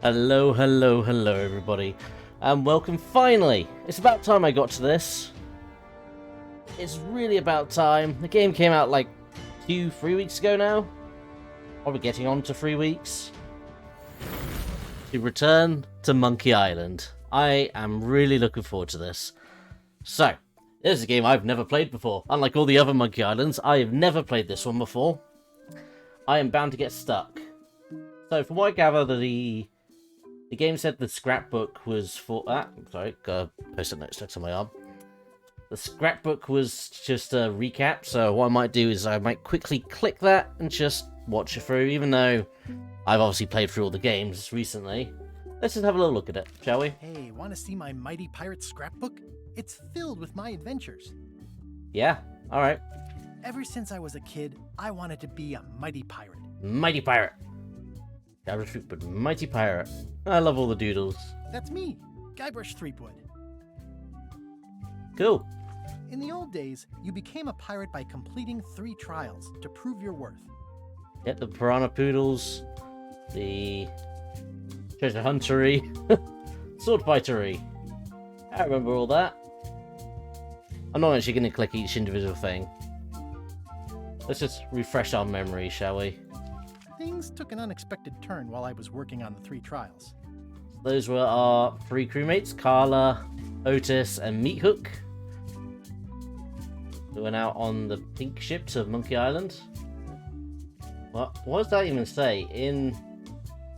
Hello, hello, hello everybody, and welcome finally! It's about time I got to this. It's really about time. The game came out like 2-3 weeks ago now. Probably getting on to 3 weeks. To return to Monkey Island. I am really looking forward to this. So, this is a game I've never played before. Unlike all the other Monkey Islands, I have never played this one before. I am bound to get stuck. So, from what I gather, the game said the scrapbook was for... sorry, got a post-it note stuck to my arm. The scrapbook was just a recap, so what I might do is I might quickly click that and just watch it through, even though I've obviously played through all the games recently. Let's just have a little look at it, shall we? Hey, want to see my Mighty Pirate scrapbook? It's filled with my adventures. Yeah, alright. Ever since I was a kid, I wanted to be a mighty pirate. Mighty Pirate. Average fruit, but Mighty Pirate. I love all the doodles. That's me, Guybrush Threepwood. Cool. In the old days, you became a pirate by completing 3 trials to prove your worth. Get the piranha poodles, the treasure huntery, sword fightery. I remember all that. I'm not actually going to click each individual thing. Let's just refresh our memory, shall we? Things took an unexpected turn while I was working on the 3 trials. Those were our 3 crewmates, Carla, Otis, and Meat Hook. We went out on the pink ship to Monkey Island. What does that even say?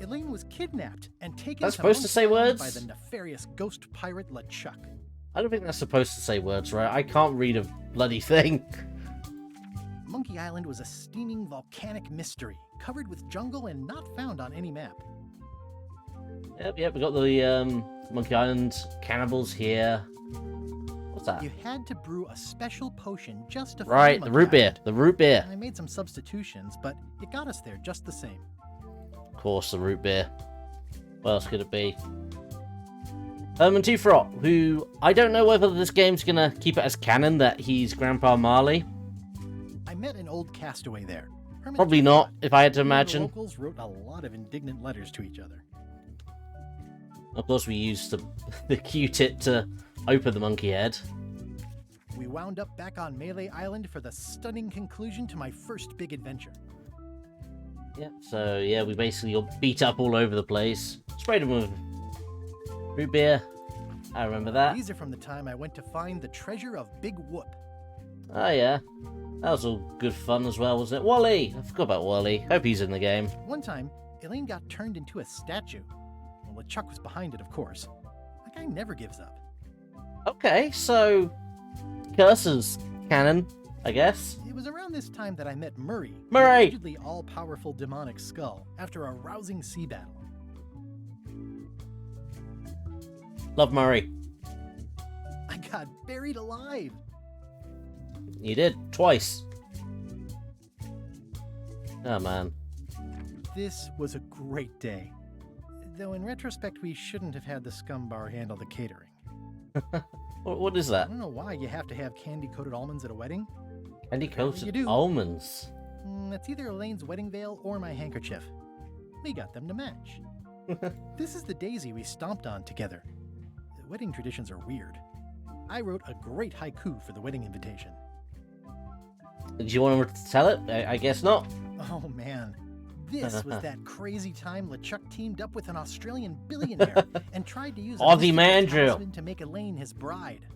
Elaine was kidnapped and taken That's supposed to say Island words? by the nefarious ghost pirate LeChuck. I don't think that's supposed to say words, right? I can't read a bloody thing. Monkey Island was a steaming volcanic mystery, covered with jungle and not found on any map. Yep, we got the Monkey Island cannibals here. What's that? You had to brew a special potion just to Right, find the Monkey root beer. Island. The root beer. I made some substitutions, but it got us there just the same. Of course, the root beer. What else could it be? And Tufrot, who I don't know whether this game's gonna keep it as canon that he's Grandpa Marley. I met an old castaway there. Herman Probably Tufrot. not, if I had to He and the imagine. locals wrote a lot of indignant letters to each other. Of course, we used the Q-tip to open the monkey head. We wound up back on Melee Island for the stunning conclusion to my first big adventure. Yep, so yeah, we basically got beat up all over the place. Sprayed them with root beer. I remember that. These are from the time I went to find the treasure of Big Whoop. Oh yeah, that was all good fun as well, wasn't it? Wally! I forgot about Wally. Hope he's in the game. One time, Elaine got turned into a statue. Well, LeChuck was behind it, of course. That guy never gives up. Okay, so curses canon, I guess. It was around this time that I met Murray, the Murray! allegedly all-powerful demonic skull, after a rousing sea battle. Love Murray. I got buried alive. You did twice. Oh man. This was a great day. Though in retrospect, we shouldn't have had the scum bar handle the catering. What is I that? don't know why you have to have candy-coated almonds at a wedding. Candy You coated do. almonds. It's either Elaine's wedding veil or my handkerchief. We got them to match. This is the daisy we stomped on together. The wedding traditions are weird. I wrote a great haiku for the wedding invitation. Did you want to tell it? I guess not. Oh man, this was that crazy time LeChuck teamed up with an Australian billionaire and tried to use a Aussie mystical Mandrill. talisman to make Elaine his bride.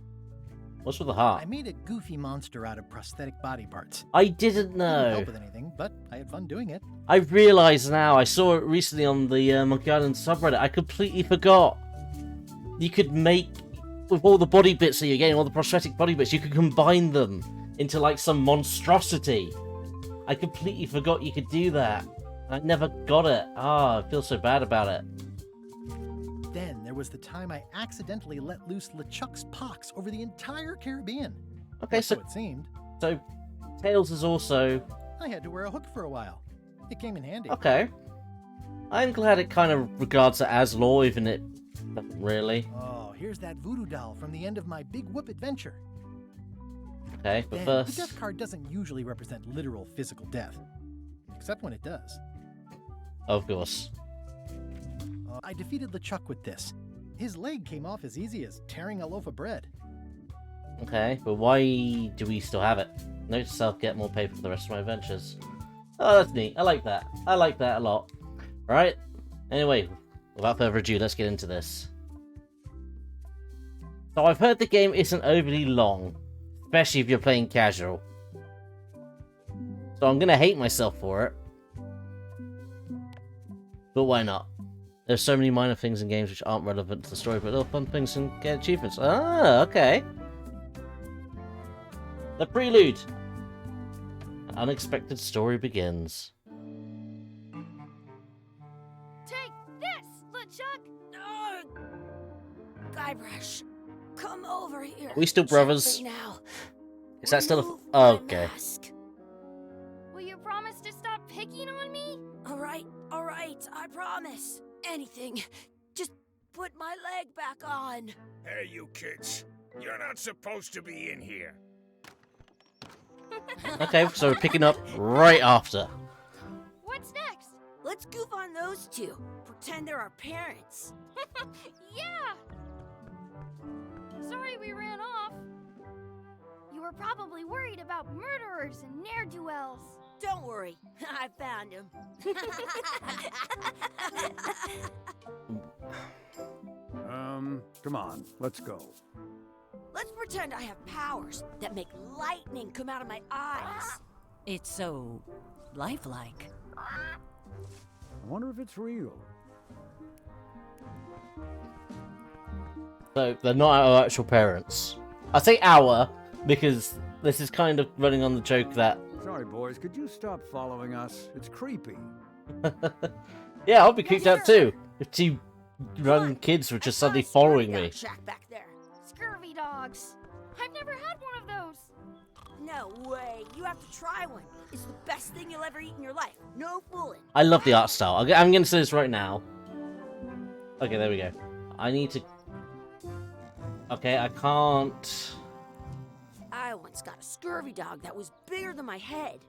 What's with the I heart? made a goofy monster out of prosthetic body parts. I didn't Didn't know. help with anything, but I had fun doing it. I realised now. I saw it recently on the Monkey Island subreddit. I completely forgot. You could make, with all the body bits that you're getting, all the prosthetic body bits, you could combine them into like some monstrosity. I completely forgot you could do that. I never got it. I feel so bad about it. Then there was the time I accidentally let loose LeChuck's pox over the entire Caribbean. Okay, Or so so it seemed. Tails is also I had to wear a hook for a while. It came in handy. okay. I'm glad it kind of regards it as law, even it doesn't really. Oh, here's that voodoo doll from the end of my Big Whoop adventure. Okay, but Then, first, the death card doesn't usually represent literal physical death. Except when it does. of course. I defeated LeChuck with this. His leg came off as easy as tearing a loaf of bread. Okay, but why do we still have it? Note to self, get more paper for the rest of my adventures. Oh, that's neat. I like that. I like that a lot. Alright. Anyway, without further ado, let's get into this. So I've heard the game isn't overly long, especially if you're playing casual. So I'm gonna hate myself for it. But why not? There's so many minor things in games which aren't relevant to the story, but little fun things can get achievements. Ah, okay. The prelude. An unexpected story begins. Take this, LeChuck! No! Guybrush, come over here. Are we still brothers? Now. Is that still Remove a... Oh, my okay. mask. Will you promise to stop picking on me? All right, I promise. Anything. Just put my leg back on. Hey, you kids. You're not supposed to be in here. Okay, so we're picking up right after. What's next? Let's goof on those two. Pretend they're our parents. Yeah! Sorry we ran off. You were probably worried about murderers and ne'er-do-wells. Don't worry, I found him. Come on, let's go. Let's pretend I have powers that make lightning come out of my eyes. It's so lifelike. I wonder if it's real. So they're not our actual parents. I say our because this is kind of running on the joke that... Sorry, boys, could you stop following us? It's creepy. Yeah, I'll be creeped out too. If two young kids were just suddenly following me. Shack back there. Scurvy dogs. I've never had one of those. No way. You have to try one. It's the best thing you'll ever eat in your life. No fooling. I love the art style. I'm going to say this right now. Okay, there we go. I need to... Okay, I can't... I once got a scurvy dog that was bigger than my head.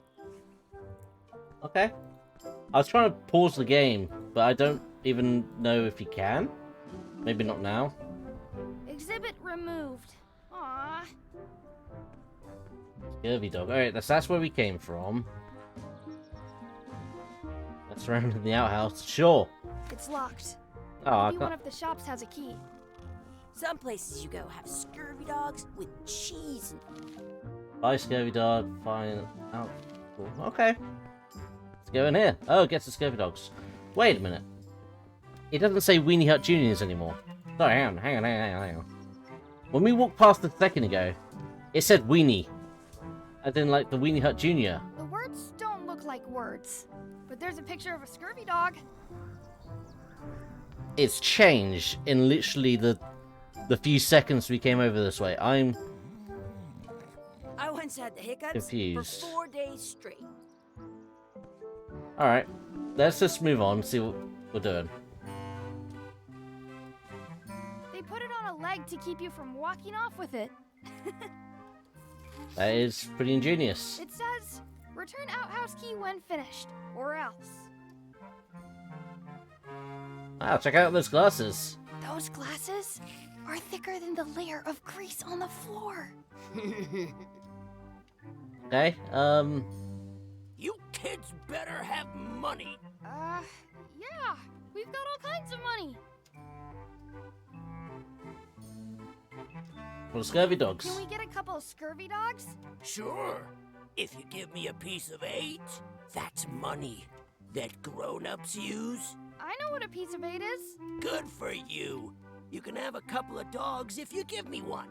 Okay. I was trying to pause the game, but I don't even know if you can. Maybe not now. Exhibit removed. Aww. Scurvy dog. Alright, that's where we came from. That's around in the outhouse. Sure. It's locked. Oh, I Maybe one can't... of the shops has a key. Some places you go have scurvy dogs with cheese and... Bye, scurvy dog. Fine. Oh, cool. Okay. Let's go in here. Oh, it gets the scurvy dogs. Wait a minute. It doesn't say Weenie Hut Juniors anymore. Sorry, hang on. When we walked past a second ago, it said Weenie. As in, like, the Weenie Hut Junior. The words don't look like words, but there's a picture of a scurvy dog. It's changed in literally the few seconds we came over this way. I'm I once had the hiccups confused. for 4 days straight. Alright, let's just move on, see what we're doing. They put it on a leg to keep you from walking off with it. That is pretty ingenious. It says, return outhouse key when finished, or else. Wow, check out those glasses. Those glasses are thicker than the layer of grease on the floor. Okay, You kids better have money. Yeah, we've got all kinds of money. well, scurvy dogs. Can we get a couple of scurvy dogs? Sure. If you give me a piece of 8, that's money that grown-ups use. I know what a piece of 8 is. Good for you. You can have a couple of dogs if you give me one.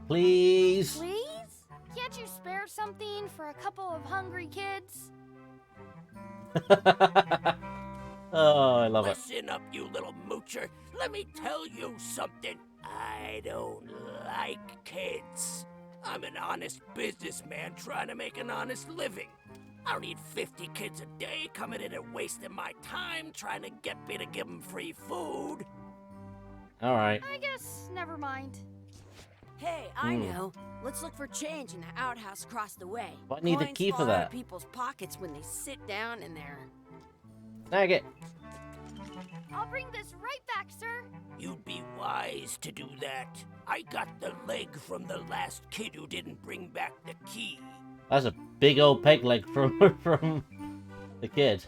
Please? Please? Can't you spare something for a couple of hungry kids? Oh, I love it. Listen up, you little moocher. Let me tell you something. I don't like kids. I'm an honest businessman trying to make an honest living. I don't need 50 kids a day coming in and wasting my time trying to get me to give them free food. Alright. I guess never mind. Hey, I know. Let's look for change in the outhouse across the way. But I need the Coins key for fall out of that. people's pockets when they sit down in there. Snag it. I'll bring this right back, sir. You'd be wise to do that. I got the leg from the last kid who didn't bring back the key. That's a big old peg leg from the kid.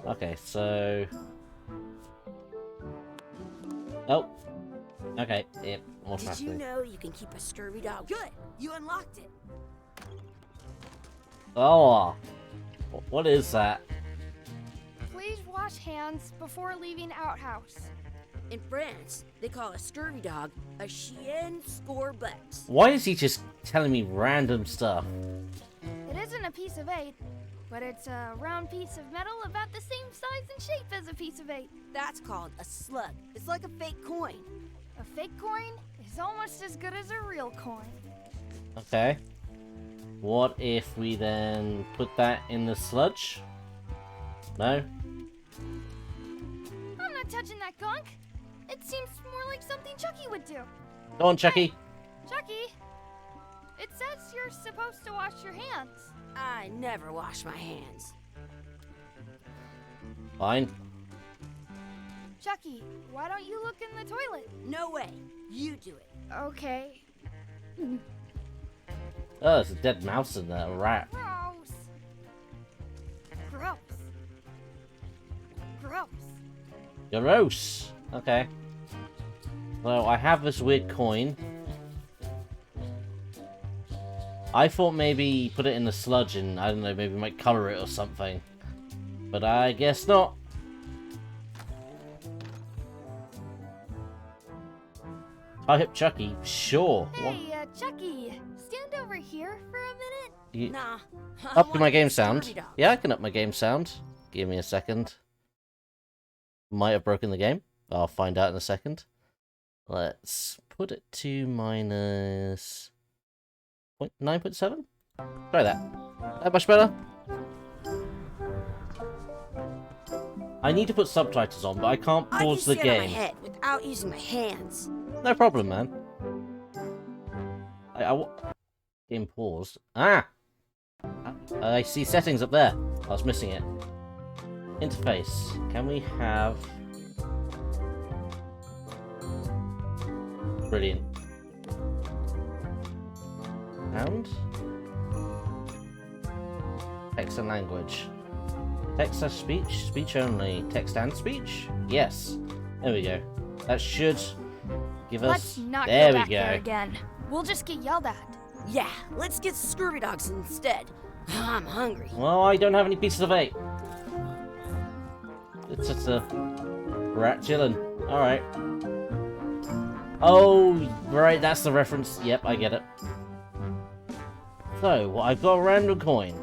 Okay, so... Oh. Okay, yep. Did you know you can keep a scurvy dog? Good! You unlocked it! Oh. What is that? Please wash hands before leaving outhouse. In France, they call a scurvy dog a chien scorbut. Why is he just telling me random stuff? It isn't a piece of 8, but it's a round piece of metal about the same size and shape as a piece of 8. That's called a slug. It's like a fake coin. A fake coin is almost as good as a real coin. Okay. What if we then put that in the sludge? No? I'm not touching that gunk. It seems more like something Chucky would do. Go on, Chucky. Chucky, it says you're supposed to wash your hands. I never wash my hands. Fine. Chucky, why don't you look in the toilet? No way. You do it. Okay. Oh, there's a dead mouse in there, a rat. Gross. Gross. Gross. Gross. Okay. So I have this weird coin. I thought maybe put it in the sludge and, I don't know, maybe might color it or something. But I guess not. I hit Chucky, sure. Hey, Chucky, stand over here for a minute. You, Nah. up to my game sound. Yeah, I can up my game sound. Give me a second. Might have broken the game. I'll find out in a second. Let's put it to minus 9.7. Try that. That much better? I need to put subtitles on, but I can't pause the I can stand on my game. head without using my hands. No problem, man. Game paused. Ah! I see settings up there. I was missing it. Interface. Can we have... Brilliant. Sound? Text and language. Text and speech? Speech only. Text and speech? Yes. There we go. That should give us... Let's not there go we back there go. again. We'll just get yelled at. Yeah, let's get scurvy dogs instead. I'm hungry. Well, I don't have any pieces of 8. It's just a rat chillin'. Alright. Oh, right, that's the reference. Yep, I get it. So, well, I've got a random coin.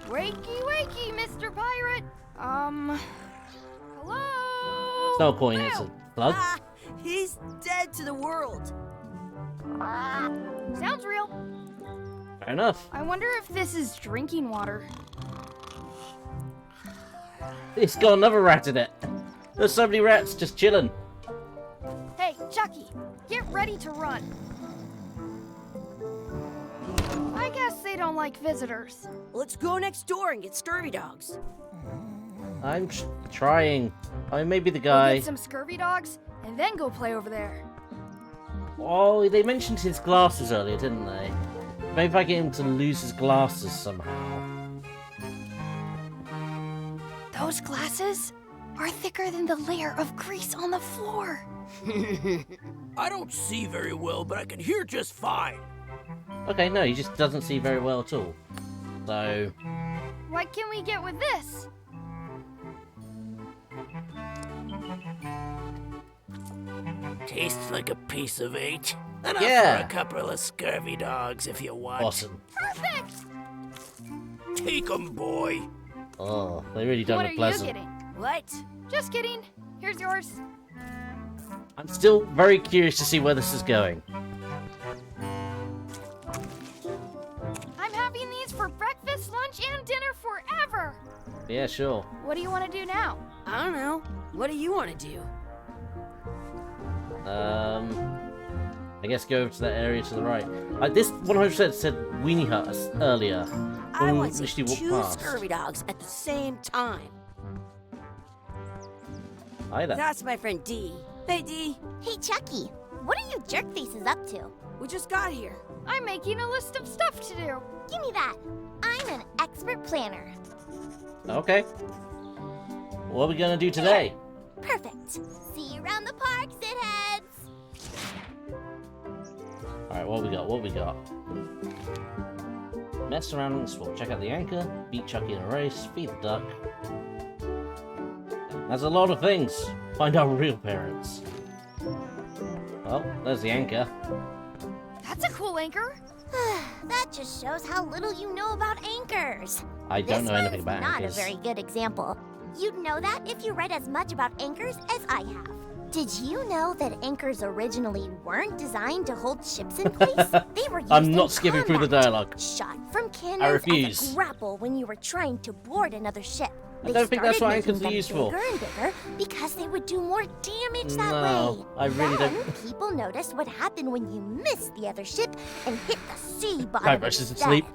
Wakey, wakey, Mr. Pirate. Hello? It's not a coin, it's a slug. Ah, he's dead to the world. Sounds real. Fair enough. I wonder if this is drinking water. It's got another rat in it. There's so many rats just chilling. Hey, Chucky, get ready to run. I guess they don't like visitors. Let's go next door and get scurvy dogs. I'm trying. I may be the We'll guy. get some scurvy dogs, and then go play over there. Oh, they mentioned his glasses earlier, didn't they? Maybe if I get him to lose his glasses somehow. Those glasses are thicker than the layer of grease on the floor. I don't see very well, but I can hear just fine. Okay, no, he just doesn't see very well at all. So, What can we get with this? Tastes like a piece of 8. Enough Yeah. for a couple of scurvy dogs if you want. awesome. Perfect! Take 'em, boy. Oh, they really don't What look are you pleasant. getting? What? Just kidding. Here's yours. I'm still very curious to see where this is going. I'm having these for breakfast, lunch, and dinner forever. Yeah, sure. What do you want to do now? I don't know. What do you want to do? I guess go over to that area to the right. This 100% said Weenie Hut earlier. I When we want to see initially walked 2 past. scurvy dogs at the same time. Hi there. That's my friend Dee. Hey, Dee. Hey, Chucky, what are you jerk faces up to? We just got here. I'm making a list of stuff to do. Give me that. I'm an expert planner. Okay. What are we gonna do today? Perfect. See you around the park, shitheads. Alright, what we got? What we got? Mess around in the sport. Check out the anchor. Beat Chucky in a race. Feed the duck. That's a lot of things. Find our real parents. Well, there's the anchor. That's a cool anchor. That just shows how little you know about anchors. I don't know anything about Not anchors. a very good example. You'd know that if you read as much about anchors as I have. Did you know that anchors originally weren't designed to hold ships in place? They were used I'm not in skipping through the combat. dialogue. Shot from cannons I refuse. as a grapple when you were trying to board another ship. I don't think that's what anchors are used for. Bigger and bigger because they would do more damage that No, way. I really then, don't. people noticed what happened when you missed the other ship and hit the sea Time bottom rushes to instead. sleep.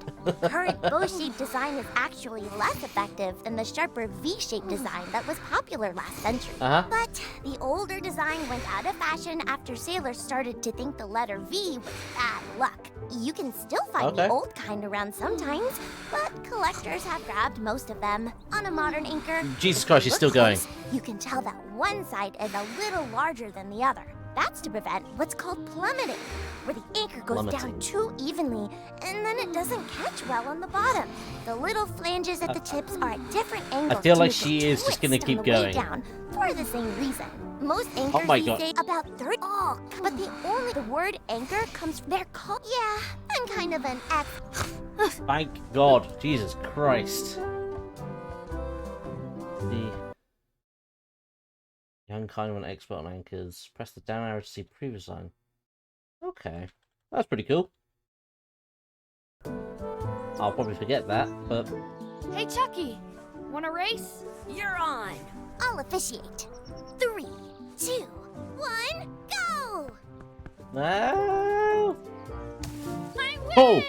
Current bow-shaped design is actually less effective than the sharper V-shaped design that was popular last century. Uh-huh. But the older design went out of fashion after sailors started to think the letter V was bad luck. You can still find Okay. the old kind around sometimes, but collectors have grabbed most of them. On a modern anchor, Jesus if Christ, you she's look still going. close, you can tell that one side is a little larger than the other. That's to prevent what's called plummeting, where the anchor goes Plummeting. down too evenly, and then it doesn't catch well on the bottom. The little flanges at the tips are at different angles. feel to like make she a is just gonna twist keep on the way going. down, for the same reason. Most anchors my these God. days about 30. Oh, but the word anchor comes from their called. Yeah, I'm kind of an X. Thank God. Jesus Christ. The young kind of an expert on anchors. Press the down arrow to see previous line. Okay. That's pretty cool. I'll probably forget that, but Hey, Chucky, want a race? You're on. I'll officiate. 3, 2, 1, go! no. I win! Oh,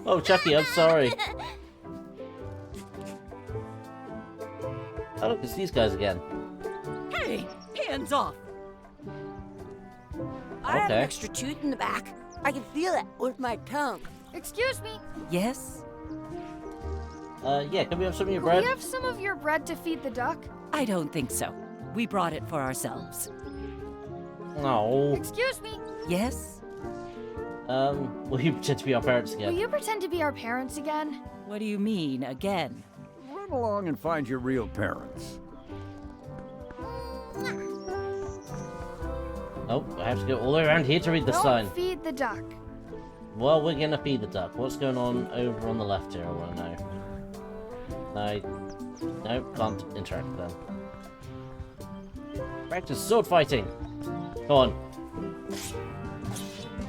oh, Chucky, I'm sorry. Oh, look, it's these guys again. Hey, hands off. I have an Okay. extra tooth in the back. I can feel it with my tongue. Excuse me, Yes? Yeah, can we have some of your could bread? we have some of your bread to feed the duck? I don't think so. We brought it for ourselves. No. Excuse me, Yes? Will you pretend to be our parents will again? you pretend to be our parents again? What do you mean, again? Run along and find your real parents. Oh, I have to go all the way around here to read the Don't sign. feed the duck. Well, we're gonna feed the duck. What's going on over on the left here? I want to know. No, can't interact with them. Practice sword fighting. Come on.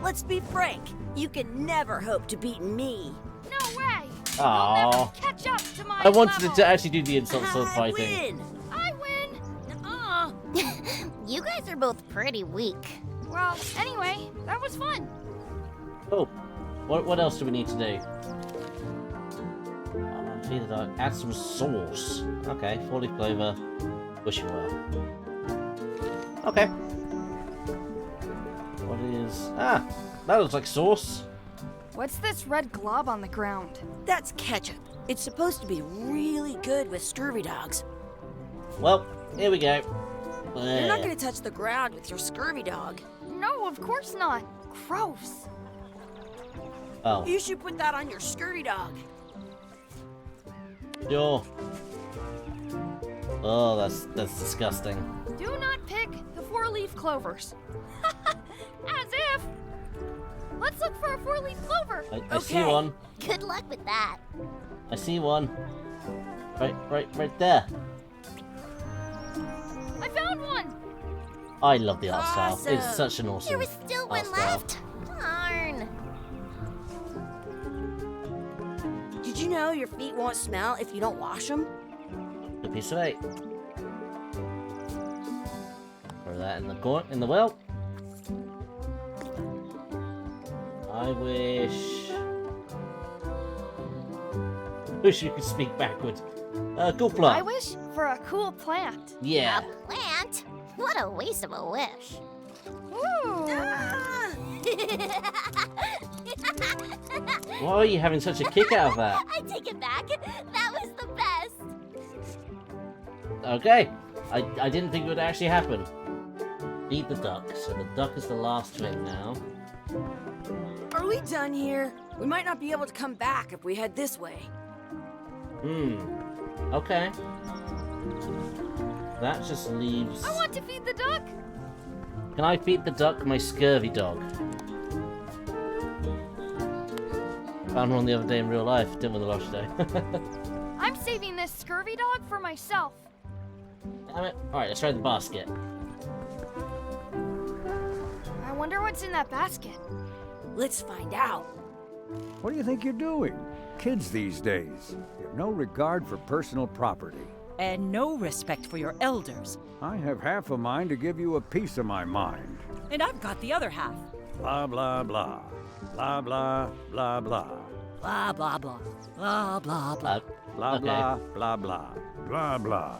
Let's be frank. You can never hope to beat me. No way! You'll Aww. never catch up to my I wanted level. it to actually do the insult sword I fighting. win. I win! You guys are both pretty weak. Well, anyway, that was fun. Oh, what else do we need to do? Feed the duck. Add some sauce. Okay, 4-leaf clover, wishing well. Okay. What is... Ah, that looks like sauce. What's this red glob on the ground? That's ketchup. It's supposed to be really good with scurvy dogs. Well, here we go. You're not Bleh. gonna touch the ground with your scurvy dog. No, of course not. Gross. Oh, You should put that on your scurvy dog. sure. Oh, that's disgusting. Do not pick the 4-leaf clovers. As if. Let's look for a 4-leaf clover. I see Okay. one. Good luck with that. I see one. Right there. I found one. I love the art style. It's Awesome. such an awesome There was still art one style. left. Darn. Did you know your feet won't smell if you don't wash them? Good piece of 8. Throw that in the in the well. I wish you could speak backward. Cool I plant. wish for a cool plant. Yeah. A plant? What a waste of a wish. Ooh. Why are you having such a kick out of that? I take it back. That was the best. Okay. I didn't think it would actually happen. Feed the duck. So the duck is the last thing now. Are we done here? We might not be able to come back if we head this way. Okay. That just leaves... I want to feed the duck. Can I feed the duck my scurvy dog? Found one the other day in real life. Didn't win the last day. I'm saving this scurvy dog for myself. Damn it. Alright, let's try the basket. I wonder what's in that basket. Let's find out. What do you think you're doing? Kids these days, they have no regard for personal property. And no respect for your elders. I have half a mind to give you a piece of my mind. And I've got the other half. Blah, blah, blah. Blah, blah, blah, blah. Blah, blah, blah. Blah, blah, blah. Blah, Okay. blah, blah, blah. Blah, blah.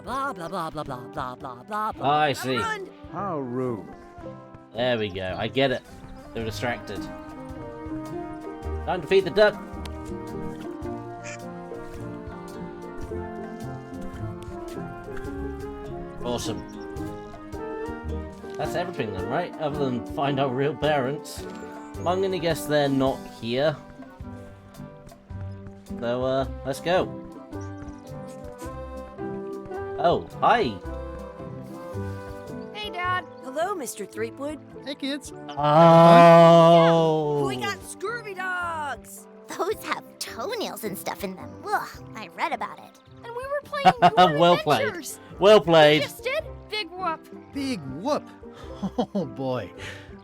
Blah, blah, blah, blah, blah, blah, blah, blah, Oh, blah. I see. Run! How rude. There we go. I get it. They're distracted. Time to feed the duck. Awesome. That's everything then, right? Other than find our real parents. I'm gonna guess they're not here. So, let's go. Oh, hi! Hey, Dad. Hello, Mr. Threepwood. Hey, kids. Oh! We got scurvy dogs! Those have toenails and stuff in them. Ugh, I read about it. And we were playing Your Well played. Adventures. Well You played. just did? Big whoop. Big whoop. Oh boy,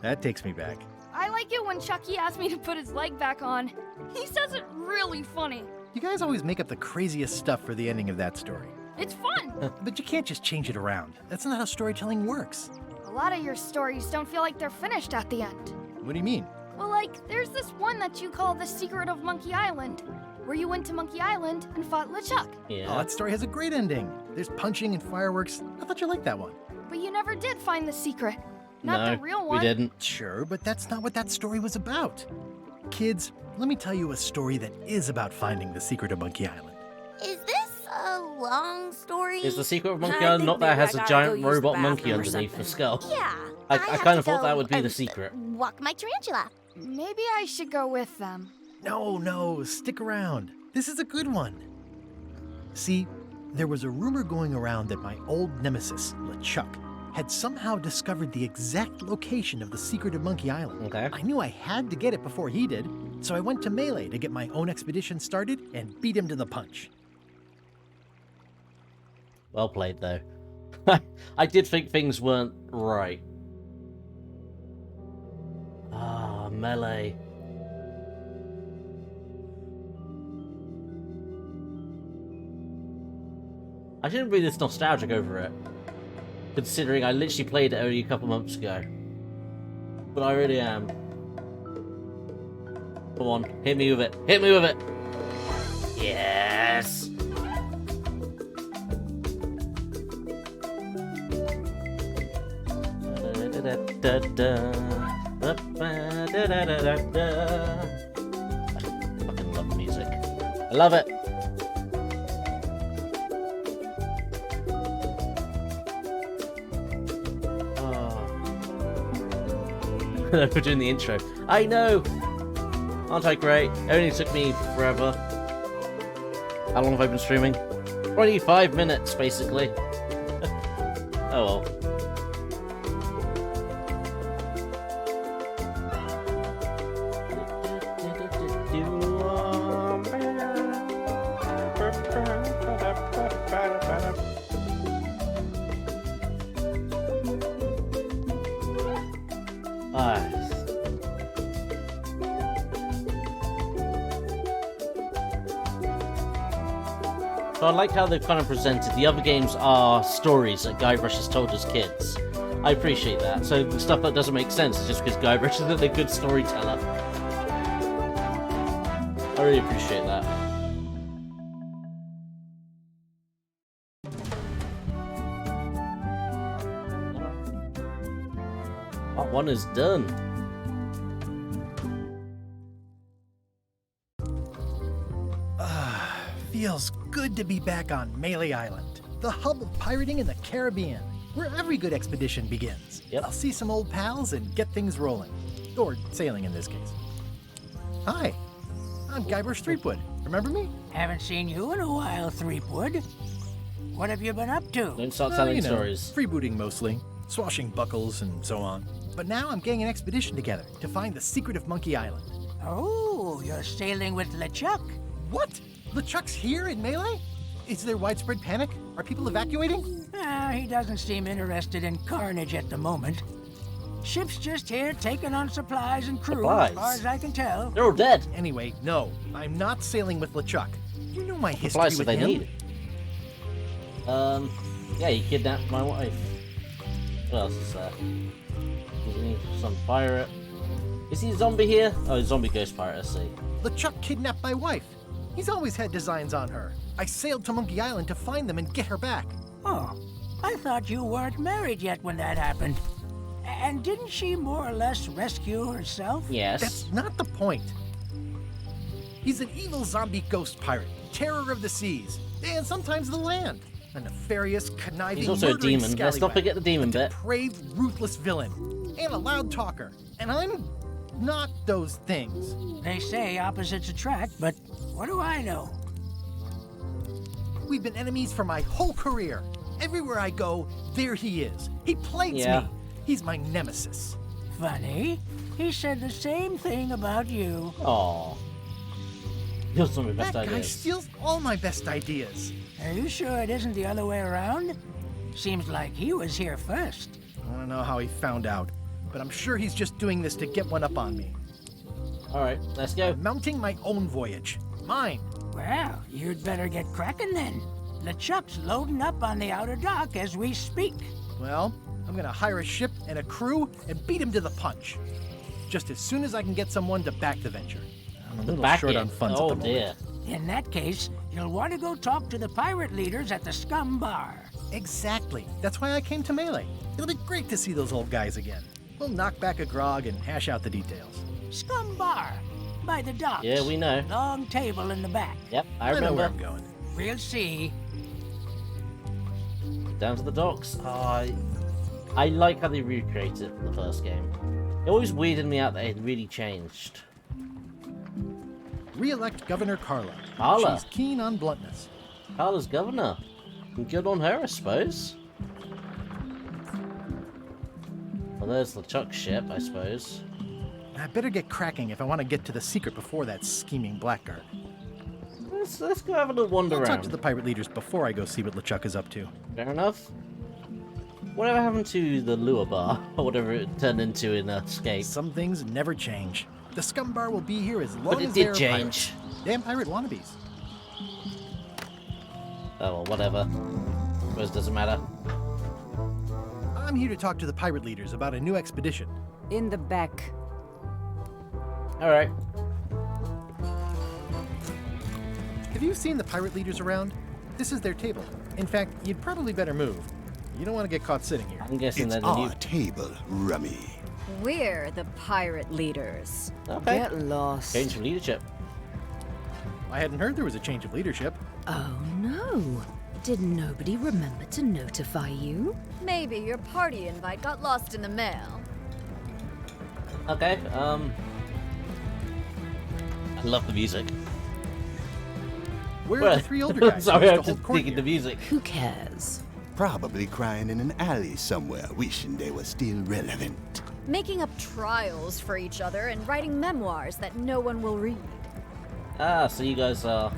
that takes me back. I like it when Chucky asked me to put his leg back on. He says it really funny. You guys always make up the craziest stuff for the ending of that story. It's fun. But you can't just change it around. That's not how storytelling works. A lot of your stories don't feel like they're finished at the end. What do you mean? Well, like, there's this one that you call The Secret of Monkey Island, where you went to Monkey Island and fought LeChuck. Oh, Yeah. that story has a great ending. There's punching and fireworks. I thought you liked that one. But you never did find the secret. Not No, the real one. we didn't. Sure, but that's not what that story was about. Kids, let me tell you a story that is about finding the secret of Monkey Island. Is this a long story? Is the secret of Monkey I Island think not that it maybe has I a gotta giant go use the robot monkey bathroom or underneath the something. skull? Yeah. I have kind to of thought that go, would be the secret. Walk my tarantula. Maybe I should go with them. No, stick around. This is a good one. See, there was a rumor going around that my old nemesis, LeChuck, had somehow discovered the exact location of the secret of Monkey Island. Okay. I knew I had to get it before he did, so I went to Melee to get my own expedition started and beat him to the punch. Well played, though. I did think things weren't right. Ah, Melee. I shouldn't be this nostalgic over it, considering I literally played it only a couple months ago. But I really am. Come on, hit me with it. Hit me with it. Yes. I fucking love the music. I love it. Oh. We're doing the intro. I know. Aren't I great? It only took me forever. How long have I been streaming? 25 minutes, basically. Oh well. So I like how they've kind of presented the other games are stories that Guybrush has told his kids. I appreciate that. So the stuff that doesn't make sense is just because Guybrush isn't a good storyteller. I really appreciate that. Part 1 is done. Feels good to be back on Melee Island, the hub of pirating in the Caribbean, where every good expedition begins. Yep. I'll see some old pals and get things rolling. Or sailing in this case. Hi, I'm Guybrush Threepwood. Remember me? Haven't seen you in a while, Threepwood. What have you been up to? Don't start telling You know, stories. freebooting mostly, swashing buckles and so on. But now I'm getting an expedition together to find the secret of Monkey Island. Oh, you're sailing with LeChuck. What? LeChuck's here in Melee? Is there widespread panic? Are people evacuating? He doesn't seem interested in carnage at the moment. Ship's just here taking on supplies and crew, Supplies? as far as I can tell. They're all dead. Anyway, no, I'm not sailing with LeChuck. You know my history Supplies with that they him. need. Yeah, you kidnapped my wife. What else is there? Some pirate. Is he a zombie here? Oh, zombie ghost pirate, I see. LeChuck kidnapped my wife. He's always had designs on her. I sailed to Monkey Island to find them and get her back. Oh, I thought you weren't married yet when that happened. And didn't she more or less rescue herself? Yes. That's not the point. He's an evil zombie ghost pirate, terror of the seas, and sometimes the land. A nefarious, conniving, He's also a murdering demon. Let's not scallywag. forget the demon A bit. depraved, ruthless villain, and a loud talker. And I'm not those things. They say opposites attract, but what do I know? We've been enemies for my whole career. Everywhere I go, there he is. He plagues Yeah. me. He's my nemesis. Funny, he said the same thing about you. Aww. You're some of the That best guy ideas. steals all my best ideas. Are you sure it isn't the other way around? Seems like he was here first. I don't know how he found out, but I'm sure he's just doing this to get one up on me. Alright, let's go. I'm mounting my own voyage. Mine. Well, you'd better get cracking then. LeChuck's loading up on the outer dock as we speak. Well, I'm gonna hire a ship and a crew and beat him to the punch. Just as soon as I can get someone to back the venture. I'm a little Back short in. on funds Oh at the dear. moment. In that case, you'll want to go talk to the pirate leaders at the Scum Bar. Exactly. That's why I came to Melee. It'll be great to see those old guys again. We'll knock back a grog and hash out the details. Scum Bar, by the docks. Yeah, we know. Long table in the back. Yep, I know where remember. I'm going. We'll see. Down to the docks. Oh, I like how they recreated it from the first game. It always weirded me out that it really changed. Re-elect Governor Carla. Carla. She's keen on bluntness. Carla's governor. And good on her, I suppose. Well, there's the Chuck ship, I suppose. I better get cracking if I want to get to the secret before that scheming blackguard. Let's go have a little wander I'll around. talk to the pirate leaders before I go see what LeChuck is up to. Fair enough. Whatever happened to the lure bar, or whatever it turned into in Escape? Some things never change. The Scum Bar will be here as long But it as did there are change. pirates. Damn pirate wannabes. Oh well, whatever. Suppose it doesn't matter. I'm here to talk to the pirate leaders about a new expedition. In the back. Alright. Have you seen the pirate leaders around? This is their table. In fact, you'd probably better move. You don't want to get caught sitting here. I'm guessing It's that the new... our table, Rummy. We're the pirate leaders. Okay. Get lost. Change of leadership. I hadn't heard there was a change of leadership. Oh no. Did nobody remember to notify you? Maybe your party invite got lost in the mail. Okay, I love the music. Where are the three older guys? Sorry, who I'm used to just hold court digging the here? music. Who cares? Probably crying in an alley somewhere, wishing they were still relevant. Making up trials for each other and writing memoirs that no one will read. Ah, so you guys are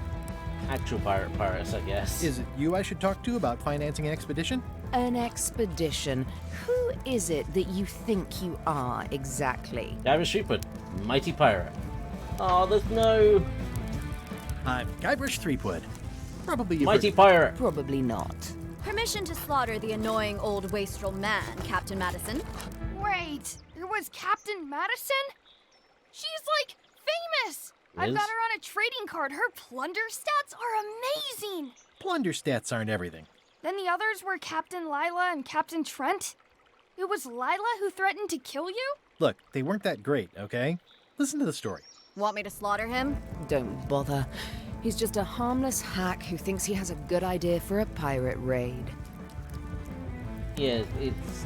actual pirates, I guess. Is it you I should talk to about financing an expedition? An expedition. Who is it that you think you are exactly? Guybrush Threepwood, mighty pirate. Oh, there's no I'm Guybrush Threepwood. Probably you've mighty heard- pirate. Probably not. Permission to slaughter the annoying old wastrel man, Captain Madison. Wait, it was Captain Madison? She's like famous! I've Liz? got her on a trading card. Her plunder stats are amazing! Plunder stats aren't everything. Then the others were Captain Lila and Captain Trent. It was Lila who threatened to kill you? Look, they weren't that great, okay? Listen to the story. Want me to slaughter him? Don't bother. He's just a harmless hack who thinks he has a good idea for a pirate raid. Yeah,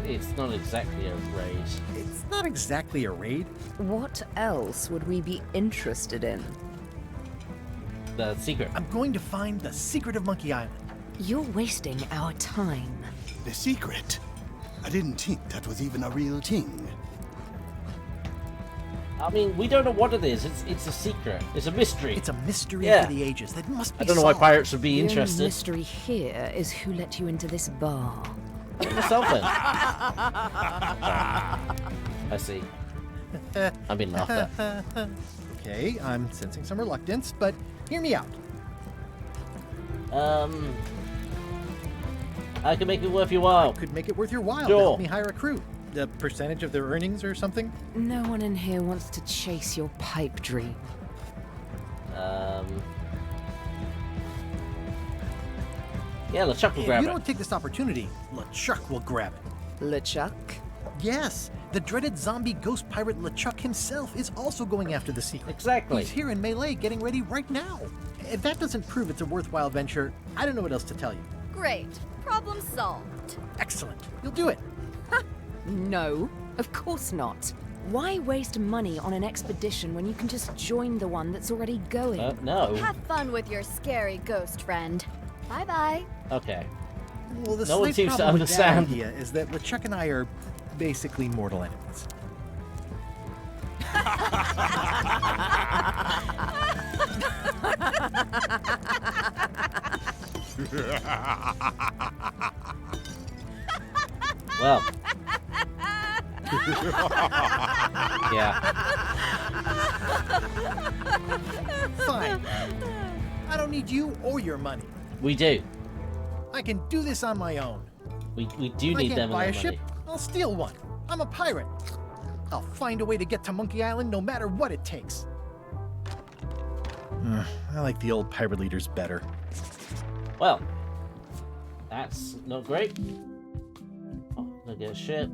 it's not exactly a raid. It's not exactly a raid. What else would we be interested in? The secret. I'm going to find the secret of Monkey Island. You're wasting our time. The secret? I didn't think that was even a real thing. I mean, we don't know what it is. It's a secret. It's a mystery. It's a mystery Yeah. for the ages that must be I don't know why solved. pirates would be The only interested. mystery here is who let you into this bar. Myself then. I see. I'm being laughed at. Okay, I'm sensing some reluctance, but hear me out. I can make it worth your while. Could make it worth your while to Sure. help me hire a crew. A percentage of their earnings or something? No one in here wants to chase your pipe dream. Yeah, LeChuck will If grab you it. don't take this opportunity, LeChuck will grab it. LeChuck? Yes, the dreaded zombie ghost pirate LeChuck himself is also going after the secret. Exactly. He's here in Melee getting ready right now. If that doesn't prove it's a worthwhile venture, I don't know what else to tell you. Great. Problem solved. Excellent. You'll do it. No, of course not. Why waste money on an expedition when you can just join the one that's already going? No. Have fun with your scary ghost friend. Bye-bye. Okay. Well, the No one slight seems to problem with that understand. idea is that LeChuck and I are basically mortal enemies. Well. Yeah. Fine. I don't need you or your money. We do. I can do this on my own. We do If I need can't them buy a and their ship, money. I'll steal one. I'm a pirate. I'll find a way to get to Monkey Island no matter what it takes. I like the old pirate leaders better. Well. That's not great. Oh, look at shit.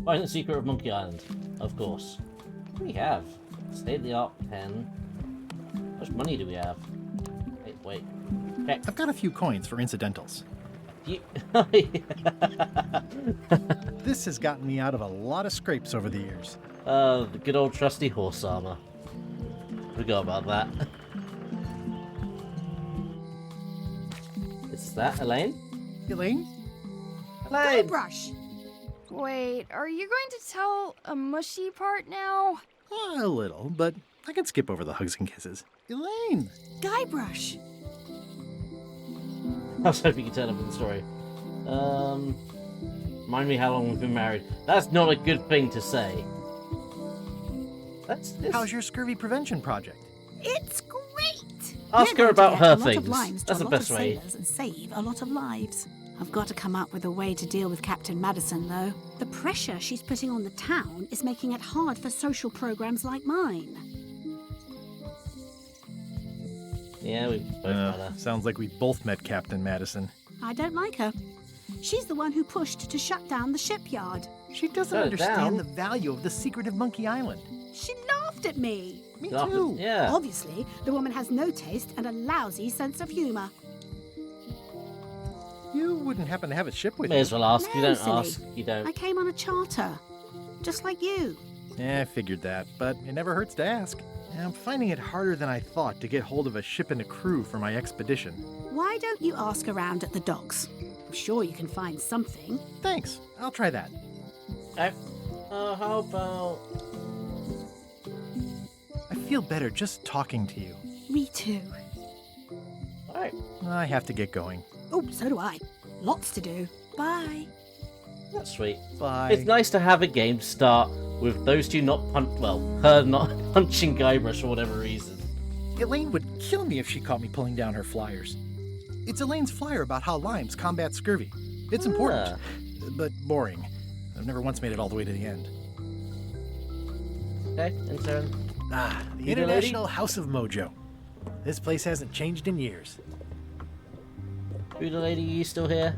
Find the secret of Monkey Island. Of course. What do we have? State-of-the-art pen. How much money do we have? Wait. Check. I've got a few coins for incidentals. You... This has gotten me out of a lot of scrapes over the years. The good old trusty horse armor. Forgot about that. Is that Elaine? Elaine? Elaine! Brush. Wait, are you going to tell a mushy part now? A little, but I can skip over the hugs and kisses. Elaine! Guybrush. I was hoping you could turn up in the story. Remind me how long we've been married. That's not a good thing to say. How's your scurvy prevention project? It's great. Ask We're her going about to get her a lot things. of limes to That's a the lot best of way. sailors and save a lot of lives. I've got to come up with a way to deal with Captain Madison, though. The pressure she's putting on the town is making it hard for social programs like mine. Yeah, we both met her. Sounds like we both met Captain Madison. I don't like her. She's the one who pushed to shut down the shipyard. She doesn't Shut it understand down? the value of the secret of Monkey Island. She laughed at me. Me Laughed at- too. Yeah. Obviously, the woman has no taste and a lousy sense of humor. You wouldn't happen to have a ship with May you. as well ask. You No, don't silly. ask. You I don't. came on a charter, just like you. Yeah, I figured that, but it never hurts to ask. I'm finding it harder than I thought to get hold of a ship and a crew for my expedition. Why don't you ask around at the docks? I'm sure you can find something. Thanks, I'll try that. Okay. How about... I feel better just talking to you. Me too. Alright. I have to get going. Oh, so do I. Lots to do. Bye. That's sweet. Bye. It's nice to have a game start with those two not her not punching Guybrush for whatever reason. Elaine would kill me if she caught me pulling down her flyers. It's Elaine's flyer about how limes combat scurvy. It's important, but boring. I've never once made it all the way to the end. Okay, intern. Ah, the You the International House of Mojo. This place hasn't changed in years. Buddha lady, you still here?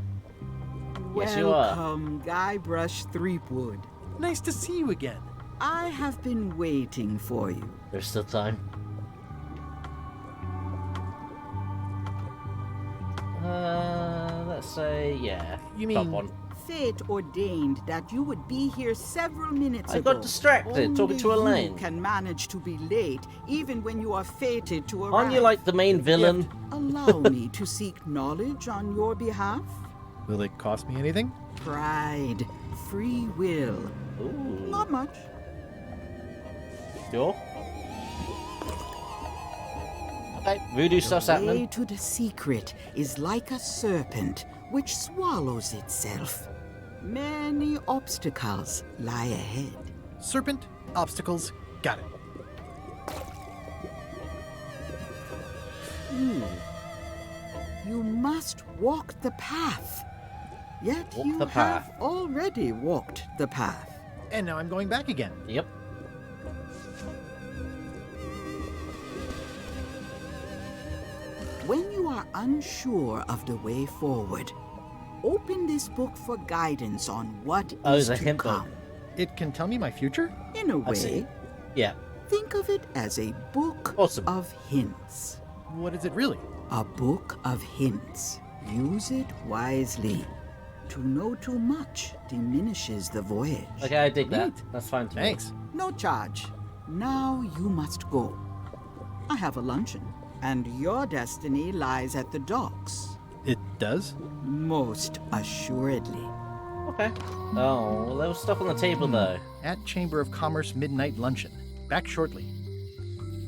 Yes, you are. Welcome, Guybrush Threepwood. Nice to see you again. I have been waiting for you. There's still time. Let's say, yeah. You top mean- one. Fate ordained that you would be here several minutes I ago. got distracted talking to Only Elaine. You can manage to be late, even when you are fated to arrive. Aren't you like the main villain? Allow me to seek knowledge on your behalf. Will it cost me anything? Pride, free will. Ooh. Not much. Sure. Okay, voodoo stuff's The way happening. to the secret is like a serpent which swallows itself. Many obstacles lie ahead. Serpent, obstacles, got it. You must walk the path. Yet Walk you the path. have already walked the path. And now I'm going back again. Yep. When you are unsure of the way forward, open this book for guidance on what Oh, is it's a to hint book. come. It can tell me my future? In a I see. way, Yeah. think of it as a book Awesome. of hints. What is it really? A book of hints. Use it wisely. To know too much diminishes the voyage. Okay, I dig that. Neat. That's fine to me. Thanks. No charge. Now you must go. I have a luncheon, and your destiny lies at the docks. It does? Most assuredly. Okay. Oh, well, there was stuff on the table though. At Chamber of Commerce Midnight Luncheon. Back shortly.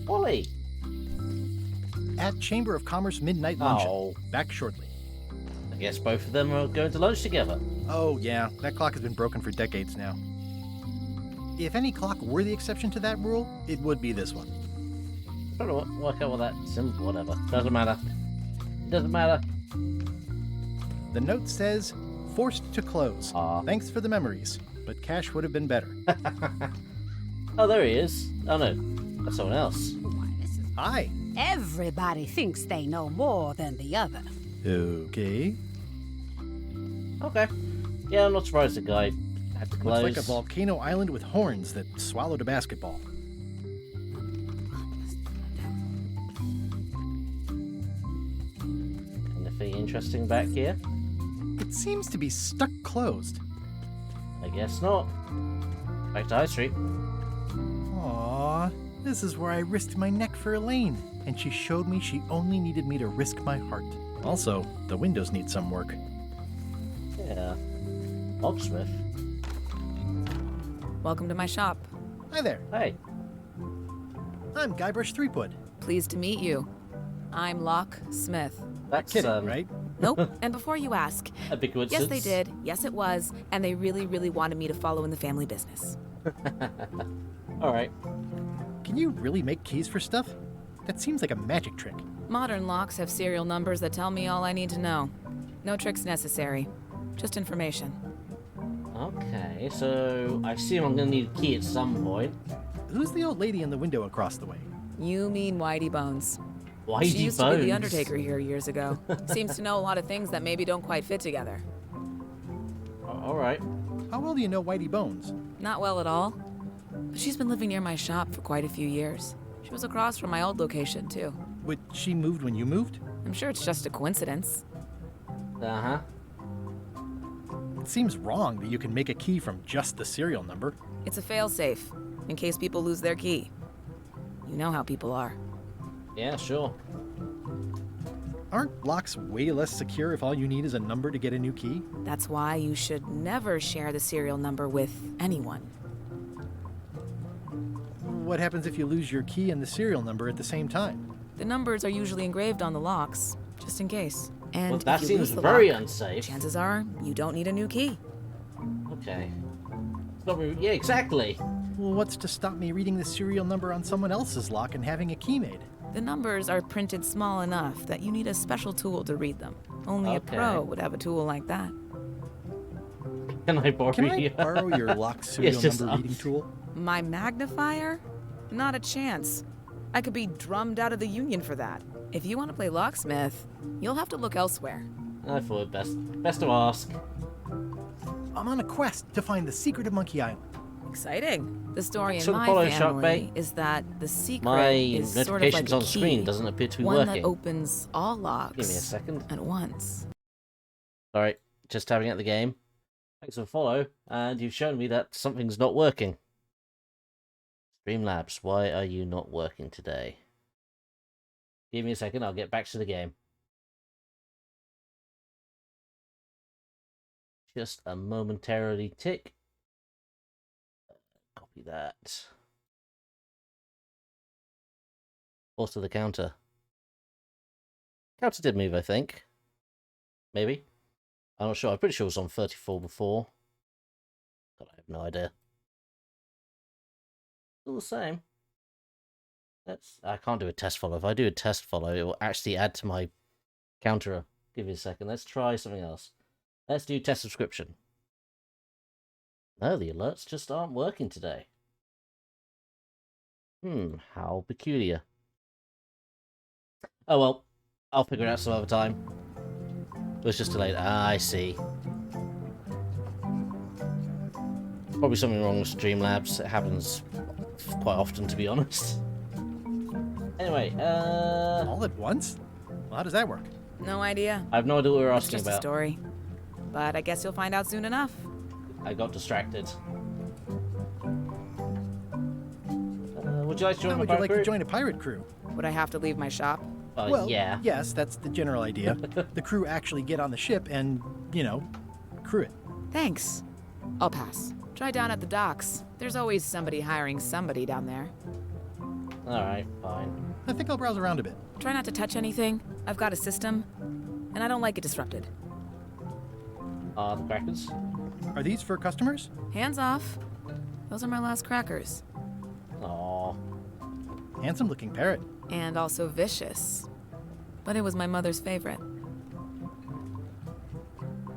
Wally. At Chamber of Commerce Midnight Luncheon. Oh. Back shortly. I guess both of them are going to lunch together. Oh, yeah. That clock has been broken for decades now. If any clock were the exception to that rule, it would be this one. I don't know what, work out what that symbol, whatever. Doesn't matter. Doesn't matter. The note says, forced to close. Aw. Thanks for the memories, but cash would have been better. Oh, there he is. Oh no, that's someone else. Hi. Everybody thinks they know more than the other. Okay. Okay. Yeah, I'm not surprised the guy had to close. Looks like a volcano island with horns that swallowed a basketball. Anything interesting back here? It seems to be stuck closed. I guess not. Back to High Street. Aww, this is where I risked my neck for Elaine, and she showed me she only needed me to risk my heart. Also, the windows need some work. Yeah. Locksmith. Welcome to my shop. Hi there, Hey. I'm Guybrush Threepwood. Pleased to meet you. I'm Locke Smith. That's Kidding, right? Nope. And before you ask, a big yes, coincidence. they did. Yes, it was. And they really, really wanted me to follow in the family business. Alright. Can you really make keys for stuff? That seems like a magic trick. Modern locks have serial numbers that tell me all I need to know. No tricks necessary. Just information. Okay, so I assume I'm gonna need a key at some point. Who's the old lady in the window across the way? You mean Whitey Bones. Whitey She used Bones. to be the Undertaker here years ago. Seems to know a lot of things that maybe don't quite fit together. Alright. How well do you know Whitey Bones? Not well at all. But she's been living near my shop for quite a few years. She was across from my old location, too. But she moved when you moved? I'm sure it's just a coincidence. Uh-huh. It seems wrong that you can make a key from just the serial number. It's a failsafe, in case people lose their key. You know how people are. Yeah, sure. Aren't locks way less secure if all you need is a number to get a new key? That's why you should never share the serial number with anyone. What happens if you lose your key and the serial number at the same time? The numbers are usually engraved on the locks, just in case. And Well, that if you lose seems the very lock, unsafe. chances are you don't need a new key. Okay. It's not really... Yeah, exactly. Well, what's to stop me reading the serial number on someone else's lock and having a key made? The numbers are printed small enough that you need a special tool to read them. Only Okay. a pro would have a tool like that. Can I borrow Can I you? borrow your lock serial just number us. reading tool? My magnifier? Not a chance. I could be drummed out of the union for that. If you want to play locksmith, you'll have to look elsewhere. I thought best to ask. I'm on a quest to find the secret of Monkey Island. Exciting. The story in Sort of my follow family Sharkbait. is that the secret My is sort of like notifications a on key, screen doesn't appear to be one working. that opens all locks Give me a second. at once. Alright, just tapping at the game. Thanks for follow, and you've shown me that something's not working. Streamlabs, why are you not working today? Give me a second, I'll get back to the game. Just a momentarily tick. Copy that. Also the counter. Counter did move, I think. Maybe. I'm not sure. I'm pretty sure it was on 34 before. God, I have no idea. Still the same. I can't do a test follow. If I do a test follow, it will actually add to my counter. Give me a second. Let's try something else. Let's do test subscription. No, the alerts just aren't working today. How peculiar. Oh well, I'll figure it out some other time. It was just delayed. Ah, I see. Probably something wrong with Streamlabs. It happens quite often, to be honest. Anyway, All at once? Well, how does that work? No idea. I have no idea what we were It's asking just a about. story. But I guess you'll find out soon enough. I got distracted. Would you like to join How my would you pirate like crew? to join a pirate crew? Would I have to leave my shop? Well, yeah. yes, that's the general idea. The crew actually get on the ship and, crew it. Thanks. I'll pass. Try down at the docks. There's always somebody hiring somebody down there. Alright, fine. I think I'll browse around a bit. Try not to touch anything. I've got a system, and I don't like it disrupted. The crackers? Are these for customers? Hands off. Those are my last crackers. Aww. Handsome looking parrot. And also vicious. But it was my mother's favorite.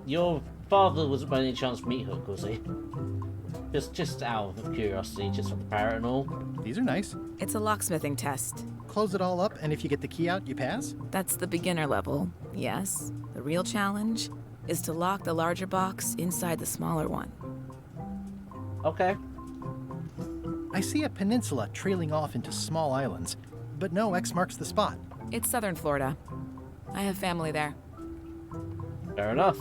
Your father was by any chance Meat Hook, was he? Just out of curiosity, just for the parrot and all. These are nice. It's a locksmithing test. Close it all up, and if you get the key out, you pass? That's the beginner level, yes. The real challenge is to lock the larger box inside the smaller one. Okay. I see a peninsula trailing off into small islands, but no X marks the spot. It's southern Florida. I have family there. Fair enough.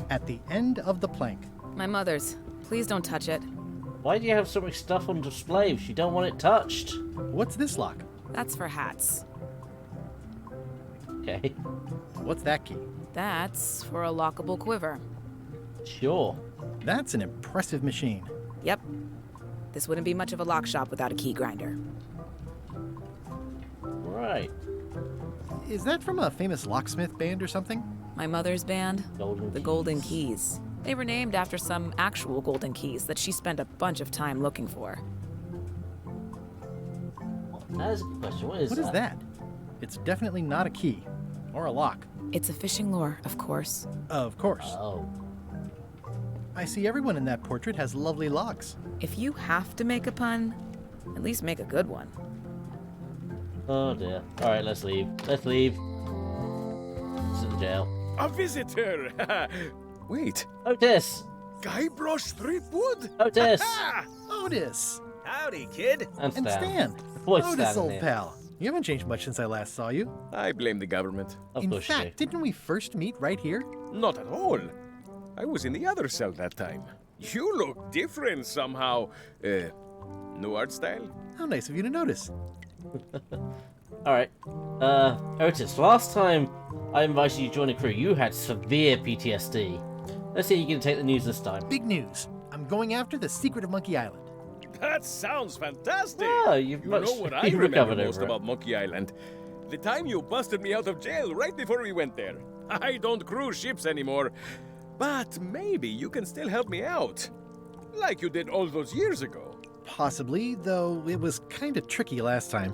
At the end of the plank. My mother's. Please don't touch it. Why do you have so much stuff on display if you don't want it touched? What's this lock? That's for hats. Okay. What's that key? That's for a lockable quiver. Sure. That's an impressive machine. Yep. This wouldn't be much of a lock shop without a key grinder. Right. Is that from a famous locksmith band or something? My mother's band, the Golden Keys. They were named after some actual golden keys that she spent a bunch of time looking for. That is a good question. What is that? It's definitely not a key. Or a lock. It's a fishing lure, of course. Of course. Oh. I see everyone in that portrait has lovely locks. If you have to make a pun, at least make a good one. Oh dear. Alright, let's leave. Let's leave. This is the jail. A visitor! Wait. Otis! Guybrush Threepwood? Otis! Otis! Howdy, kid. And And Stan! Voice Otis, Stan old here. pal. You haven't changed much since I last saw you. I blame the government. Of In course you fact, didn't we first meet right here? Not at all. I was in the other cell that time. You look different somehow. New art style? How nice of you to notice. Alright. Otis, last time I invited you to join a crew, you had severe PTSD. Let's see if you can take the news this time. Big news. I'm going after the secret of Monkey Island. That sounds fantastic. Oh, you know what I you've remember recovered most over it. about Monkey Island? The time you busted me out of jail right before we went there. I don't cruise ships anymore. But maybe you can still help me out. Like you did all those years ago. Possibly, though it was kind of tricky last time,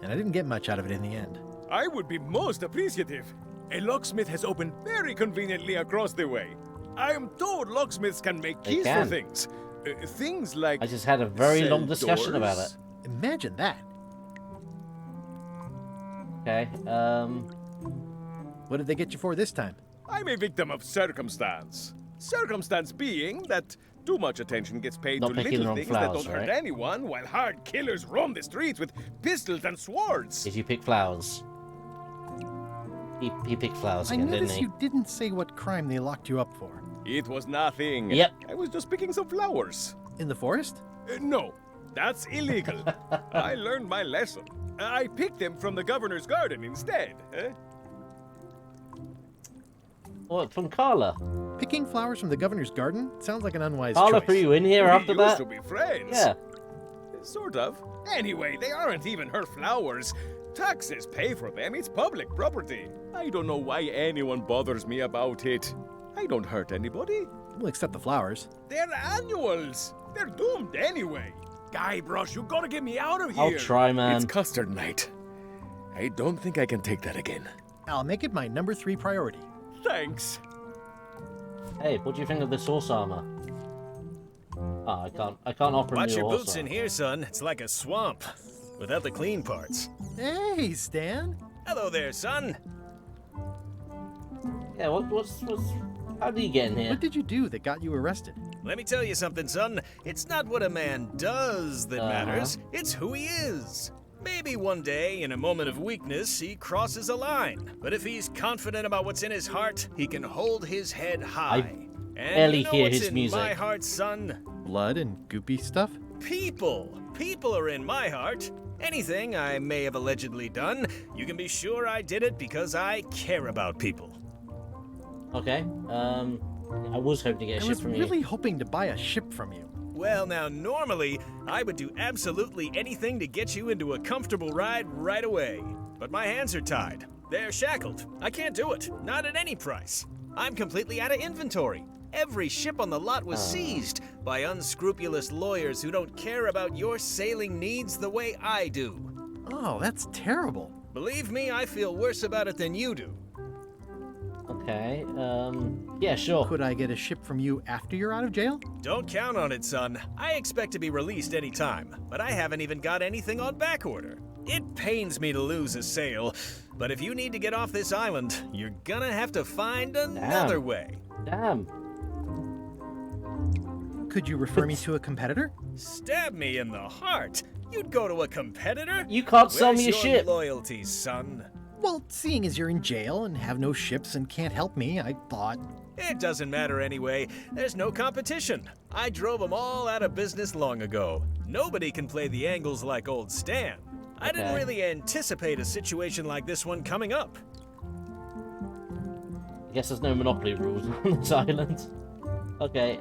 and I didn't get much out of it in the end. I would be most appreciative. A locksmith has opened very conveniently across the way. I am told locksmiths can make They keys can. for things. Things like... I just had a very cell long discussion about doors. it. Imagine that. Okay, What did they get you for this time? I'm a victim of circumstance. Circumstance being that too much attention gets paid Not to picking the little wrong things flowers, that don't hurt right? anyone, while hard killers roam the streets with pistols and swords. Did you pick flowers? He picked flowers I again, didn't noticed he? you didn't say what crime they locked you up for. It was nothing. Yep. I was just picking some flowers. In the forest? No, that's illegal. I learned my lesson. I picked them from the governor's garden instead. What, from Carla? Picking flowers from the governor's garden sounds like an unwise Carla choice. threw you in here after We that? used to be friends. Yeah. Sort of. Anyway, they aren't even her flowers. Taxes pay for them. It's public property. I don't know why anyone bothers me about it. I don't hurt anybody. We'll accept the flowers. They're annuals. They're doomed anyway. Guybrush, you gotta get me out of here. I'll try, man. It's custard night. I don't think I can take that again. I'll make it my number 3 priority. Thanks. Hey, what do you think of this horse armor? Oh, I can't offer Watch him your horse boots in armor. here, son. It's like a swamp, without the clean parts. Hey, Stan. Hello there, son. Yeah, what's how did you get in here? What did you do that got you arrested? Let me tell you something, son. It's not what a man does that matters. It's who he is. Maybe one day, in a moment of weakness, he crosses a line. But if he's confident about what's in his heart, he can hold his head high. And barely you know hear what's his in music. my heart, son? Blood and goopy stuff? People. People are in my heart. Anything I may have allegedly done, you can be sure I did it because I care about people. Okay, I was hoping to get a I ship was from really you. hoping to buy a ship from you. Well, now, normally, I would do absolutely anything to get you into a comfortable ride right away. But my hands are tied. They're shackled. I can't do it. Not at any price. I'm completely out of inventory. Every ship on the lot was seized by unscrupulous lawyers who don't care about your sailing needs the way I do. Oh, that's terrible. Believe me, I feel worse about it than you do. Okay, yeah, sure. Could I get a ship from you after you're out of jail? Don't count on it, son. I expect to be released any time, but I haven't even got anything on back order. It pains me to lose a sail, but if you need to get off this island, you're gonna have to find another way. Damn. Could you refer me to a competitor? Stab me in the heart. You'd go to a competitor? You can't sell Where's me a your ship. loyalty, son? Well, seeing as you're in jail and have no ships and can't help me, I thought... It doesn't matter anyway. There's no competition. I drove them all out of business long ago. Nobody can play the angles like old Stan. I didn't Okay. really anticipate a situation like this one coming up. I guess there's no monopoly rules on this island. Okay,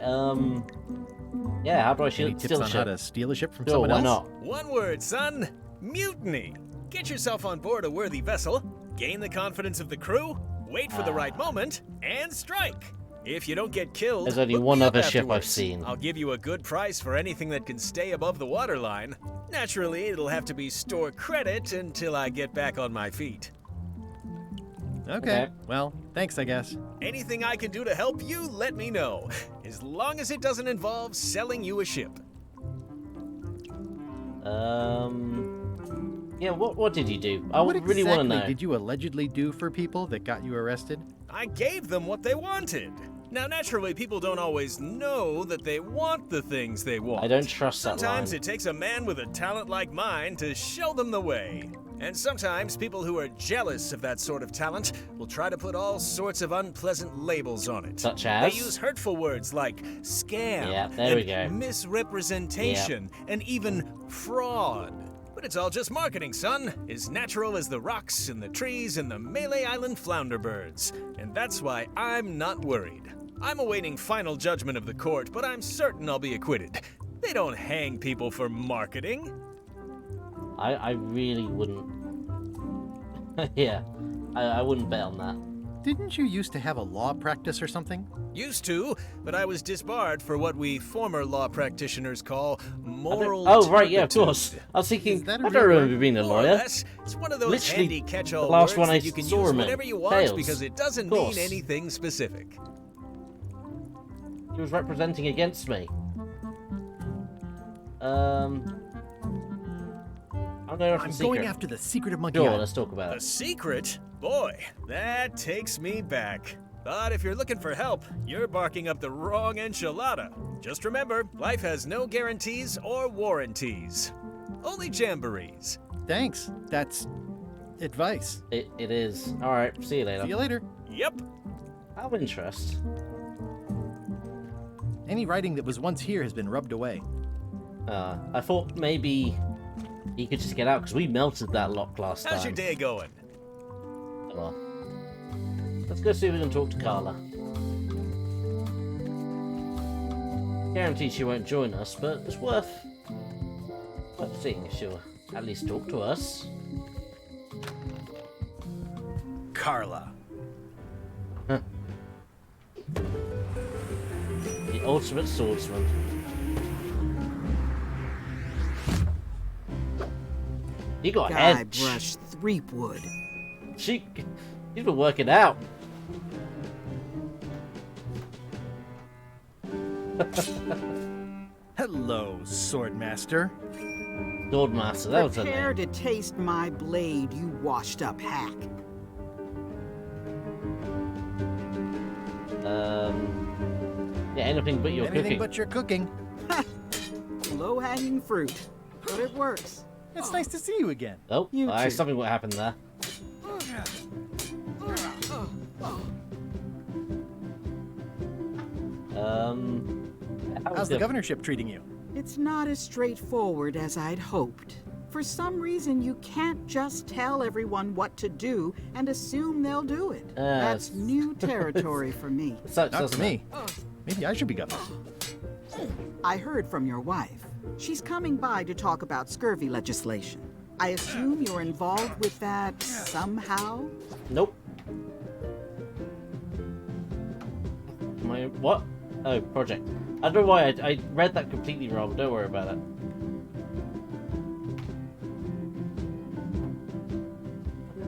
yeah, how do I Any steal tips a on how ship? to steal a ship from Sure, someone why else? not? One word, son. Mutiny. Get yourself on board a worthy vessel, gain the confidence of the crew, wait for the right moment, and strike. If you don't get killed, There's only look one me up other ship I've afterwards. seen. I'll give you a good price for anything that can stay above the waterline. Naturally, it'll have to be store credit until I get back on my feet. Okay, well, thanks, I guess. Anything I can do to help you, let me know. As long as it doesn't involve selling you a ship. Yeah, what did you do? I What really want to exactly know. did you allegedly do for people that got you arrested? I gave them what they wanted. Now, naturally, people don't always know that they want the things they want. I don't trust that Sometimes line. it takes a man with a talent like mine to show them the way. And sometimes people who are jealous of that sort of talent will try to put all sorts of unpleasant labels on it. Such as? They use hurtful words like scam, Yeah, there we and go. misrepresentation, and even fraud. But it's all just marketing, son. As natural as the rocks and the trees and the Malay Island flounder birds. And that's why I'm not worried. I'm awaiting final judgment of the court, but I'm certain I'll be acquitted. They don't hang people for marketing. I really wouldn't. Yeah, I wouldn't bet on that. Didn't you used to have a law practice or something? Used to, but I was disbarred for what we former law practitioners call moral Oh, right, yeah, of turpitude. course. I was thinking, that a I real don't remember word? being a More or lawyer. less, it's one of those Literally, handy catch-all the last words one I that you can saw use him in. whenever you want Tails. because it doesn't Of course. mean anything specific. He was representing against me. I'm going after I'm the secret. going after the secret of Monkey Sure, Island. let's talk about The it. secret? Boy, that takes me back. But if you're looking for help, you're barking up the wrong enchilada. Just remember, life has no guarantees or warranties. Only jamborees. Thanks. That's advice. It is. Alright, see you later. See you later. Yep. Out of interest. Any writing that was once here has been rubbed away. I thought maybe he could just get out, because we melted that lock last time. How's your day going? Well, let's go see if we can talk to Carla. Guaranteed she won't join us, but it's worth seeing if she'll at least talk to us. Carla. Huh. The ultimate swordsman. You got edge. Guybrush Threepwood. She's been working out. Hello, Swordmaster. Swordmaster, that was her Prepare name. to taste my blade, you washed-up hack. Yeah, anything but your Anything cooking. but your cooking. Low-hanging fruit, but it works. It's nice to see you again. Oh, You too. something what happened there. How's the governorship treating you? It's not as straightforward as I'd hoped. For some reason, you can't just tell everyone what to do and assume they'll do it. That's new territory for me. Not for me. Maybe I should be governor. I heard from your wife. She's coming by to talk about scurvy legislation. I assume you're involved with that somehow? Nope. What? Oh, project. I don't know why I read that completely wrong. Don't worry about it.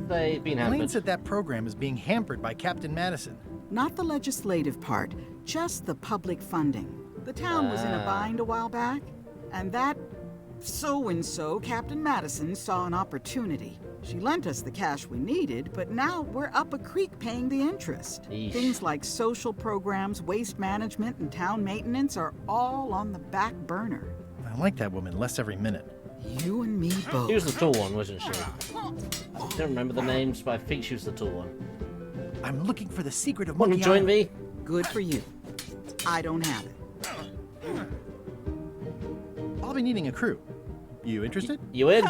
They've been hampered. Elaine said that program is being hampered by Captain Madison. Not the legislative part, just the public funding. The town was in a bind a while back, and that so-and-so, Captain Madison, saw an opportunity. She lent us the cash we needed, but now we're up a creek paying the interest. Eesh. Things like social programs, waste management, and town maintenance are all on the back burner. I like that woman less every minute. You and me both. She was the tall one, wasn't she? I don't remember the names, but I think she was the tall one. I'm looking for the secret of Want Monkey to join Island. me? Good for you. I don't have it. I'll be needing a crew. You interested? You in?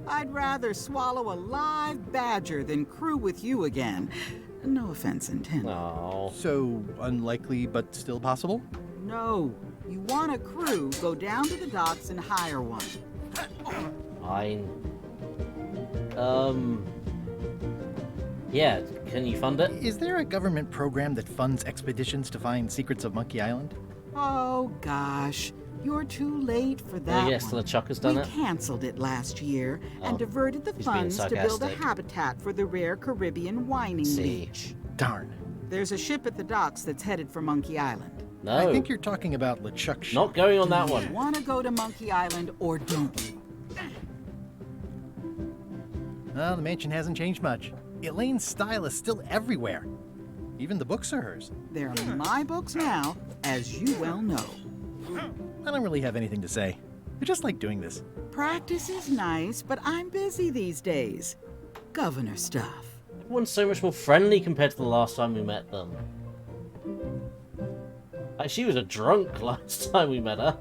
I'd rather swallow a live badger than crew with you again. No offense intended. Oh. So unlikely, but still possible? No. You want a crew, go down to the docks and hire one. Fine. Yeah, can you fund it? Is there a government program that funds expeditions to find secrets of Monkey Island? Oh, gosh. You're too late for that Yes, one. LeChuck has done We it. canceled it last year and diverted the he's being funds to build a sarcastic. habitat for the rare Caribbean whining See. leech. Darn. There's a ship at the docks that's headed for Monkey Island. No. I think you're talking about LeChuck's ship. Not going on that Do you one. want to go to Monkey Island or don't you? Well, the mansion hasn't changed much. Elaine's style is still everywhere. Even the books are hers. They're my books now, as you well know. I don't really have anything to say. I just like doing this. Practice is nice, but I'm busy these days. Governor stuff. Everyone's so much more friendly compared to the last time we met them. Like, she was a drunk last time we met her.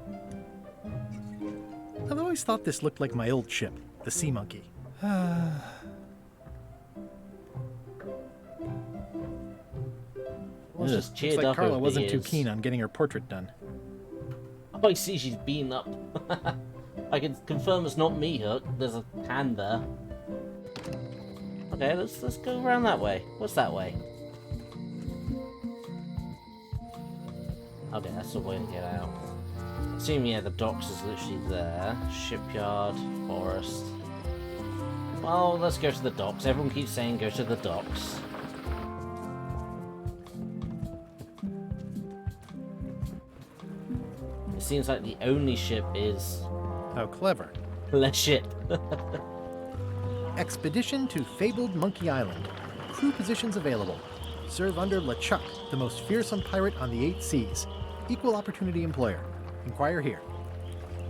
I've always thought this looked like my old ship, the Sea Monkey. Well, just Looks cheered like up Carla over the wasn't too years. keen on getting her portrait done. Oh, I see she's beaten up. I can confirm it's not me, Hook. There's a hand there. Okay, let's go around that way. What's that way? Okay, that's the way to get out. Assuming, yeah, the docks is literally there. Shipyard, forest. Well, let's go to the docks. Everyone keeps saying go to the docks. It seems like the only ship is... How clever. less ship. Expedition to fabled Monkey Island. Crew positions available. Serve under LeChuck, the most fearsome pirate on the 8 seas. Equal opportunity employer. Inquire here.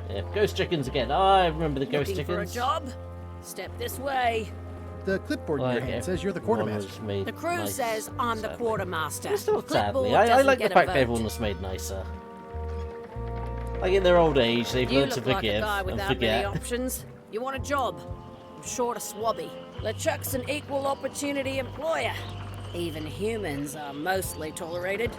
Yeah, ghost chickens again. Oh, I remember the ghost Looking chickens. for a job? Step this way. The clipboard in your Okay. hand says you're the One quartermaster. was made The crew nice, says I'm the sadly. quartermaster. It's not Clipboard sadly. I doesn't like the get a fact that vote. everyone was made nicer. Like in their old age, they've You learned to look like a forgive guy and without many forget. options. You want a job? I'm short a swabby. LeChuck's an equal opportunity employer. Even humans are mostly tolerated.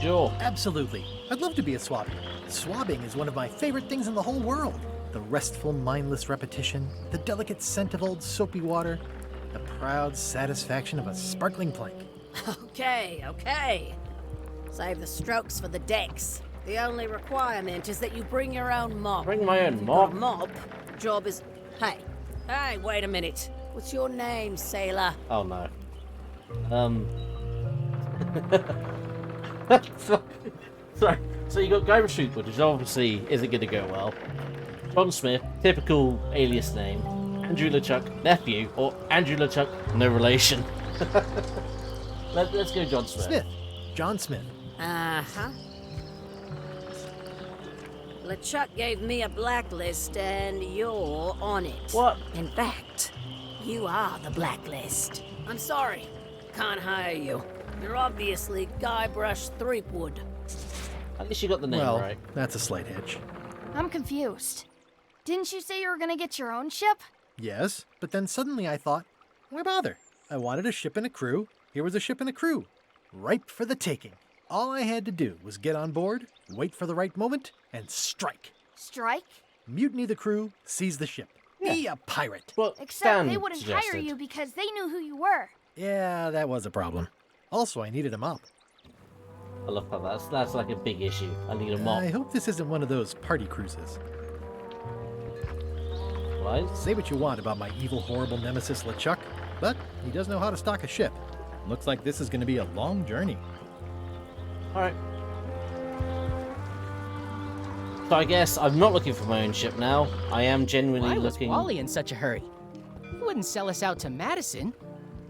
Sure. Absolutely. I'd love to be a swabby. Swabbing is one of my favorite things in the whole world. The restful, mindless repetition, the delicate scent of old soapy water, the proud satisfaction of a sparkling plank. Okay. Save the strokes for the decks. The only requirement is that you bring your own mop. Bring my own If you've mop? got a mop, the job is... Hey, wait a minute. What's your name, sailor? Oh no. Sorry. So you got Guy Rashid, which obviously isn't going to go well. John Smith, typical alias name. Andrew LeChuck, nephew, or Andrew LeChuck, no relation. Let's go John Smith. Smith. John Smith. Uh-huh. LeChuck gave me a blacklist, and you're on it. What? In fact, you are the blacklist. I'm sorry. Can't hire you. You're obviously Guybrush Threepwood. At least you got the name Well, right. that's a slight hitch. I'm confused. Didn't you say you were gonna get your own ship? Yes, but then suddenly I thought, why bother? I wanted a ship and a crew. Here was a ship and a crew. Ripe for the taking. All I had to do was get on board, wait for the right moment, and strike. Strike? Mutiny the crew, seize the ship. Be a pirate. Well, Except they wouldn't hire you because they knew who you were. Yeah, that was a problem. Also, I needed a mop. I love how that's like a big issue. I need a mop. I hope this isn't one of those party cruises. Right? Say what you want about my evil, horrible nemesis LeChuck, but he does know how to stock a ship. Looks like this is going to be a long journey. Alright. So I guess I'm not looking for my own ship now. I am genuinely Why was looking... Wally in such a hurry? He wouldn't sell us out to Madison,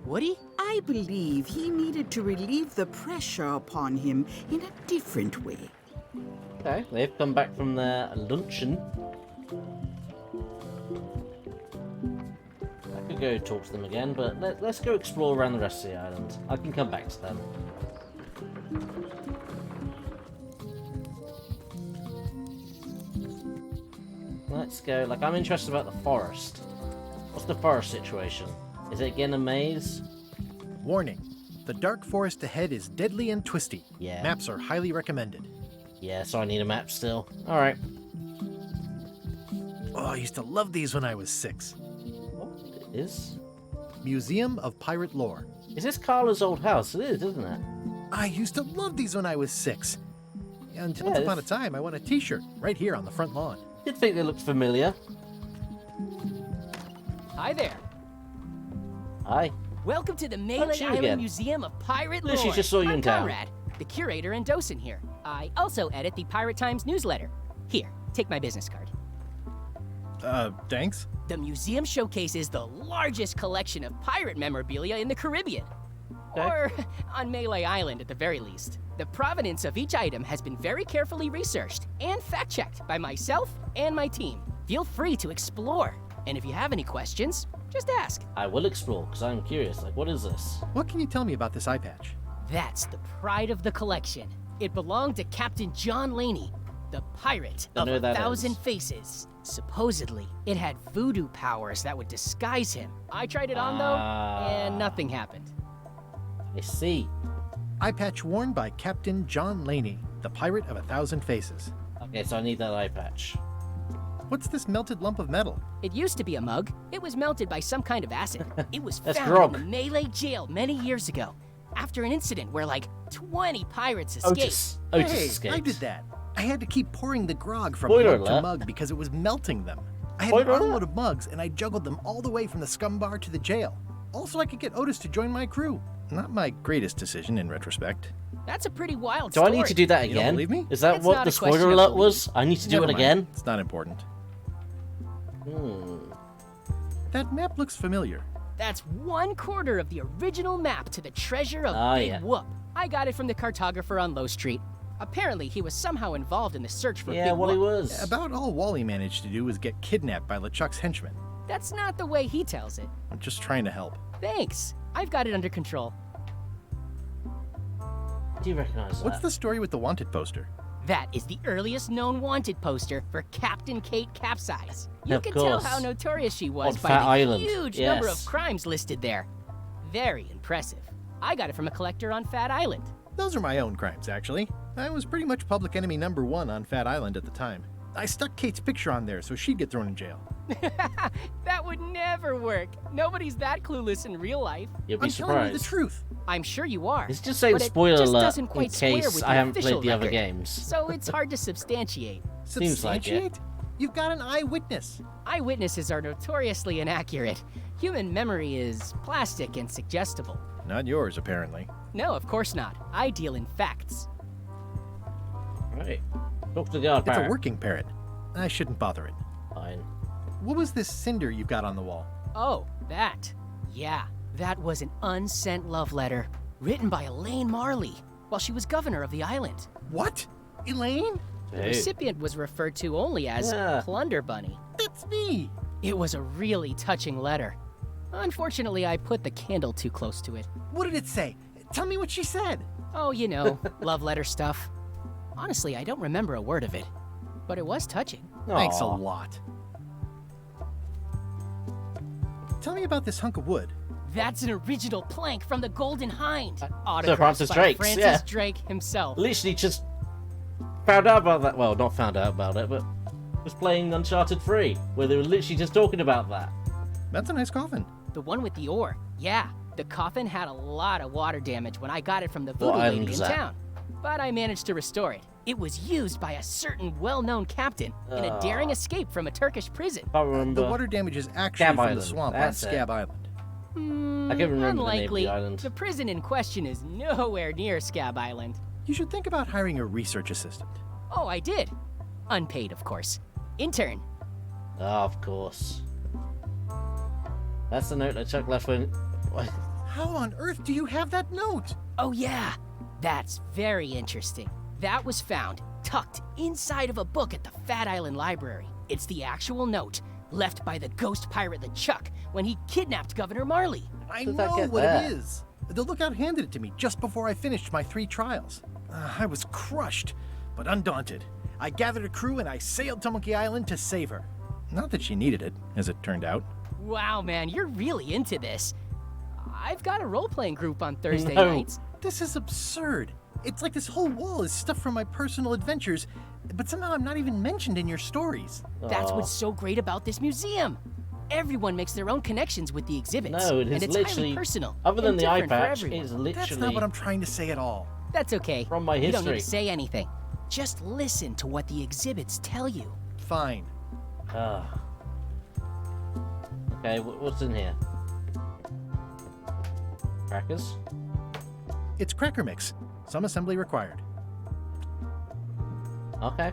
would he? I believe he needed to relieve the pressure upon him in a different way. Okay, they've come back from their luncheon. I could go talk to them again, but let's go explore around the rest of the island. I can come back to them. Let's go. Like, I'm interested about the forest. What's the forest situation? Is it again a maze? Warning. The dark forest ahead is deadly and twisty. Yeah. Maps are highly recommended. Yeah, so I need a map still. Alright. Oh, I used to love these when I was 6. It is? Museum of Pirate Lore. Is this Carla's old house? It is, isn't it? I used to love these when I was 6. Until Yeah, once upon a time, I won a t-shirt right here on the front lawn. You'd think they looked familiar. Hi there. Hi. Welcome to the Oh, Melee it's you Island again. Museum of Pirate Lucy Lore. just saw you I'm in town. Conrad, the curator and docent here. I also edit the Pirate Times newsletter. Here, take my business card. Thanks. The museum showcases the largest collection of pirate memorabilia in the Caribbean. Okay. Or on Melee Island at the very least. The provenance of each item has been very carefully researched and fact-checked by myself and my team. Feel free to explore. And if you have any questions, just ask. I will explore, because I'm curious. Like, what is this? What can you tell me about this eye patch? That's the pride of the collection. It belonged to Captain John Laney, the pirate Don't of know who that 1,000 is. Faces. Supposedly, it had voodoo powers that would disguise him. I tried it on though, and nothing happened. I see. Eye patch worn by Captain John Laney, the pirate of 1,000 faces. Okay, so I need that eye patch. What's this melted lump of metal? It used to be a mug. It was melted by some kind of acid. It was That's found grog. in the Melee jail many years ago, after an incident where like 20 pirates escaped. Otis Hey, escaped. I did that. I had to keep pouring the grog from Spoiler mug to alert. mug because it was melting them. I had Spoiler an alert. armload of mugs, and I juggled them all the way from the scum bar to the jail. Also, I could get Otis to join my crew. Not my greatest decision in retrospect. That's a pretty wild Do I story. need to do that You don't again? believe me? Is that It's what not the a question spoiler of alert belief. was? I need to do Never it mind. again? It's not important. Hmm. That map looks familiar. That's 1/4 of the original map to the treasure of Big yeah. Whoop. I got it from the cartographer on Low Street. Apparently, he was somehow involved in the search for Yeah, Big well, he Whoop. was. About all Wally managed to do was get kidnapped by LeChuck's henchmen. That's not the way he tells it. I'm just trying to help. Thanks. I've got it under control. Do you recognize that? What's the story with the wanted poster? That is the earliest known wanted poster for Captain Kate Capsize. You Of can tell course. how notorious she was On by Fat the Island. huge number of Yes. crimes listed there. Very impressive. I got it from a collector on Fat Island. Those are my own crimes, actually. I was pretty much public enemy #1 on Fat Island at the time. I stuck Kate's picture on there so she'd get thrown in jail. That would never work. Nobody's that clueless in real life. You'll be I'm telling you the surprised. truth. I'm sure you are. It's just saying but it spoiler just alert doesn't in quite square case with I the haven't official played the other record. games. So it's hard to substantiate. Seems like it. Substantiate? You've got an eyewitness. Eyewitnesses are notoriously inaccurate. Human memory is plastic and suggestible. Not yours, apparently. No, of course not. I deal in facts. Right. Talk to the guard It's a parrot. working parrot. I shouldn't bother it. Fine. What was this cinder you've got on the wall? Oh, that. Yeah, that was an unsent love letter written by Elaine Marley while she was governor of the island. What? Elaine? The recipient was referred to only as Plunder Bunny. That's me! It was a really touching letter. Unfortunately, I put the candle too close to it. What did it say? Tell me what she said. Oh, you know, love letter stuff. Honestly, I don't remember a word of it, but it was touching. Thanks a lot. Tell me about this hunk of wood. That's an original plank from the Golden Hind. Sir Autographed Francis by Drake's, Francis yeah. Drake himself. Literally just found out about that. Well, not found out about it, but was playing Uncharted 3, where they were literally just talking about that. That's a nice coffin. The one with the ore. Yeah, the coffin had a lot of water damage when I got it from the voodoo What island lady in was that? town. But I managed to restore it. It was used by a certain well-known captain in a daring escape from a Turkish prison. Can't remember. The water damage is actually Scab from Island. the swamp That's on it. Scab Island. I can't remember Unlikely. the name of the island. The prison in question is nowhere near Scab Island. You should think about hiring a research assistant. Oh, I did. Unpaid, of course. Intern. Of course. That's the note that Chuck left when... What? How on earth do you have that note? Oh, yeah. That's very interesting. That was found tucked inside of a book at the Fat Island Library. It's the actual note left by the ghost pirate LeChuck when he kidnapped Governor Marley. I Did that know get what there? it is. The lookout handed it to me just before I finished my 3 trials. I was crushed, but undaunted. I gathered a crew and I sailed to Monkey Island to save her. Not that she needed it, as it turned out. Wow, man, you're really into this. I've got a role-playing group on Thursday No. nights. This is absurd. It's like this whole wall is stuff from my personal adventures, but somehow I'm not even mentioned in your stories. That's Aw. what's so great about this museum. Everyone makes their own connections with the exhibits. No, it is and it's literally... highly personal. Other than and the eye different for patch, everyone. it's literally... That's not what I'm trying to say at all. That's okay. From my You don't need history. to say anything. Just listen to what the exhibits tell you. Fine. Okay, what's in here? Crackers? It's cracker mix. Some assembly required. Okay.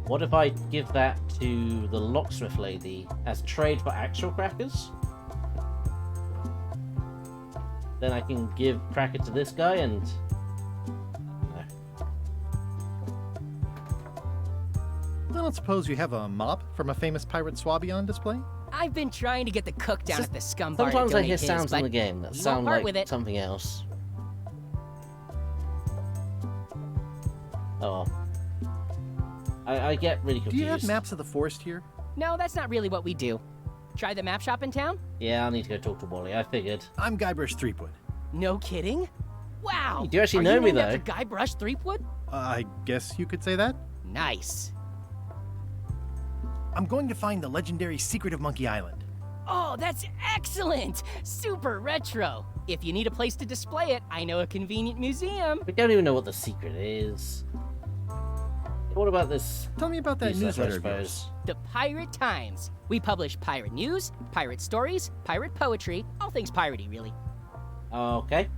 What if I give that to the locksmith lady as trade for actual crackers? Then I can give cracker to this guy and... I don't suppose you have a mop from a famous pirate swabby on display? I've been trying to get the cook down at the scum bar to Sometimes I donate hear his, sounds in but the game that he won't sound part like with it. something else. Oh. I get really confused. Do you have maps of the forest here? No, that's not really what we do. Try the map shop in town? Yeah, I need to go talk to Wally. I figured. I'm Guybrush Threepwood. No kidding? Wow. You do actually Are know you me, named though. after Guybrush Threepwood? I guess you could say that. Nice. I'm going to find the legendary secret of Monkey Island. Oh, that's excellent! Super retro. If you need a place to display it, I know a convenient museum. We don't even know what the secret is. What about this? Tell me about that newsletter of yours. The Pirate Times. We publish pirate news, pirate stories, pirate poetry, all things piratey, really. Okay.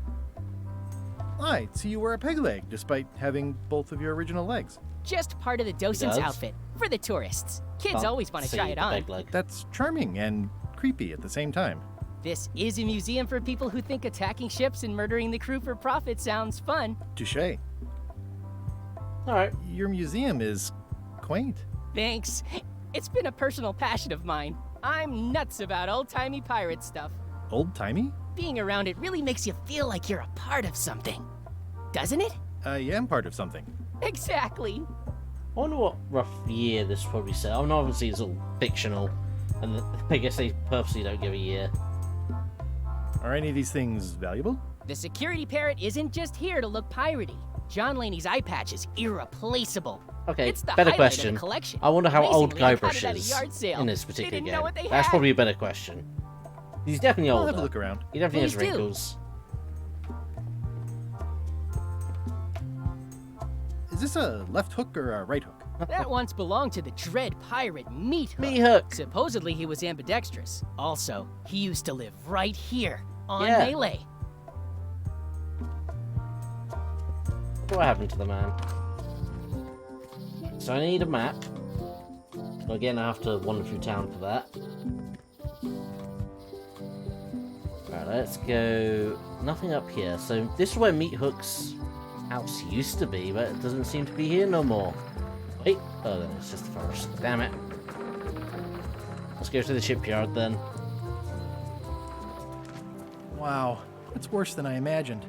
I see you wear a peg leg, despite having both of your original legs. Just part of the docent's does? outfit for the tourists. Kids Can't always want to see try it the on. peg leg. That's charming and creepy at the same time. This is a museum for people who think attacking ships and murdering the crew for profit sounds fun. Touché. Alright. Your museum is quaint. Thanks. It's been a personal passion of mine. I'm nuts about old-timey pirate stuff. Old-timey? Being around it really makes you feel like you're a part of something. Doesn't it? I am part of something. Exactly. I wonder what rough year this probably set. I mean, obviously it's all fictional, and I guess they purposely don't give a year. Are any of these things valuable? The security parrot isn't just here to look piratey. John Laney's eye patch is irreplaceable. Okay, It's the better highlight question. Of the collection. I wonder how old Amazingly, I got Guybrush it at a is yard sale. in this They particular didn't game. know what they That's had. probably a better question. He's definitely I'll older. have a look around. He definitely has Please do. wrinkles. Is this a left hook or a right hook? That once belonged to the dread pirate Meat Hook. Meat Hook. Supposedly he was ambidextrous. Also, he used to live right here on Yeah. Melee. What happened to the man? So I need a map. So again, I have to wander through town for that. Right, let's go. Nothing up here. So this is where Meat Hook's house used to be, but it doesn't seem to be here no more. Wait. Oh, no, it's just the forest. Damn it. Let's go to the shipyard then. Wow, it's worse than I imagined.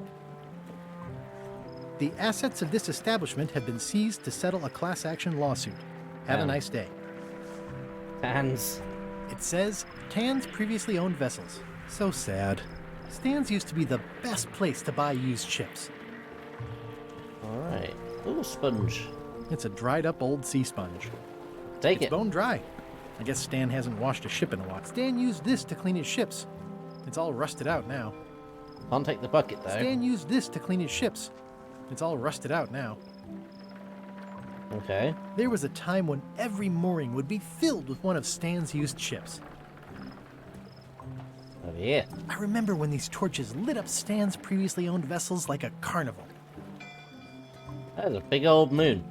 The assets of this establishment have been seized to settle a class action lawsuit. Have a nice day. Hands. It says, Tan's previously owned vessels. So sad. Stan's used to be the best place to buy used ships. Alright. Ooh, sponge. It's a dried up old sea sponge. Take It's it. bone dry. I guess Stan hasn't washed a ship in a while. Stan used this to clean his ships. It's all rusted out now. Can't take the bucket though. Stan used this to clean his ships. It's all rusted out now. Okay. There was a time when every mooring would be filled with one of Stan's used ships. Over here. I remember when these torches lit up Stan's previously owned vessels like a carnival. That is a big old moon.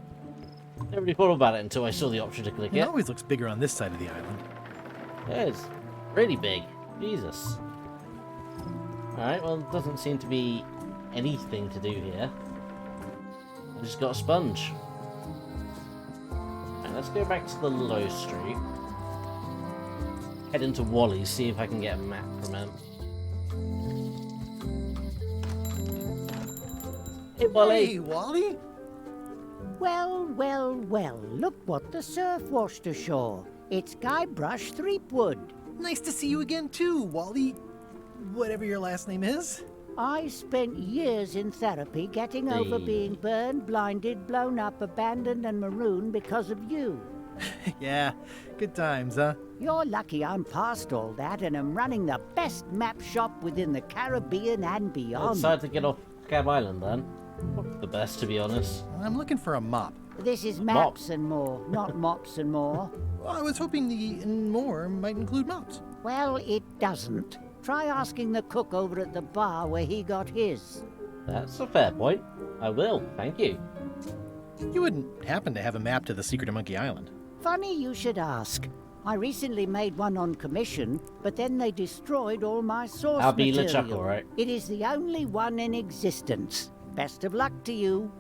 Never really thought about it until I saw the option to click It it. always looks bigger on this side of the island. Yeah, it's really big. Jesus. Alright, well, it doesn't seem to be anything to do here. I just got a sponge. Alright, let's go back to the low street. Head into Wally's, see if I can get a map from him. Hey, Wally! Hey, Wally! Well, well, well, look what the surf washed ashore. It's Guybrush Threepwood. Nice to see you again too, Wally. Whatever your last name is. I spent years in therapy getting over being burned, blinded, blown up, abandoned, and marooned because of you. Yeah, good times, huh? You're lucky I'm past all that and am running the best map shop within the Caribbean and I beyond. decided to get off Cab Island then. Not the best, to be honest. I'm looking for a mop. This is maps and more, not mops and more. Well, I was hoping the and more might include mops. Well, it doesn't. Try asking the cook over at the bar where he got his. That's a fair point. I will, thank you. You wouldn't happen to have a map to the secret of Monkey Island. Funny you should ask. I recently made one on commission, but then they destroyed all my source I'll be material. LeChuck, alright. It is the only one in existence. Best of luck to you.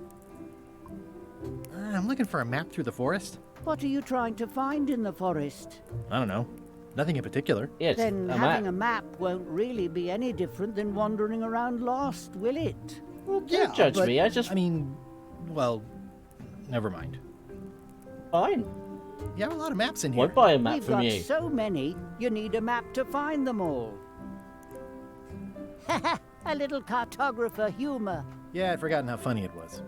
I'm looking for a map through the forest. What are you trying to find in the forest? I don't know. Nothing in particular. Yeah, it's Then a having map. a map won't really be any different than wandering around lost, will it? Well, Don't judge me, I mean, well, never mind. Fine. You have a lot of maps in here. Won't buy a map We've from got you. so many, you need a map to find them all. A little cartographer humor. Yeah, I'd forgotten how funny it was.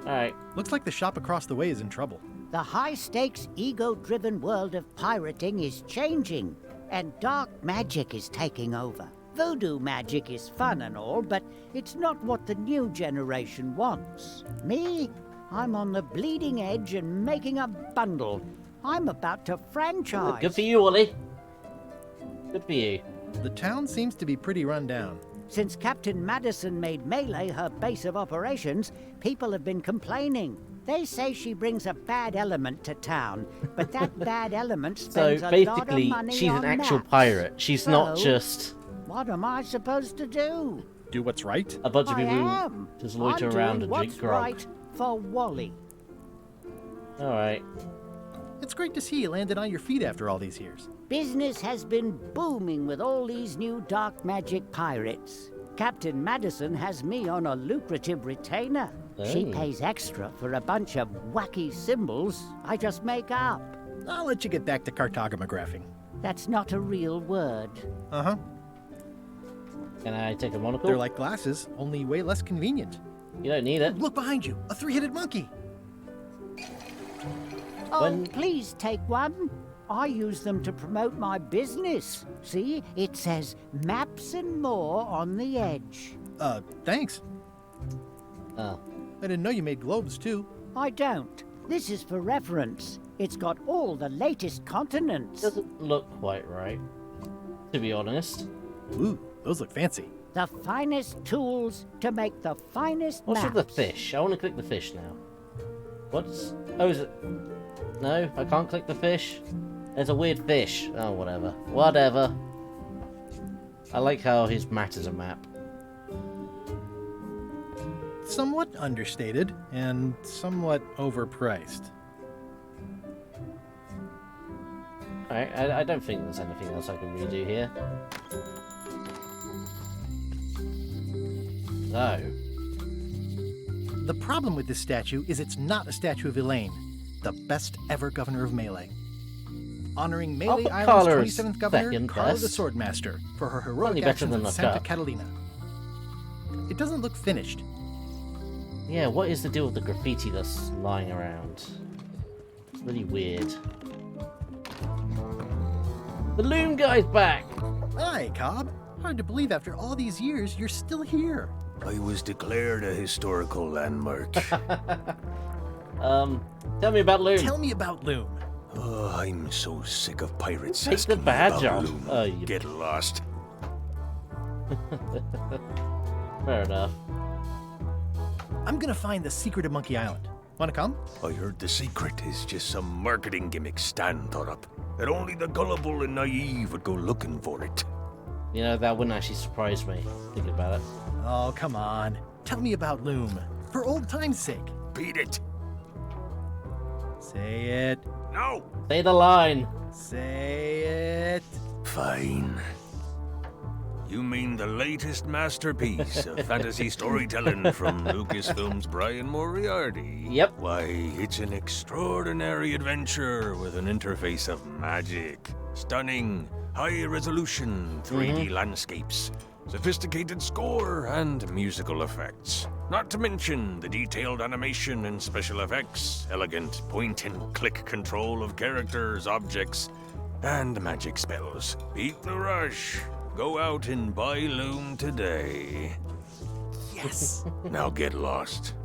Alright. Looks like the shop across the way is in trouble. The high-stakes, ego-driven world of pirating is changing, and dark magic is taking over. Voodoo magic is fun and all, but it's not what the new generation wants. Me? I'm on the bleeding edge and making a bundle. I'm about to franchise. Good for you, Wally. Good for you. The town seems to be pretty run down. Since Captain Madison made Melee her base of operations, people have been complaining. They say she brings a bad element to town, but that bad element So spends a lot of basically, money she's on an actual maps. pirate. She's not So, just What am I supposed to do? Do what's right? a bunch of I people who am. just loiter I'm around doing and what's drink grog. right for Wally. Alright. It's great to see you landed on your feet after all these years. Business has been booming with all these new dark magic pirates. Captain Madison has me on a lucrative retainer. She Oh. pays extra for a bunch of wacky symbols I just make up. I'll let you get back to cartographing. That's not a real word. Uh-huh. Can I take a monocle? They're like glasses, only way less convenient. You don't need it. Look behind you, a three-headed monkey. Oh, please take one. I use them to promote my business. See, it says maps and more on the edge. Thanks. Oh. I didn't know you made globes, too. I don't. This is for reference. It's got all the latest continents. Doesn't look quite right, to be honest. Ooh, those look fancy. The finest tools to make the finest What's maps. with the fish? I want to click the fish now. What's... Oh, is it... No, I can't click the fish. There's a weird fish. Oh, whatever. Whatever. I like how his mat is a map. Somewhat understated and somewhat overpriced. Alright, I don't think there's anything else I can redo here. So... The problem with this statue is it's not a statue of Elaine, the best ever governor of Melee. Honoring Melee put Island's Carla as 27th governor, second Carla the best. Swordmaster, for her heroic Only better actions than in the Santa cup. Catalina. It doesn't look finished. Yeah, what is the deal with the graffiti that's lying around? It's really weird. The Loom Guy's back! Hi, Cobb. Hard to believe after all these years you're still here. I was declared a historical landmark. Tell me about Loom. Tell me about Loom. Oh, I'm so sick of pirates Take the asking me badge about off. Loom. Oh, you... Get lost. Fair enough. I'm gonna find the secret of Monkey Island. Wanna come? I heard the secret is just some marketing gimmick Stan thought up. That only the gullible and naive would go looking for it. You know, that wouldn't actually surprise me, thinking about it. Oh, come on. Tell me about Loom. For old time's sake. Beat it. Say it. No. Say the line. Say it. Fine. You mean the latest masterpiece of fantasy storytelling from Lucasfilm's Brian Moriarty? Yep. Why, it's an extraordinary adventure with an interface of magic, stunning, high-resolution 3D landscapes, sophisticated score, and musical effects. Not to mention the detailed animation and special effects, elegant point-and-click control of characters, objects, and magic spells. Beat the rush. Go out and buy Loom today. Yes. Now get lost.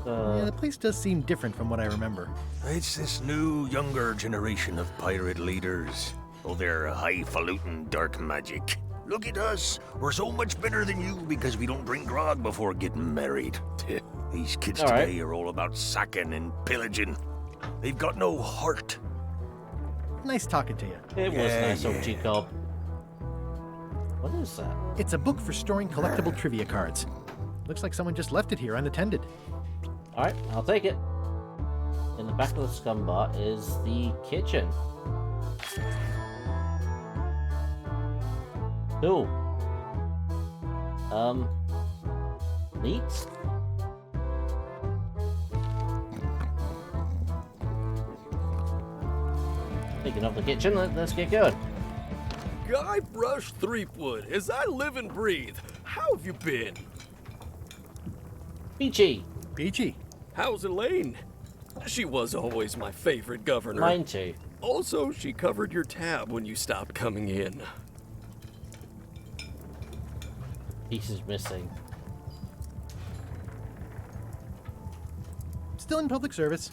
Yeah, the place does seem different from what I remember. It's this new, younger generation of pirate leaders. Oh, they're highfalutin dark magic. Look at us. We're so much better than you because we don't drink grog before getting married. These kids All right. today are all about sacking and pillaging. They've got no heart. Nice talking to you. It was nice of you, Cobb. What is that? It's a book for storing collectible trivia cards. Looks like someone just left it here unattended. Alright, I'll take it. In the back of the scum bar is the kitchen. Cool. Neat. Speaking of the kitchen, let's get going. Guybrush Threepwood, as I live and breathe, how have you been? Peachy. Peachy. How's Elaine? She was always my favorite governor. Mine too. Also, she covered your tab when you stopped coming in. Piece is missing. Still in public service.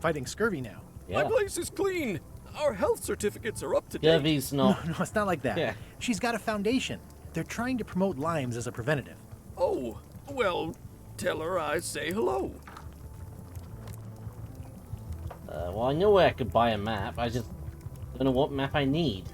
Fighting scurvy now. My place is clean. Our health certificates are up to date. Scurvy's not. No, it's not like that. Yeah. She's got a foundation. They're trying to promote Lyme's as a preventative. Oh, well, tell her I say hello. Well, I know where I could buy a map. I just don't know what map I need.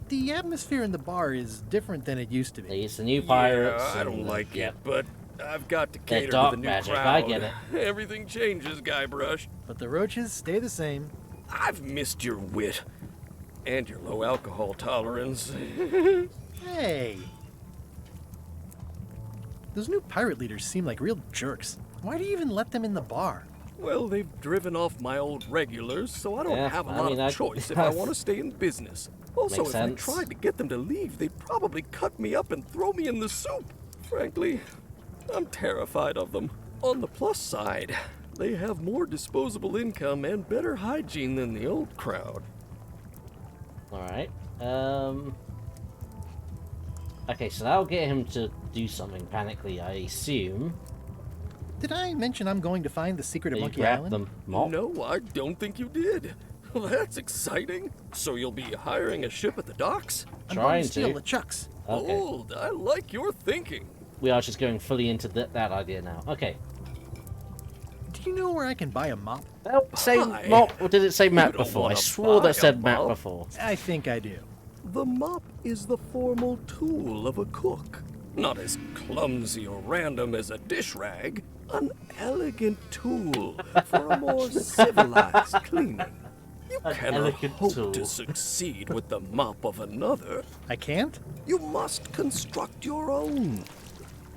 The atmosphere in the bar is different than it used to be. It's the new pirates. Yeah, I don't like it, but I've got to They're cater to dark the new magic, crowd. I get it. Everything changes, Guybrush. But the roaches stay the same. I've missed your wit. And your low alcohol tolerance. Hey! Those new pirate leaders seem like real jerks. Why do you even let them in the bar? Well, they've driven off my old regulars, so I don't have a lot of choice if I want to stay in business. Also, if I tried to get them to leave, they'd probably cut me up and throw me in the soup. Frankly, I'm terrified of them. On the plus side, they have more disposable income and better hygiene than the old crowd. Alright. Okay, so that'll get him to do something panically, I assume. Did I mention I'm going to find the secret of You Monkey grabbed Island? them. Mop. No, I don't think you did. Well, that's exciting. So you'll be hiring a ship at the docks? I'm going to steal the chucks. Okay. Bold. I like your thinking. We are just going fully into that idea now. Okay. Do you know where I can buy a mop? Nope, say mop, or did it say map before? I swore that said map before. I think I do. The mop is the formal tool of a cook. Not as clumsy or random as a dish rag. An elegant tool for a more civilized cleaning. You cannot hope to succeed with the mop of another. I can't? You must construct your own.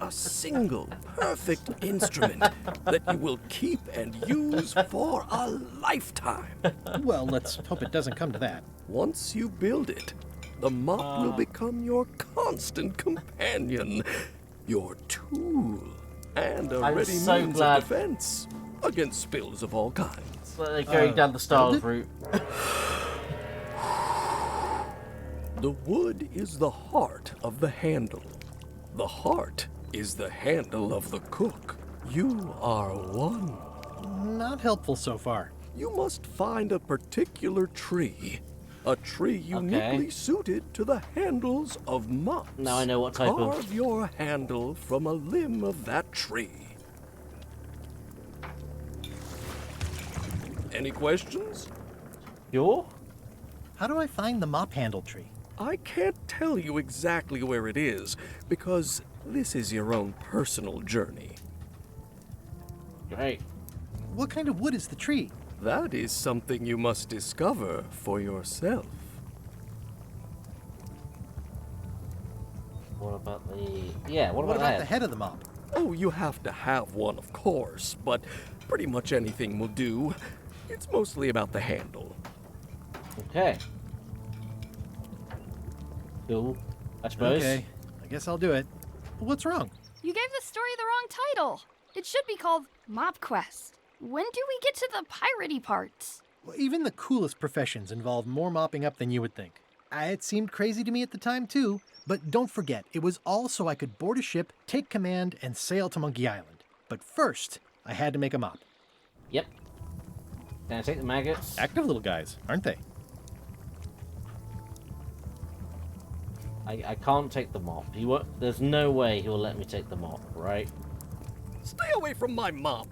A single, perfect instrument that you will keep and use for a lifetime. Well, let's hope it doesn't come to that. Once you build it, the mop will become your constant companion, your tool, and a ready means of defense against spills of all kinds. So they're going down the Styles route. The wood is the heart of the handle. The heart is the handle of the cook. You are one. Not helpful so far. You must find a particular tree. A tree uniquely suited to the handles of mops. Now I know what type of... Carve your handle from a limb of that tree. Any questions? Sure. How do I find the mop handle tree? I can't tell you exactly where it is, because this is your own personal journey. Great. What kind of wood is the tree? That is something you must discover for yourself. What about the... Yeah, what What about about that? the head of the mop? Oh, you have to have one, of course, but pretty much anything will do. It's mostly about the handle. Okay. Cool, I suppose. Okay, I guess I'll do it. But what's wrong? You gave the story the wrong title. It should be called Mop Quest. When do we get to the piratey parts? Well, even the coolest professions involve more mopping up than you would think. It seemed crazy to me at the time, too. But don't forget, it was all so I could board a ship, take command, and sail to Monkey Island. But first, I had to make a mop. Yep. Can I take the maggots? Active little guys, aren't they? I can't take the mop. There's no way he will let me take the mop, right? Stay away from my mop.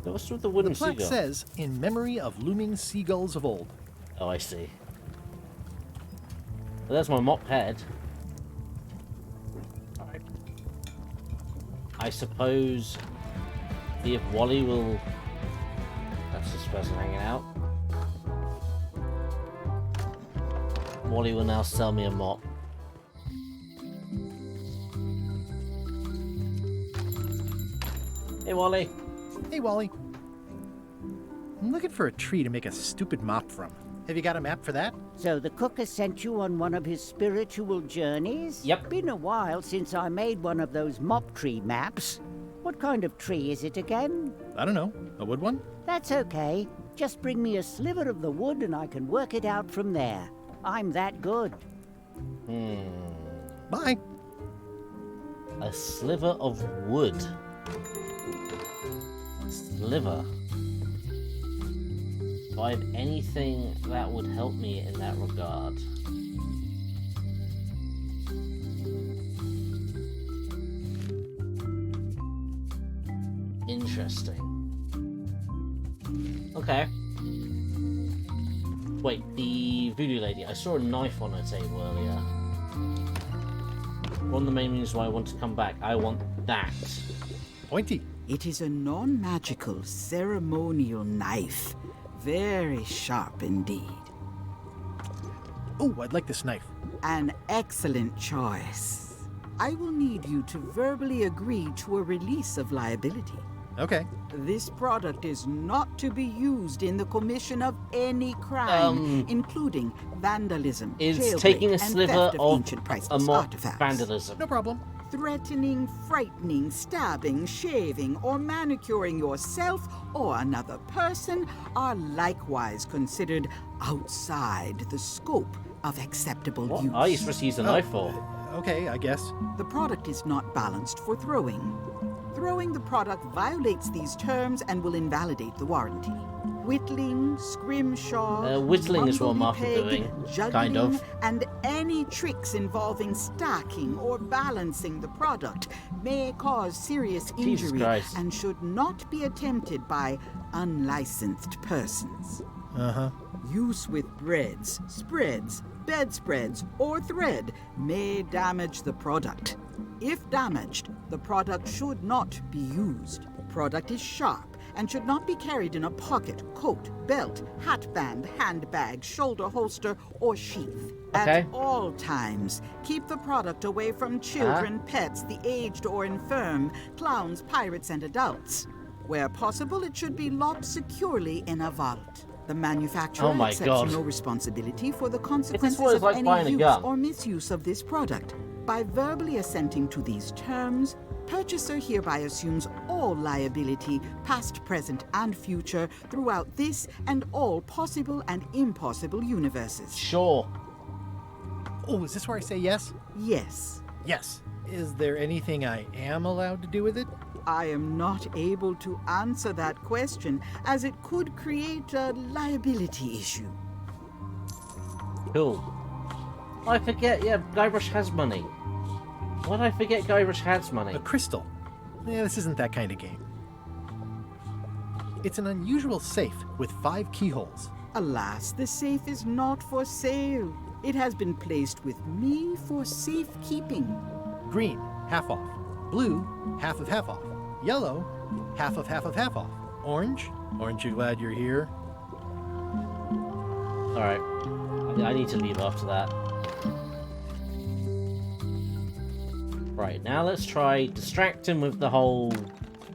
What's with the wooden The plaque seagull? says, in memory of looming seagulls of old. Oh, I see. Well, there's my mop head. Alright. I suppose... See if Wally will... That's this person hanging out. Wally will now sell me a mop. Hey, Wally. Hey, Wally. I'm looking for a tree to make a stupid mop from. Have you got a map for that? So the cook has sent you on one of his spiritual journeys? Yep. Been a while since I made one of those mop tree maps. What kind of tree is it again? I don't know. A wood one? That's okay. Just bring me a sliver of the wood and I can work it out from there. I'm that good. Bye. A sliver of wood. Sliver. Do I have anything that would help me in that regard? Interesting. Okay. Wait, the voodoo lady. I saw a knife on her table earlier. One of the main reasons why I want to come back. I want that. Pointy. It is a non-magical ceremonial knife. Very sharp indeed. Oh, I'd like this knife. An excellent choice. I will need you to verbally agree to a release of liability. Okay. This product is not to be used in the commission of any crime, including vandalism, is taking a sliver of of ancient priceless artifacts. vandalism. No problem. Threatening, frightening, stabbing, shaving, or manicuring yourself or another person are likewise considered outside the scope of acceptable use. What are you supposed to use the knife for? Okay, I guess. The product is not balanced for throwing. Throwing the product violates these terms and will invalidate the warranty. Whittling, scrimshaw, whittling is what Martha peg, doing, juggling, kind of. and any tricks involving stacking or balancing the product may cause serious injury and should not be attempted by unlicensed persons. Uh-huh. Use with breads, spreads, bedspreads, or thread may damage the product. If damaged, the product should not be used. Product is sharp and should not be carried in a pocket, coat, belt, hatband, handbag, shoulder holster, or sheath. At all times, keep the product away from children, pets, the aged or infirm, clowns, pirates, and adults. Where possible, it should be locked securely in a vault. The manufacturer accepts no responsibility for the consequences of any use or misuse of this product. By verbally assenting to these terms, purchaser hereby assumes all liability, past, present, and future, throughout this and all possible and impossible universes. Sure. Oh, is this where I say yes? Yes. Yes. Is there anything I am allowed to do with it? I am not able to answer that question, as it could create a liability issue. Cool. I forget, Guybrush has money. Why did I forget Guybrush has money? A crystal. Yeah, this isn't that kind of game. It's an unusual safe with 5 keyholes. Alas, the safe is not for sale. It has been placed with me for safekeeping. Green, half off. Blue, half of half off. Yellow, half of half of half off. Orange, aren't you glad you're here? Alright. I need to leave after that. Right, now let's try distract him with the whole...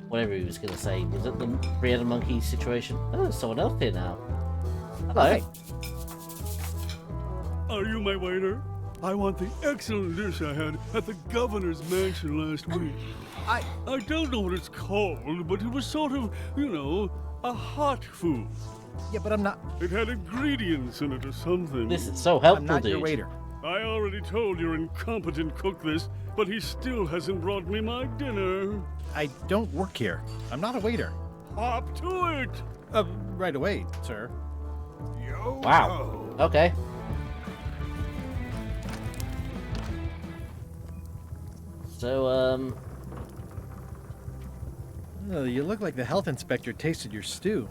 whatever he was going to say. Was it the three-headed monkey situation? Oh, there's someone else here now. Hello. Hey. Are you my waiter? I want the excellent dish I had at the governor's mansion last week. I don't know what it's called, but it was sort of, you know, a hot food. Yeah, but I'm not... It had ingredients in it or something. This is so helpful, I'm not your waiter. I already told your incompetent cook this, but he still hasn't brought me my dinner. I don't work here. I'm not a waiter. Hop to it! Right away, sir. Yo. Wow. Okay. So, you look like the health inspector tasted your stew.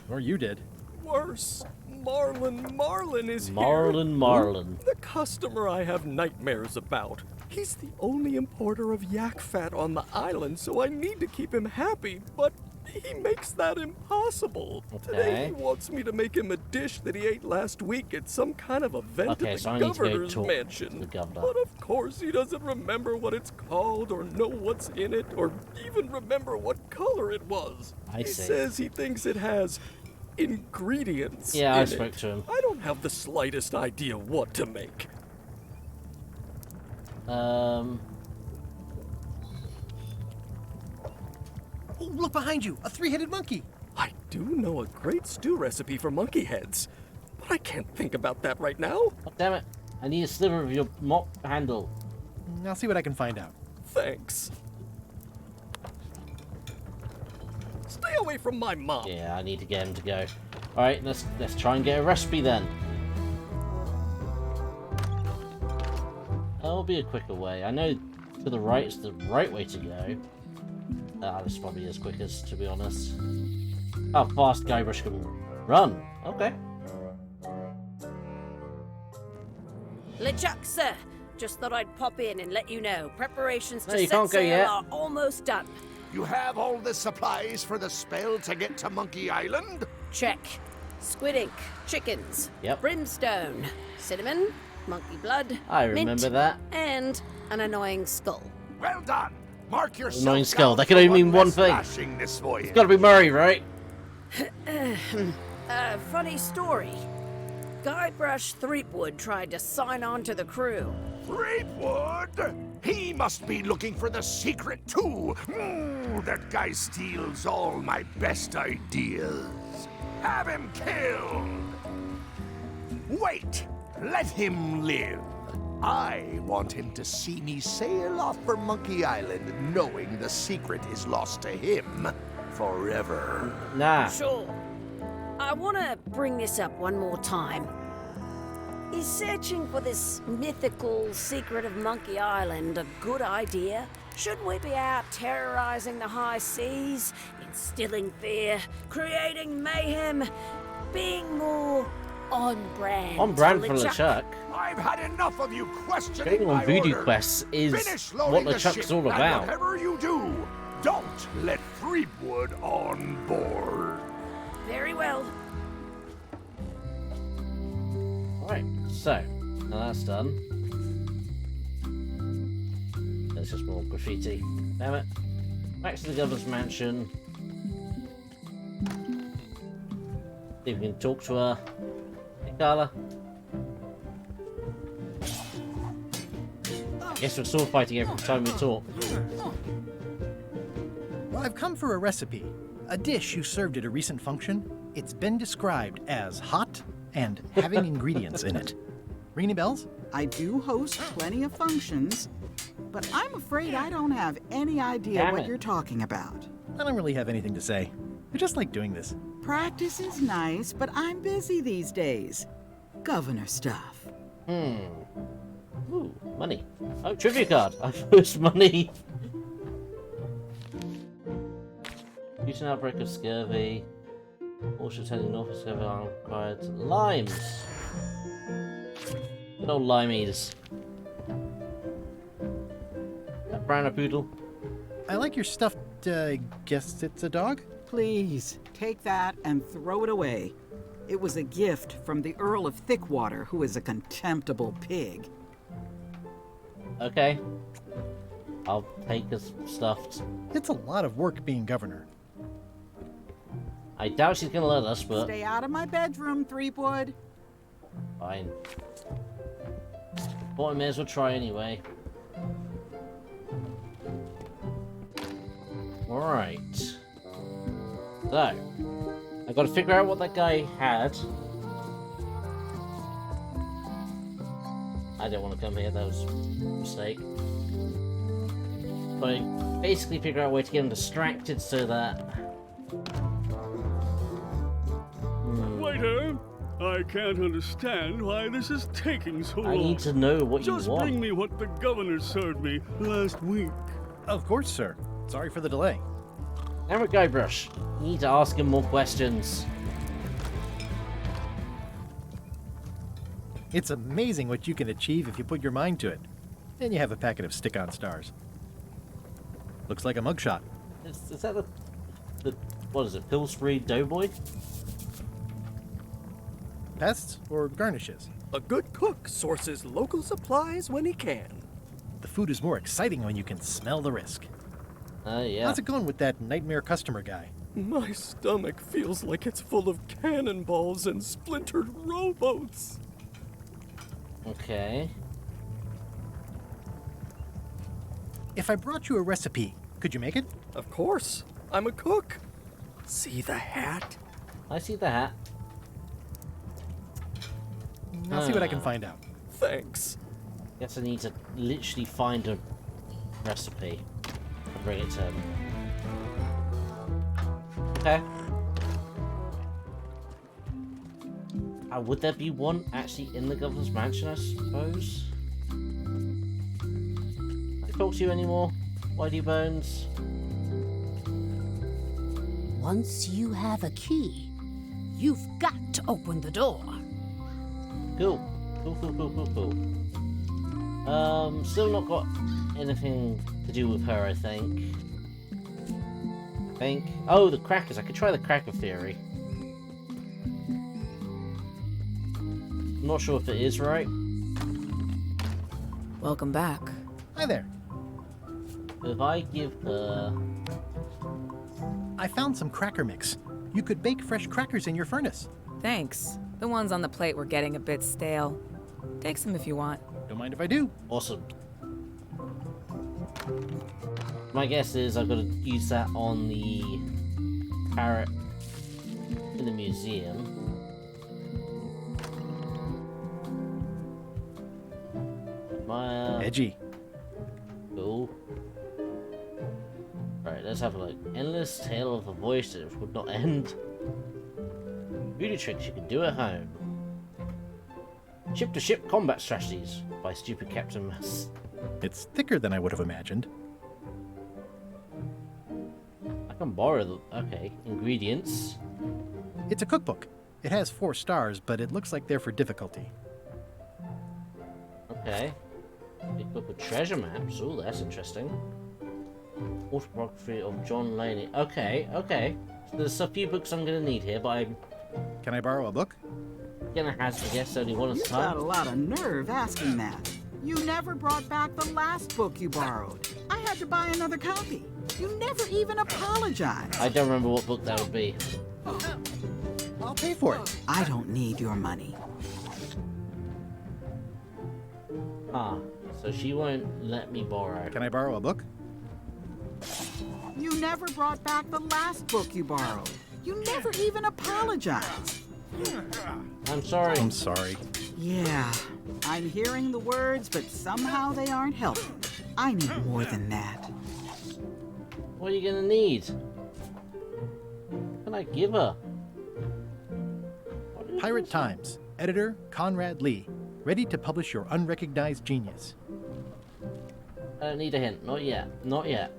Or you did. Worse. Marlin is here. Marlin. The customer I have nightmares about. He's the only importer of yak fat on the island, so I need to keep him happy, but he makes that impossible. Okay. Today he wants me to make him a dish that he ate last week at some kind of event at the governor's mansion. But of course he doesn't remember what it's called, or know what's in it, or even remember what color it was. He says he thinks it has ingredients. Yeah, I spoke to him. I don't have the slightest idea what to make. Oh, look behind you! A 3-headed monkey! I do know a great stew recipe for monkey heads, but I can't think about that right now. Oh, damn it. I need a sliver of your mop handle. I'll see what I can find out. Thanks. Stay away from my mom. Yeah, I need to get him to go. Alright, let's try and get a recipe then. That'll be a quicker way. I know to the right is the right way to go. This probably is quickest, to be honest. How fast Guybrush can run. Okay. LeChuck, sir. Just thought I'd pop in and let you know. Preparations to you set can't go sail yet. are almost done. You have all the supplies for the spell to get to Monkey Island? Check. Squid ink, chickens, Yep. brimstone, cinnamon, monkey blood, I remember mint, that. and an annoying skull. Well done. Mark yourself Annoying skull. down That can for only mean one less thing. lashing this voyage. It's gotta be Murray, right? Funny story. Guybrush Threepwood tried to sign on to the crew. Threepwood? He must be looking for the secret too. That guy steals all my best ideas. Have him killed. Wait, let him live. I want him to see me sail off for Monkey Island knowing the secret is lost to him forever. Nah. Sure. I want to bring this up one more time. Is searching for this mythical secret of Monkey Island a good idea? Shouldn't we be out terrorizing the high seas, instilling fear, creating mayhem, being more on brand? On brand for LeChuck. I've had enough of you questioning Getting on my Voodoo orders. Quests is Finish what loading the LeChuck's ship, all and about. whatever you do, don't let Threepwood on board. Very well. Alright, so, now that's done. There's just more graffiti. Damn it. Back to the governor's mansion. See if we can talk to her. Hey, Carla. Guess we're sword fighting every time we talk. Well, I've come for a recipe. A dish you served at a recent function. It's been described as hot and having ingredients in it. Ring any bells? I do host plenty of functions, but I'm afraid I don't have any idea Damn what it. you're talking about. I don't really have anything to say. I just like doing this. Practice is nice, but I'm busy these days. Governor stuff. Ooh, money. Oh, trivia card. I first money. Due to an outbreak of scurvy, all ships heading north of scurvy are required limes. Good old limeys. That brown a poodle. I like your stuffed, guess it's a dog? Please, take that and throw it away. It was a gift from the Earl of Thickwater, who is a contemptible pig. Okay. I'll take as stuffed. It's a lot of work being governor. I doubt she's gonna let us, but Stay out of my bedroom, Threepwood. fine. But I may as well try anyway. Alright. So, I gotta figure out what that guy had. I didn't want to come here, that was a mistake. But I basically figure out a way to get him distracted so that... Waiter, I can't understand why this is taking so long. I need to know what you Just want. bring me what the governor served me last week. Of course, sir. Sorry for the delay. Now Guybrush, you need to ask him more questions. It's amazing what you can achieve if you put your mind to it. And you have a packet of stick-on stars. Looks like a mugshot. Is that the what is it, Pillsbury Doughboy? Pests or garnishes? A good cook sources local supplies when he can. The food is more exciting when you can smell the risk. Yeah. How's it going with that nightmare customer guy? My stomach feels like it's full of cannonballs and splintered rowboats. Okay. If I brought you a recipe, could you make it? Of course. I'm a cook. See the hat? I see the hat. I'll see what I can find out. Thanks. Guess I need to literally find a recipe and bring it to him. Okay. Would there be one actually in the governor's mansion, I suppose? Can I talk to you anymore, Whitey Bones? Once you have a key, you've got to open the door. Cool. Cool. Still not got anything to do with her, I think. Oh, the crackers. I could try the cracker theory. I'm not sure if it is right. Welcome back. Hi there. If I give her... I found some cracker mix. You could bake fresh crackers in your furnace. Thanks. The ones on the plate were getting a bit stale. Take some if you want. Don't mind if I do. Awesome. My guess is I've got to use that on the parrot in the museum. Edgy. Cool. Right, let's have a look. Endless tale of a voice that would not end. Beauty tricks you can do at home. Ship-to-ship combat strategies by stupid Captain Mass. It's thicker than I would have imagined. I can borrow the... Okay, ingredients. It's a cookbook. It has 4 stars, but it looks like they're for difficulty. Okay. Big book with treasure maps. Ooh, that's interesting. Autobiography of John Laney. Okay. So there's a few books I'm gonna need here, but I'm... Can I borrow a book? Gonna have to guess only one at a You've time. got a lot of nerve asking that. You never brought back the last book you borrowed. I had to buy another copy. You never even apologized. I don't remember what book that would be. I'll pay for it. I don't need your money. Ah, so she won't let me borrow. Can I borrow a book? You never brought back the last book you borrowed. You never even apologized. I'm sorry. I'm sorry. Yeah, I'm hearing the words, but somehow they aren't helping. I need more than that. What are you gonna need? What can I give her? Pirate Times. Editor Conrad Lee. Ready to publish your unrecognized genius. I don't need a hint. Not yet. Not yet.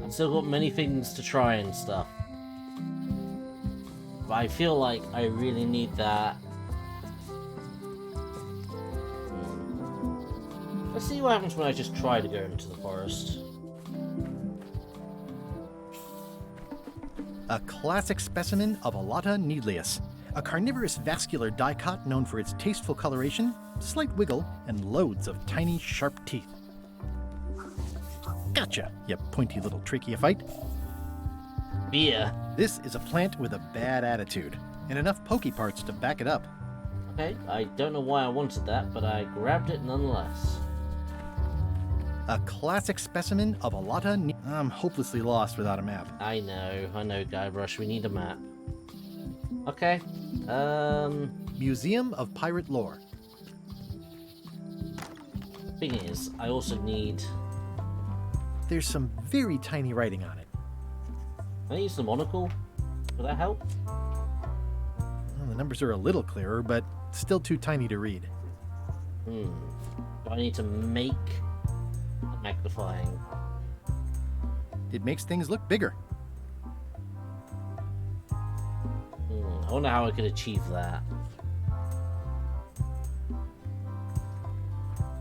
I've still got many things to try and stuff. But I feel like I really need that. Let's see what happens when I just try to go into the forest. A classic specimen of Alata needleus, a carnivorous vascular dicot known for its tasteful coloration, slight wiggle, and loads of tiny, sharp teeth. Gotcha, you pointy little tracheophyte. Beer. This is a plant with a bad attitude, and enough pokey parts to back it up. Okay, I don't know why I wanted that, but I grabbed it nonetheless. A classic specimen of Alata. I'm hopelessly lost without a map. I know, Guybrush, we need a map. Okay, Museum of Pirate Lore. Thing is, I also need... There's some very tiny writing on it. Can I use the monocle? Would that help? Well, the numbers are a little clearer, but still too tiny to read. Do I need to make magnifying? It makes things look bigger. I wonder how I could achieve that.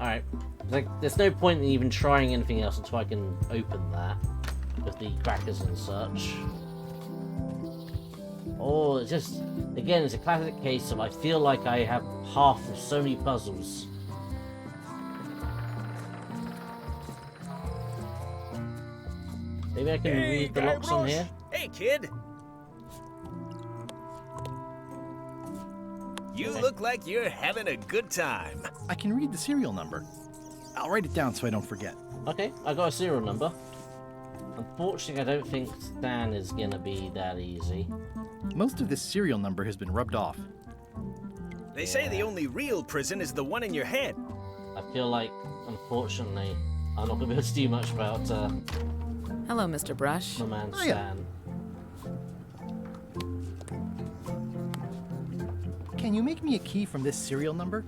Alright. Like, there's no point in even trying anything else until I can open that with the crackers and such. Oh, it's just... Again, it's a classic case of I feel like I have half of so many puzzles. Maybe I can read the locks on here? Hey, kid! You look like you're having a good time. I can read the serial number. I'll write it down so I don't forget. Okay, I got a serial number. Unfortunately, I don't think Stan is gonna be that easy. Most of this serial number has been rubbed off. They say the only real prison is the one in your head. I feel like, unfortunately, I'm not gonna be able to do much about, Hello, Mr. Brush. my man Stan. Can you make me a key from this serial number?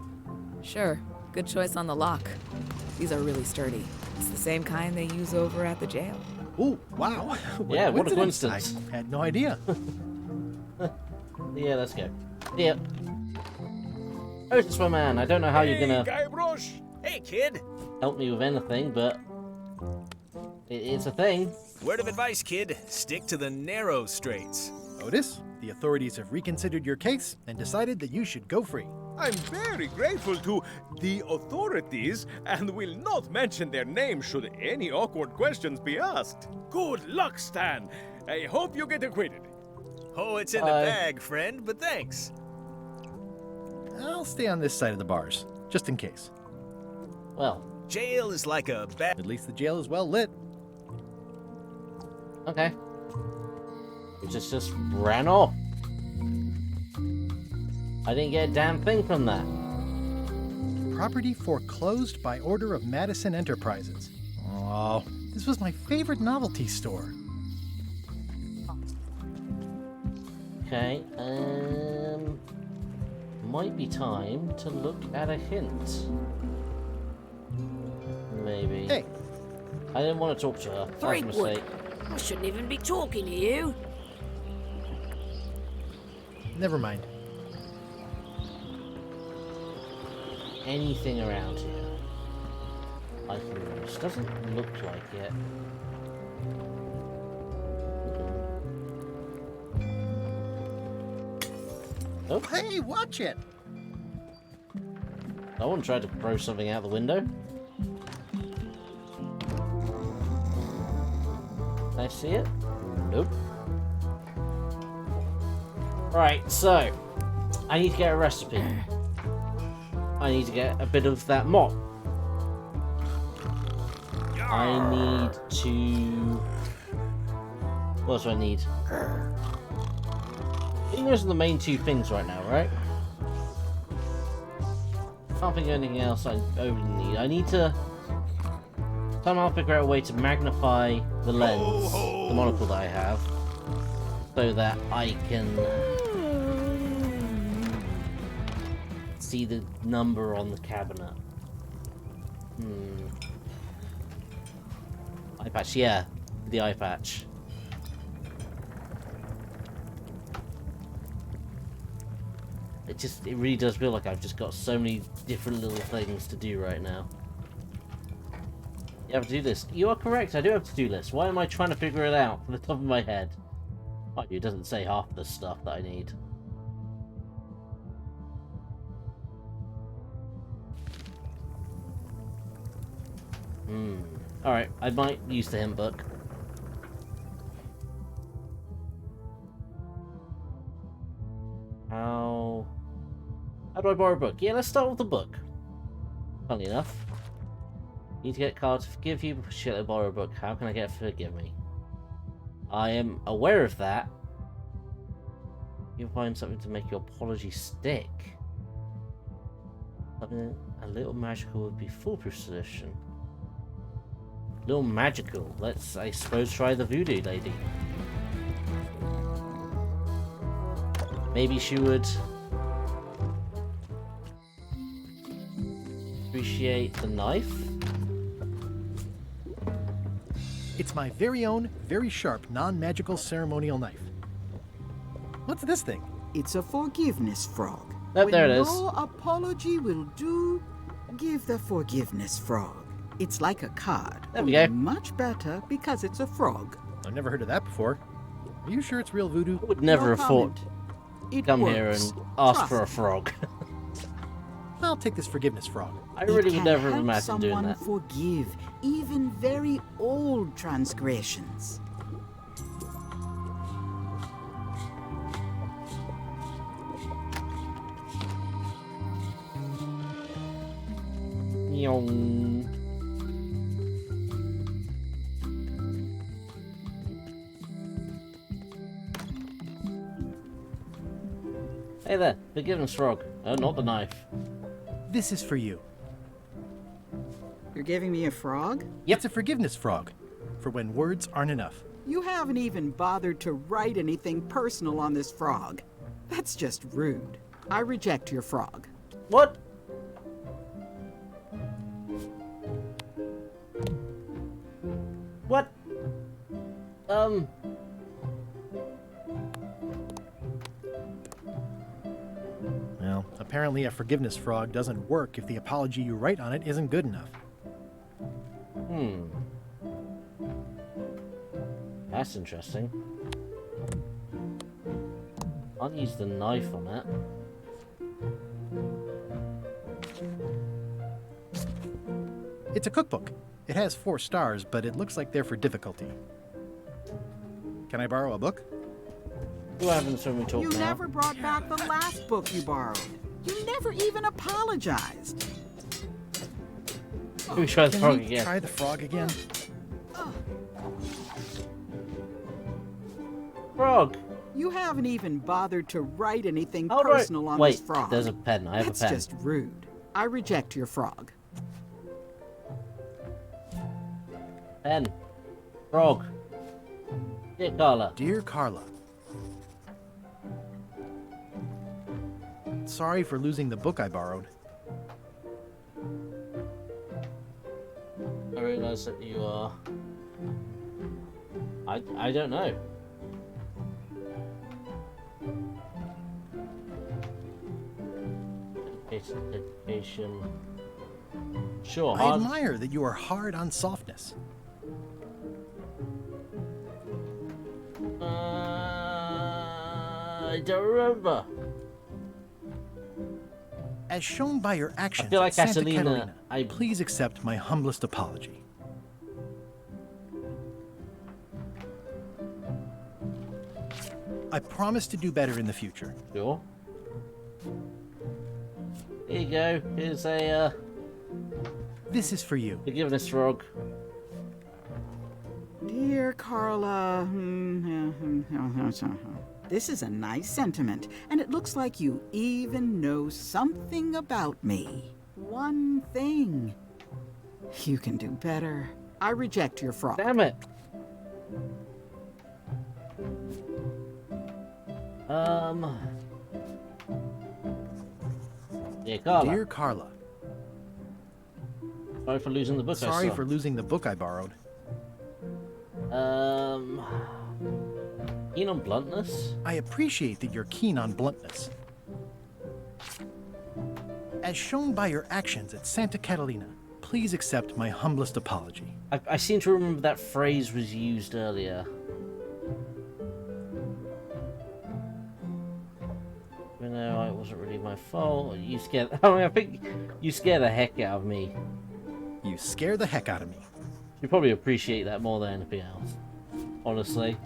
Sure. Good choice on the lock. These are really sturdy. It's the same kind they use over at the jail. Oh, wow. Yeah, what a coincidence. I had no idea. Yeah, let's go. Yeah. Oh, it's my man. I don't know how you're gonna Guybrush! Hey, kid! help me with anything, but it's a thing. Word of advice, kid. Stick to the narrow straights. Otis, the authorities have reconsidered your case and decided that you should go free. I'm very grateful to the authorities and will not mention their name should any awkward questions be asked. Good luck, Stan. I hope you get acquitted. Oh, it's in the bag, friend, but thanks. I'll stay on this side of the bars, just in case. Well. Jail is like a bad... At least the jail is well lit. Okay. It just ran off. I didn't get a damn thing from that. Property foreclosed by order of Madison Enterprises. Oh, this was my favorite novelty store. Okay, might be time to look at a hint. Maybe. Hey. I didn't want to talk to her. That was a mistake. I shouldn't even be talking to you. Never mind. Anything around here I can use. Doesn't look like it. Oh, hey, watch it! I want to try to throw something out the window. Can I see it? Nope. Right, so I need to get a recipe. I need to get a bit of that mop. I need to... What else do I need? I think those are the main two things right now, right? Can't think of anything else I overly need. I need to somehow figure out a way to magnify the lens, the monocle that I have, so that I can see the number on the cabinet. Eye patch, yeah, the eye patch. It really does feel like I've just got so many different little things to do right now. You have to do this. You are correct, I do have to do this. Why am I trying to figure it out from the top of my head? Mind you, it doesn't say half of the stuff that I need. Alright, I might use the hint book. How do I borrow a book? Yeah, let's start with the book. Funny enough. Need to get a card to forgive you before you let borrow a book. How can I get forgive me? I am aware of that. You'll find something to make your apology stick. Something a little magical would be foolproof solution. A little magical. Let's, I suppose, try the voodoo lady. Maybe she would appreciate the knife. It's my very own, very sharp, non-magical ceremonial knife. What's this thing? It's a forgiveness frog. Oh, there it is. No apology will do, give the forgiveness frog. It's like a card. There we go. Much better because it's a frog. I've never heard of that before. Are you sure it's real voodoo? I would never have thought It come works. here and ask Trust for a me. frog. I'll take this forgiveness frog. I really would never have help imagined doing someone that. forgive even very old transgressions. Yong. Hey there, forgiveness frog. Oh, not the knife. This is for you. You're giving me a frog? Yep. It's a forgiveness frog, for when words aren't enough. You haven't even bothered to write anything personal on this frog. That's just rude. I reject your frog. What? Well, apparently a forgiveness frog doesn't work if the apology you write on it isn't good enough. That's interesting. I'll use the knife on it. It's a cookbook. It has 4 stars, but it looks like they're for difficulty. Can I borrow a book? What happens when we talk You now? never brought back the last book you borrowed. You never even apologized. Can we try the frog again? Try the frog again? Frog! You haven't even bothered to write anything personal on this frog. There's a pen. I have That's a pen. just rude. I reject your frog. Pen. Frog. Dear Carla. Dear Carla. Sorry for losing the book I borrowed. I realize that you are... I don't know. Dedication. Sure, I hard. admire that you are hard on softness. I don't remember. As shown by your actions, I feel like at Santa Catalina, Catalina, please accept my humblest apology. I promise to do better in the future. Sure. Here you go. Here's a, This is for you. forgiveness frog. Dear Carla, this is a nice sentiment, and it looks like you even know something about me. One thing. You can do better. I reject your frog. Damn it. Dear Carla. Dear Carla. Sorry for losing the book I Sorry saw. for losing the book I borrowed. Keen on bluntness? I appreciate that you're keen on bluntness. As shown by your actions at Santa Catalina, please accept my humblest apology. I seem to remember that phrase was used earlier. You know, it wasn't really my fault. You scared... I mean, I think you scare the heck out of me. You scare the heck out of me. You probably appreciate that more than anything else. Honestly.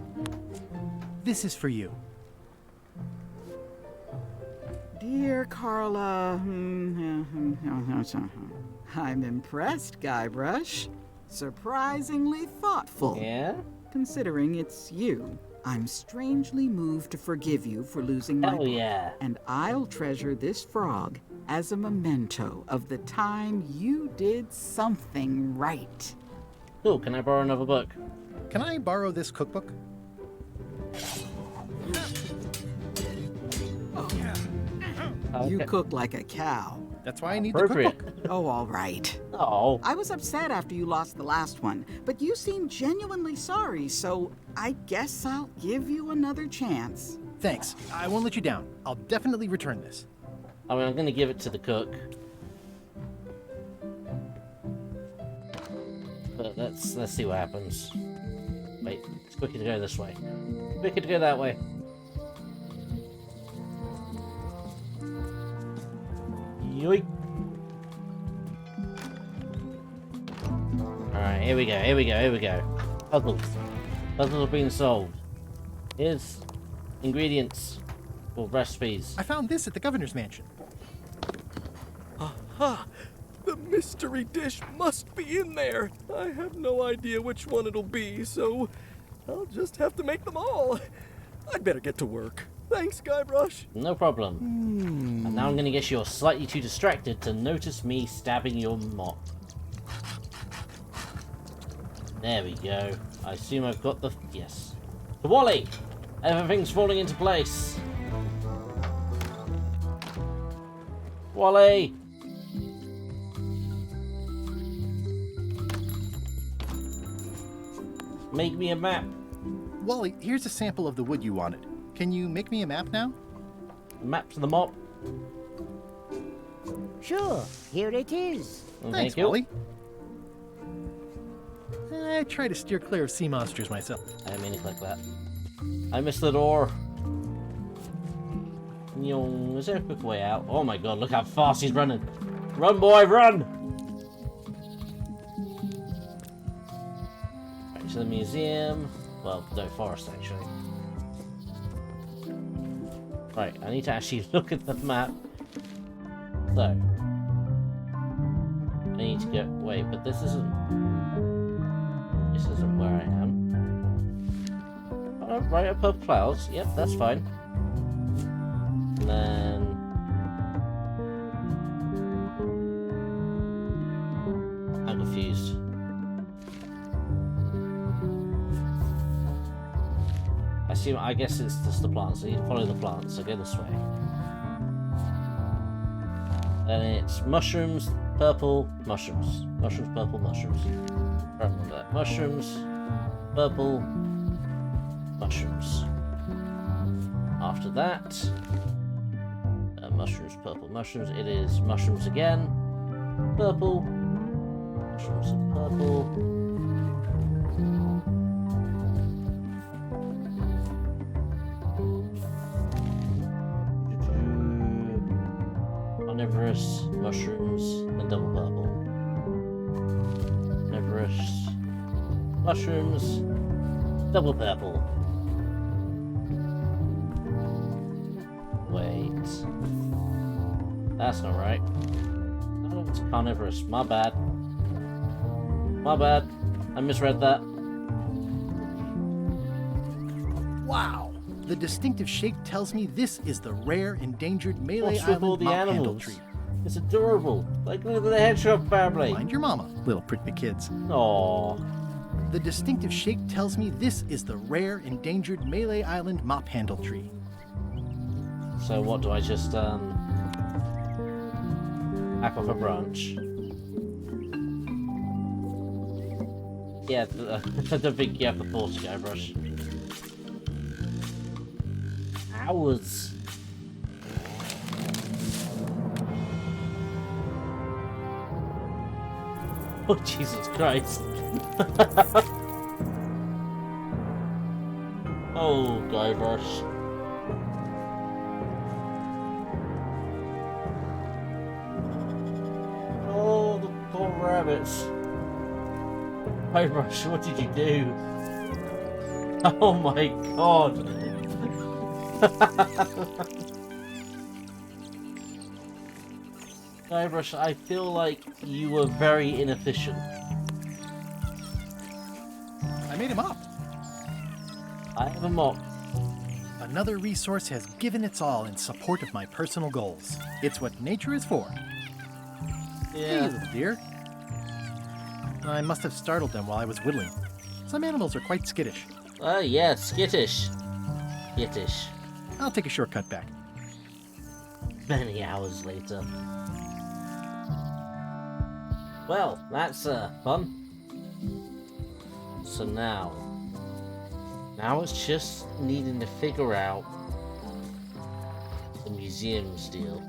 This is for you. Dear Carla, I'm impressed, Guybrush. Surprisingly thoughtful. Yeah? Considering it's you, I'm strangely moved to forgive you for losing my book. Yeah. And I'll treasure this frog as a memento of the time you did something right. Cool, can I borrow another book? Can I borrow this cookbook? You cook like a cow. That's why I need the cookbook. Oh, all right. Oh. I was upset after you lost the last one, but you seemed genuinely sorry, so I guess I'll give you another chance. Thanks. I won't let you down. I'll definitely return this. I mean, I'm going to give it to the cook. But let's see what happens. Wait, it's quicker to go this way. Quicker to go that way. Yoink. Alright, here we go. Puzzles. Puzzles are being solved. Here's ingredients for recipes. I found this at the governor's mansion. Aha! The mystery dish must be in there. I have no idea which one it'll be, so I'll just have to make them all. I'd better get to work. Thanks, Guybrush. No problem. And now I'm going to guess you're slightly too distracted to notice me stabbing your mop. There we go. I assume I've got the... Yes. Wally! Everything's falling into place. Wally! Make me a map. Wally, here's a sample of the wood you wanted. Can you make me a map now? Map to the mop. Sure, here it is. Thanks, Wally. I try to steer clear of sea monsters myself. I didn't mean to click that. I missed the door. Is there a quick way out? Oh my god, look how fast he's running. Run, boy, run! Right to the museum. Well, no, forest, actually. Right, I need to actually look at the map. So. I need to go... Wait, but this isn't... This isn't where I am. Oh, right above clouds. Yep, that's fine. And then... I'm confused. I guess it's just the plants, so you follow the plants, so go this way. Then it's mushrooms, purple, mushrooms. Mushrooms, purple, mushrooms. Remember that. Mushrooms, purple, mushrooms. After that, mushrooms, purple, mushrooms. It is mushrooms again, purple, mushrooms, purple. Carnivorous, mushrooms, and double purple. Carnivorous, mushrooms, double purple. Wait. That's not right. Oh, it's carnivorous. My bad. My bad. I misread that. Wow! The distinctive shape tells me this is the rare, endangered Malay What's with Island all the mop-handle animals? tree. It's adorable. Like, look at the hedgehog family. Mind your mama, little prickly kids. Aww. The distinctive shape tells me this is the rare, endangered Malay Island mop-handle tree. So what do I just, hack off a branch? Yeah, I don't think you have the force to go brush. Hours. Oh, Jesus Christ. Oh, Guybrush. Oh, the poor rabbits. Guybrush, what did you do? Oh my god. Guybrush, I feel like you were very inefficient. I made a mop. I have a mop. Another resource has given its all in support of my personal goals. It's what nature is for. Yeah. Hey, little dear. I must have startled them while I was whittling. Some animals are quite skittish. Oh yeah, skittish. Skittish. I'll take a shortcut back. Many hours later. Well, that's fun. So now it's just needing to figure out the museum's deal.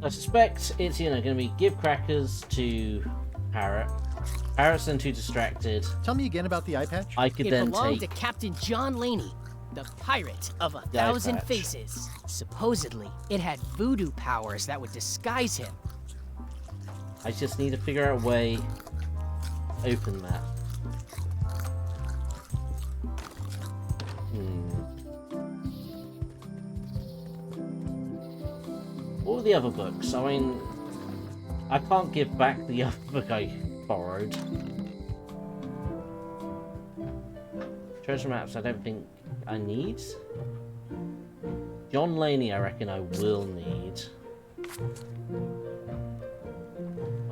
I suspect it's, going to be give crackers to Parrot. Parrot's then too distracted. Tell me again about the eye patch. I could then It belonged take... to Captain John Laney, the pirate of 1,000 faces. Supposedly, it had voodoo powers that would disguise him. I just need to figure out a way to open that. What were the other books? I mean, I can't give back the other book I borrowed. Treasure maps I don't think I need. John Laney I reckon I will need.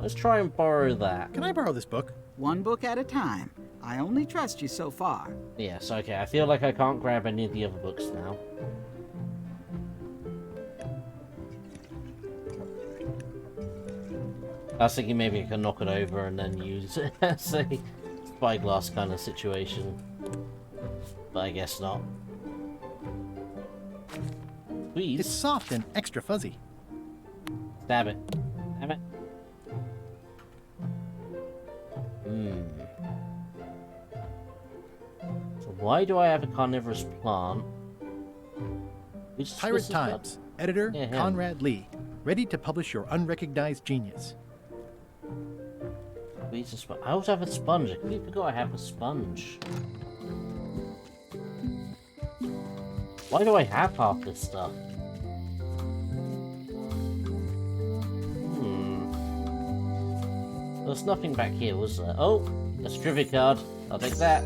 Let's try and borrow that. Can I borrow this book? One book at a time. I only trust you so far. Yes, okay. I feel like I can't grab any of the other books now. I was thinking maybe I can knock it over and then use it. See. spyglass kind of situation. But I guess not. Please. It's soft and extra fuzzy. Stab it. Damn it. So why do I have a carnivorous plant? Pirate Times. Editor, Yeah, him. Conrad Lee. Ready to publish your unrecognized genius. I also have a sponge. I completely forgot I have a sponge. Why do I have half this stuff? There's nothing back here, was there? Oh, a trivia card. I'll take that.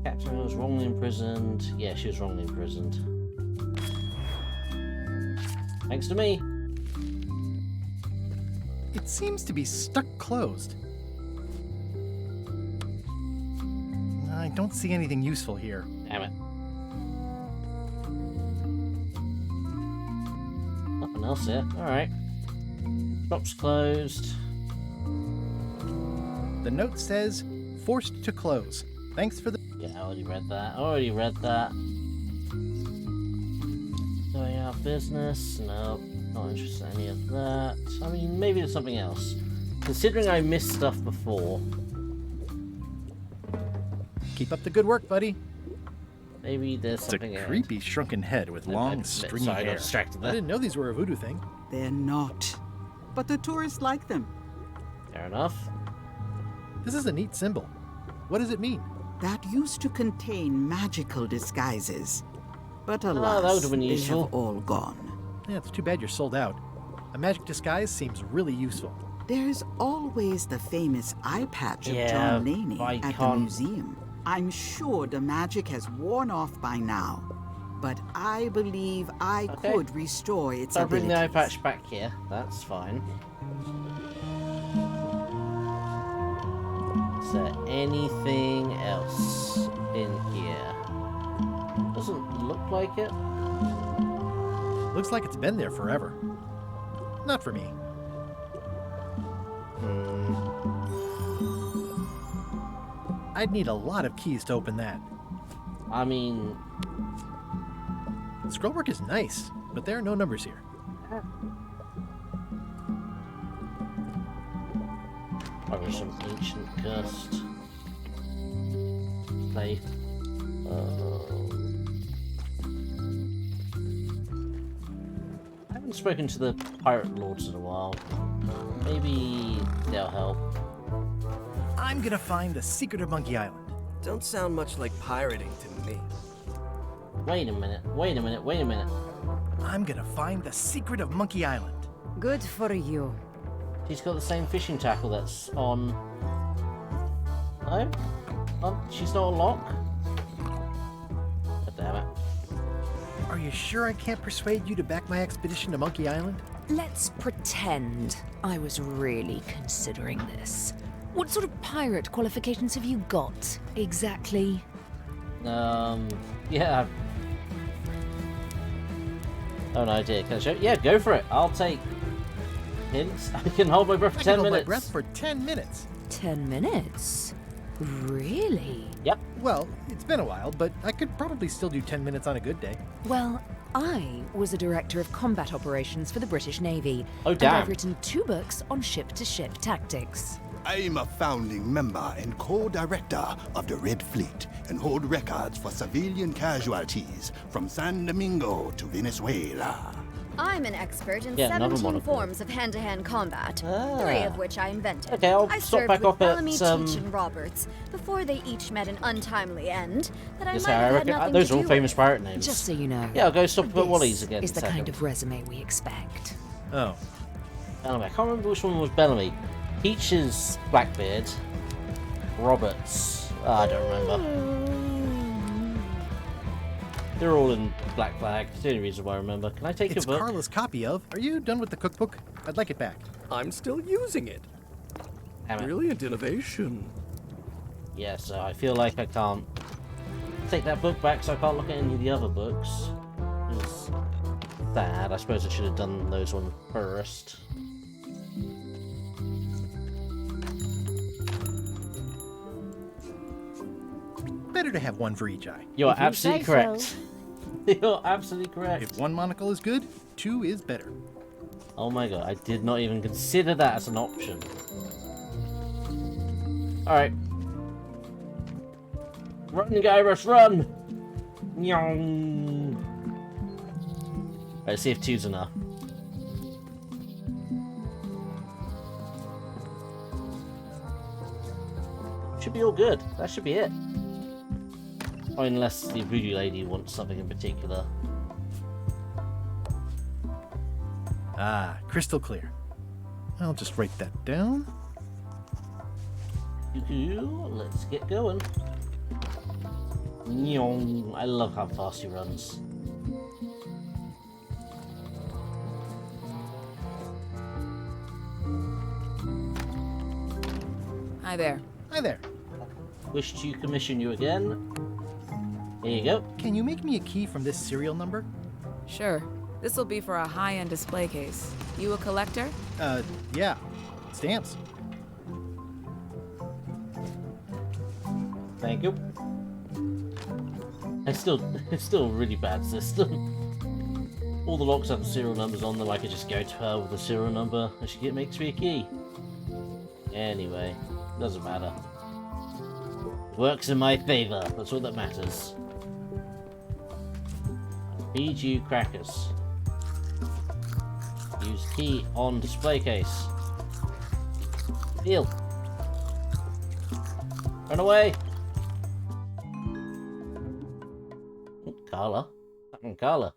Captain was wrongly imprisoned. Yeah, she was wrongly imprisoned. Thanks to me. It seems to be stuck closed. I don't see anything useful here. Damn it. Nothing else here. Alright. Shop's closed. The note says, forced to close. Thanks for the... Yeah, I already read that. Going out of business? No, not interested in any of that. I mean, maybe there's something else. Considering I missed stuff before. Keep up the good work, buddy. Maybe there's something else. It's a creepy shrunken head with long, stringy hair. I got distracted there. I didn't know these were a voodoo thing. They're not. But the tourists like them. Fair enough. This is a neat symbol. What does it mean? That used to contain magical disguises. But alas, that would have been they useful. have all gone. Yeah, it's too bad you're sold out. A magic disguise seems really useful. There's always the famous eye patch of Yeah, John Laney I at the can't- museum. I'm sure the magic has worn off by now, but I believe I Okay. could restore its So I'll bring the eye abilities. patch back here. That's fine. Is there anything else in here? Doesn't look like it. Looks like it's been there forever. Not for me. I'd need a lot of keys to open that. I mean... Scrollwork is nice, but there are no numbers here. Probably some ancient cursed play. I haven't spoken to the pirate lords in a while. Maybe they'll help. I'm gonna find the secret of Monkey Island. Don't sound much like pirating to me. Wait a minute. I'm gonna find the secret of Monkey Island. Good for you. She's got the same fishing tackle that's on... No? She's not on lock? God damn it. Are you sure I can't persuade you to back my expedition to Monkey Island? Let's pretend I was really considering this. What sort of pirate qualifications have you got, exactly? Yeah. Oh, no idea. Can I show? Yeah, go for it. I'll take hints. I can hold my breath for 10 hold minutes. my breath for 10 minutes. 10 minutes? Really? Yep. Well, it's been a while, but I could probably still do 10 minutes on a good day. Well, I was a director of combat operations for the British Navy. Oh, And damn. I've written 2 books on ship-to-ship tactics. I'm a founding member and co-director of the Red Fleet and hold records for civilian casualties from San Domingo to Venezuela. I'm an expert in Yeah, another 17 monocle. forms of hand-to-hand combat, 3 of which I invented. Okay, I'll I stop served back with off at, Bellamy, Teach, and Roberts before they each met an untimely end that I Yes, might I have had reckon nothing those to are all do famous with. pirate names. Just so you know. Yeah, I'll go stop at this Wally's again. is the in a kind second. of resume we expect. Oh. Bellamy. I can't remember which one was Bellamy. Peach is Blackbeard. Roberts. I don't remember. They're all in Black Flag. It's the only reason why I remember. Can I take It's your book? Carla's copy of. Are you done with the cookbook? I'd like it back. I'm still using it. Damn it. Brilliant innovation. Yeah, so I feel like I can't take that book back, so I can't look at any of the other books. It's sad. I suppose I should have done those one first. Better to have one for each eye. You're absolutely correct. You're absolutely correct. If one monocle is good, 2 is better. Oh my god, I did not even consider that as an option. Alright. Run, Guybrush, run! Nyong. Let's see if 2's enough. Should be all good. That should be it. Oh, unless the voodoo lady wants something in particular. Ah, crystal clear. I'll just write that down. Let's get going. Nyong. I love how fast he runs. Hi there. Hi there. Wish to commission you again. Here you go. Can you make me a key from this serial number? Sure. This will be for a high-end display case. You a collector? Yeah. Stamps. Thank you. It's still a really bad system. All the locks have the serial numbers on them. I could just go to her with the serial number and she makes me a key. Anyway, doesn't matter. Works in my favor. That's all that matters. Feed you crackers. Use key on display case. Deal. Run away. Carla. Carla.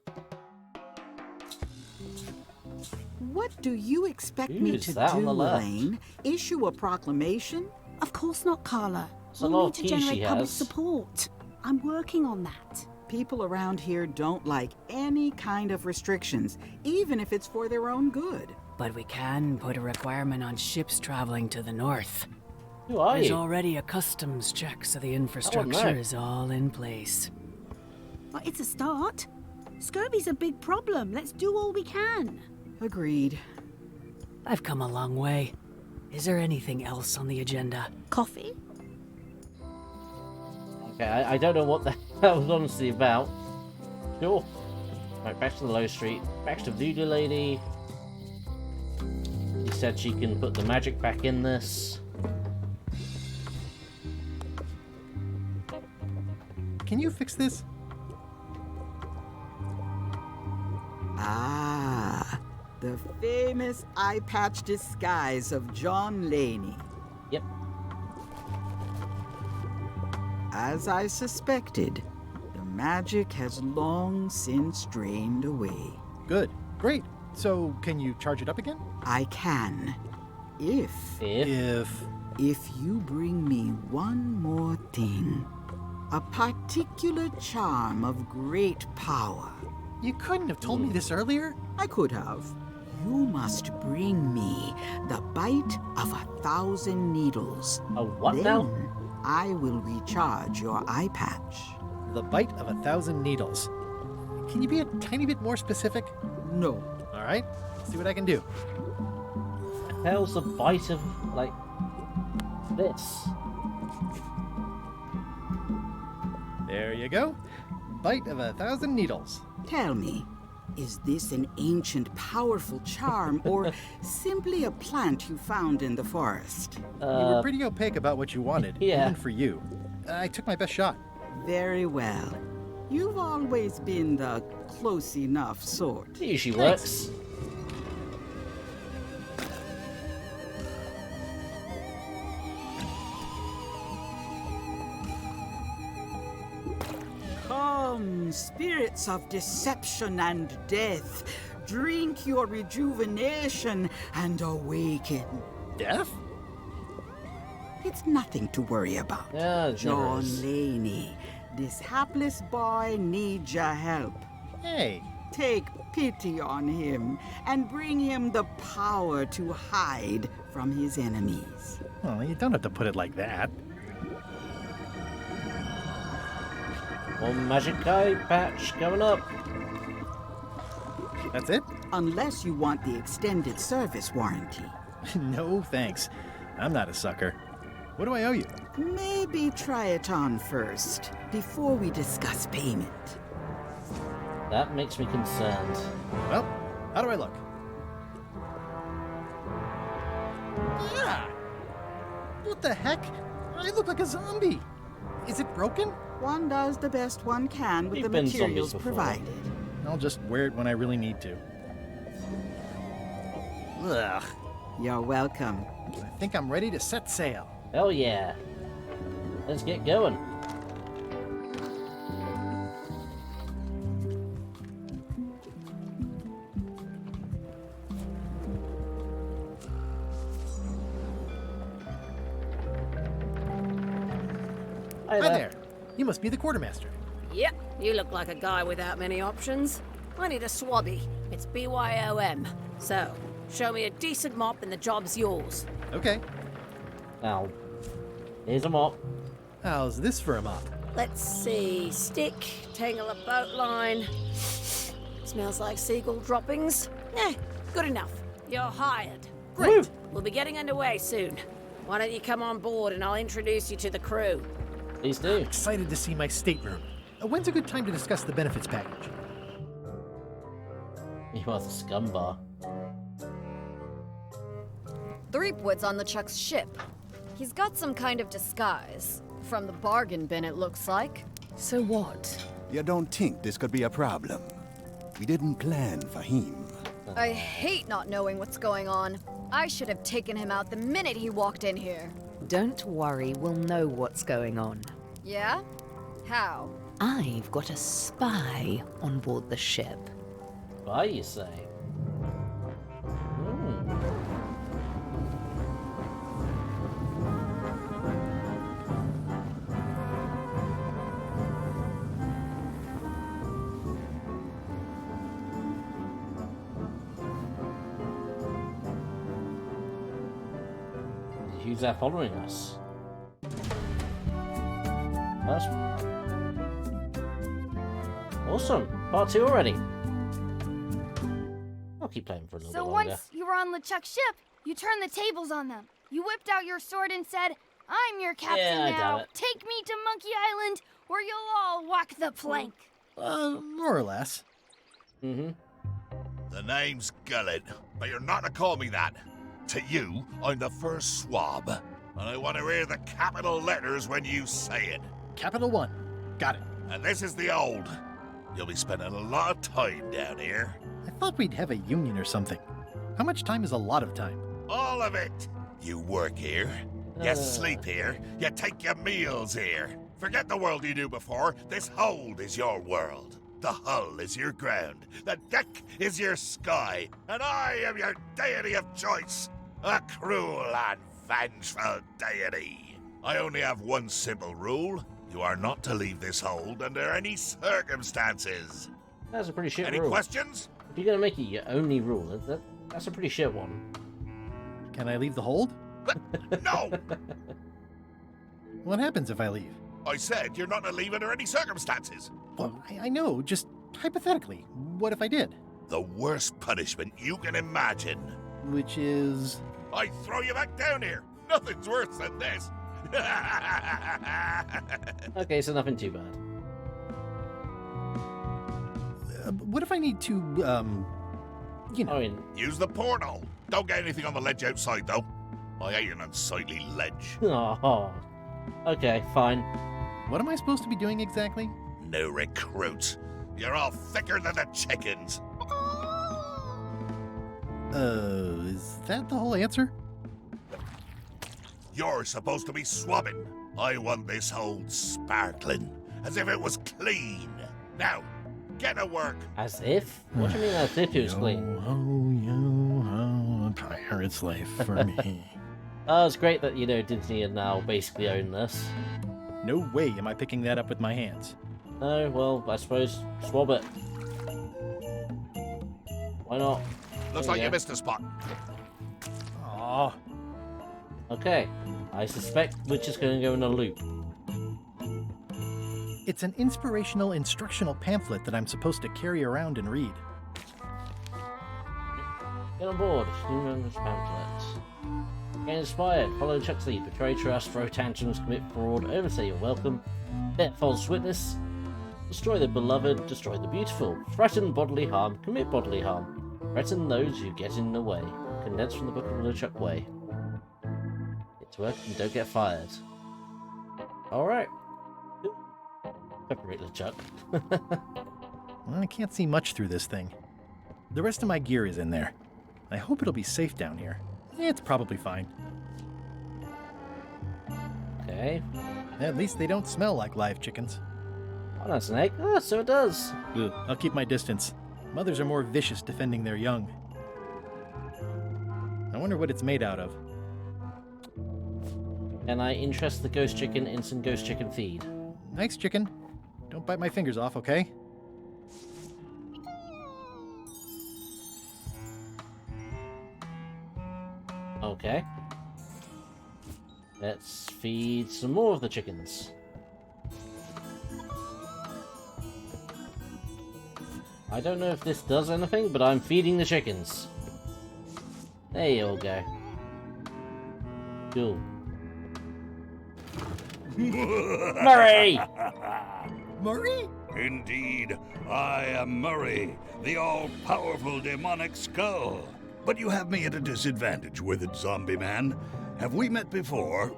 What do you expect me to do, Elaine? Issue a proclamation? Of course not, Carla. We need to generate public support. I'm working on that. People around here don't like any kind of restrictions, even if it's for their own good. But we can put a requirement on ships traveling to the north. Who are There's you? already a customs check, so the infrastructure is all in place. Well, it's a start. Scurvy's a big problem. Let's do all we can. Agreed. I've come a long way. Is there anything else on the agenda? Coffee? Okay, I don't know what that was honestly about. Sure. Right, back to the low street. Back to Voodoo Lady. She said she can put the magic back in this. Can you fix this? Ah, the famous eye patch disguise of John Laney. Yep. As I suspected, the magic has long since drained away. Good. Great. So, can you charge it up again? I can. If you bring me one more thing. A particular charm of great power. You couldn't have told me this earlier? I could have. You must bring me the bite of 1,000 needles. A what then now? I will recharge your eye patch. The bite of 1,000 needles. Can you be a tiny bit more specific? No. All right. Let's see what I can do. What the hell's the bite of, like, this? There you go. Bite of 1,000 needles. Tell me, is this an ancient, powerful charm, or simply a plant you found in the forest? You were pretty opaque about what you wanted, Yeah. even for you. I took my best shot. Very well. You've always been the close enough sort. It usually works. Come, spirits of deception and death, drink your rejuvenation and awaken. Death? It's nothing to worry about. Yeah, John generous. Laney, this hapless boy needs your help. Hey. Take pity on him and bring him the power to hide from his enemies. Well, you don't have to put it like that. One magic eye patch going up. That's it? Unless you want the extended service warranty. No, thanks. I'm not a sucker. What do I owe you? Maybe try it on first, before we discuss payment. That makes me concerned. Well, how do I look? Yeah! What the heck? I look like a zombie. Is it broken? One does the best one can with the materials provided. I'll just wear it when I really need to. Ugh. You're welcome. I think I'm ready to set sail. Hell yeah. Let's get going. Hi there. You must be the quartermaster. Yep, you look like a guy without many options. I need a swabby. It's BYOM. So, show me a decent mop and the job's yours. Okay. Now, here's a mop. How's this for a mop? Let's see. Stick, tangle a boat line. Smells like seagull droppings. Good enough. You're hired. Great. We'll be getting underway soon. Why don't you come on board and I'll introduce you to the crew. Please do. Excited to see my stateroom. When's a good time to discuss the benefits package? You are the scumbar. Threepwood's on the Chuck's ship. He's got some kind of disguise. From the bargain bin, it looks like. So what? You don't think this could be a problem? We didn't plan for him. I hate not knowing what's going on. I should have taken him out the minute he walked in here. Don't worry, we'll know what's going on. Yeah? How? I've got a spy on board the ship. Spy, you say? Who's that following us? That's awesome. Part 2 already. I'll keep playing for a little bit So longer. once you were on LeChuck's ship, you turned the tables on them. You whipped out your sword and said, "I'm your captain Yeah, I now. doubt it. Take me to Monkey Island, or you'll all walk the plank." More or less. Mm-hmm. The name's Gullet, but you're not to call me that. To you, I'm the first swab, and I want to hear the capital letters when you say it. Capital 1. Got it. And this is the old. You'll be spending a lot of time down here. I thought we'd have a union or something. How much time is a lot of time? All of it. You work here, you sleep here, you take your meals here. Forget the world you knew before. This hold is your world. The hull is your ground. The deck is your sky. And I am your deity of choice. A cruel and vengeful deity. I only have one simple rule. You are not to leave this hold under any circumstances. That's a pretty shit Any rule. questions? If you're gonna make it your only rule, that's a pretty shit one. Can I leave the hold? No! What happens if I leave? I said you're not to leave under any circumstances. Well, I know, just hypothetically. What if I did? The worst punishment you can imagine. Which is... I throw you back down here. Nothing's worse than this. Okay, so nothing too bad. What if I need to, you know... I mean... Use the portal. Don't get anything on the ledge outside, though. I hate an unsightly ledge. Oh. Okay, fine. What am I supposed to be doing exactly? No recruits. You're all thicker than the chickens. Is that the whole answer? You're supposed to be swabbing. I want this hold sparkling, as if it was clean. Now, get to work. As if? What do you mean as if it was clean? Oh, a pirate's life for me. Oh, it's great that, you know, Disney now basically own this. No way am I picking that up with my hands. No, well, I suppose swab it. Why not? Looks like you missed a spot. Aw. Okay, I suspect we're just going to go in a loop. It's an inspirational instructional pamphlet that I'm supposed to carry around and read. Get on board. Humans pamphlet. Get inspired. Follow Chuck's lead. Betray trust. Throw tantrums. Commit fraud. Overstay your welcome. Bet false witness. Destroy the beloved. Destroy the beautiful. Threaten bodily harm. Commit bodily harm. Threaten those who get in the way. Condensed from the book of LeChuck Way. Get to work and don't get fired. Alright. Pepperate LeChuck. Well, I can't see much through this thing. The rest of my gear is in there. I hope it'll be safe down here. It's probably fine. Okay. At least they don't smell like live chickens. Oh, that's an egg. Oh, so it does. Ugh, I'll keep my distance. Mothers are more vicious defending their young. I wonder what it's made out of. Can I interest the ghost chicken in some ghost chicken feed? Nice chicken. Don't bite my fingers off, okay? Okay. Let's feed some more of the chickens. I don't know if this does anything, but I'm feeding the chickens. There you all go. Cool. Murray! Murray? Indeed, I am Murray, the all-powerful demonic skull. But you have me at a disadvantage with it, zombie man. Have we met before?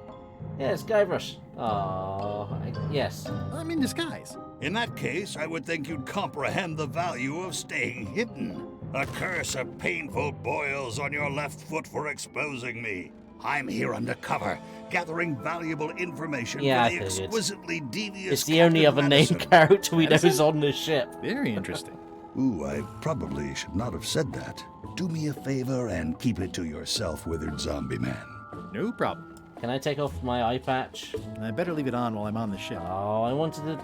Yes, Guybrush. Aww, yes. I'm in disguise. In that case, I would think you'd comprehend the value of staying hidden. A curse of painful boils on your left foot for exposing me. I'm here undercover, gathering valuable information Yeah, for the exquisitely devious. It's the only other named character we know is on this ship. Very interesting. Ooh, I probably should not have said that. Do me a favor and keep it to yourself, withered zombie man. No problem. Can I take off my eye patch? I better leave it on while I'm on the ship. Oh, I wanted to...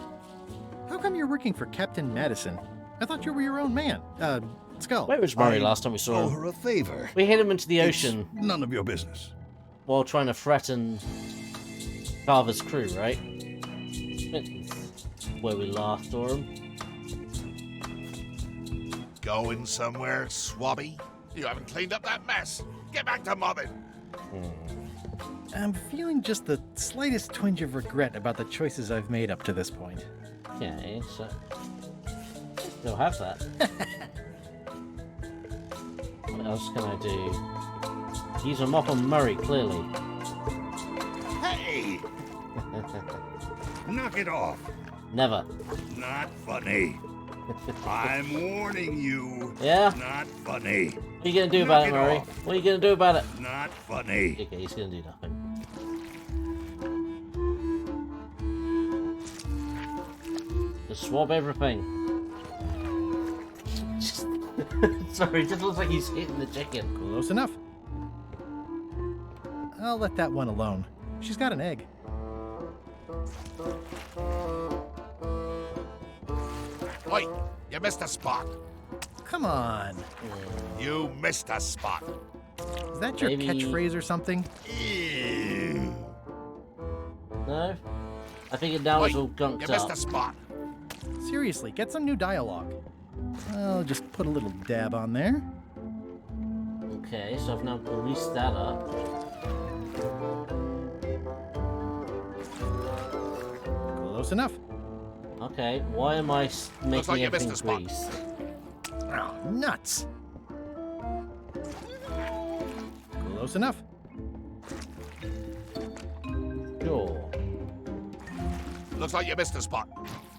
How come you're working for Captain Madison? I thought you were your own man. Skull. Where was Murray last time we saw owe him? her a favor. We hit him into the ocean. It's none of your business. While trying to threaten Carver's crew, right? Where we last saw him. Going somewhere, swabby? You haven't cleaned up that mess. Get back to mobbing. I'm feeling just the slightest twinge of regret about the choices I've made up to this point. Okay, so... Still have that. What else can I do? Use a mop on Murray, clearly. Hey! Knock it off. Never. Not funny. I'm warning you. Yeah? Not funny. What are you gonna do about it, Murray? What are you gonna do about it? Not funny. Okay, he's gonna do nothing. Just swab everything. Sorry, it just looks like he's hitting the chicken. Close enough. I'll let that one alone. She's got an egg. Oi, you missed a spot. Come on. You missed a spot. Is that your Maybe- catchphrase or something? No? I think it now is all You gunked missed up. a spot. Seriously, get some new dialogue. I'll just put a little dab on there. Okay, so I've now greased that up. Close enough. Okay, why am I making like you missed everything a spot. greased? Oh, nuts. Close enough. Sure. Looks like you missed a spot.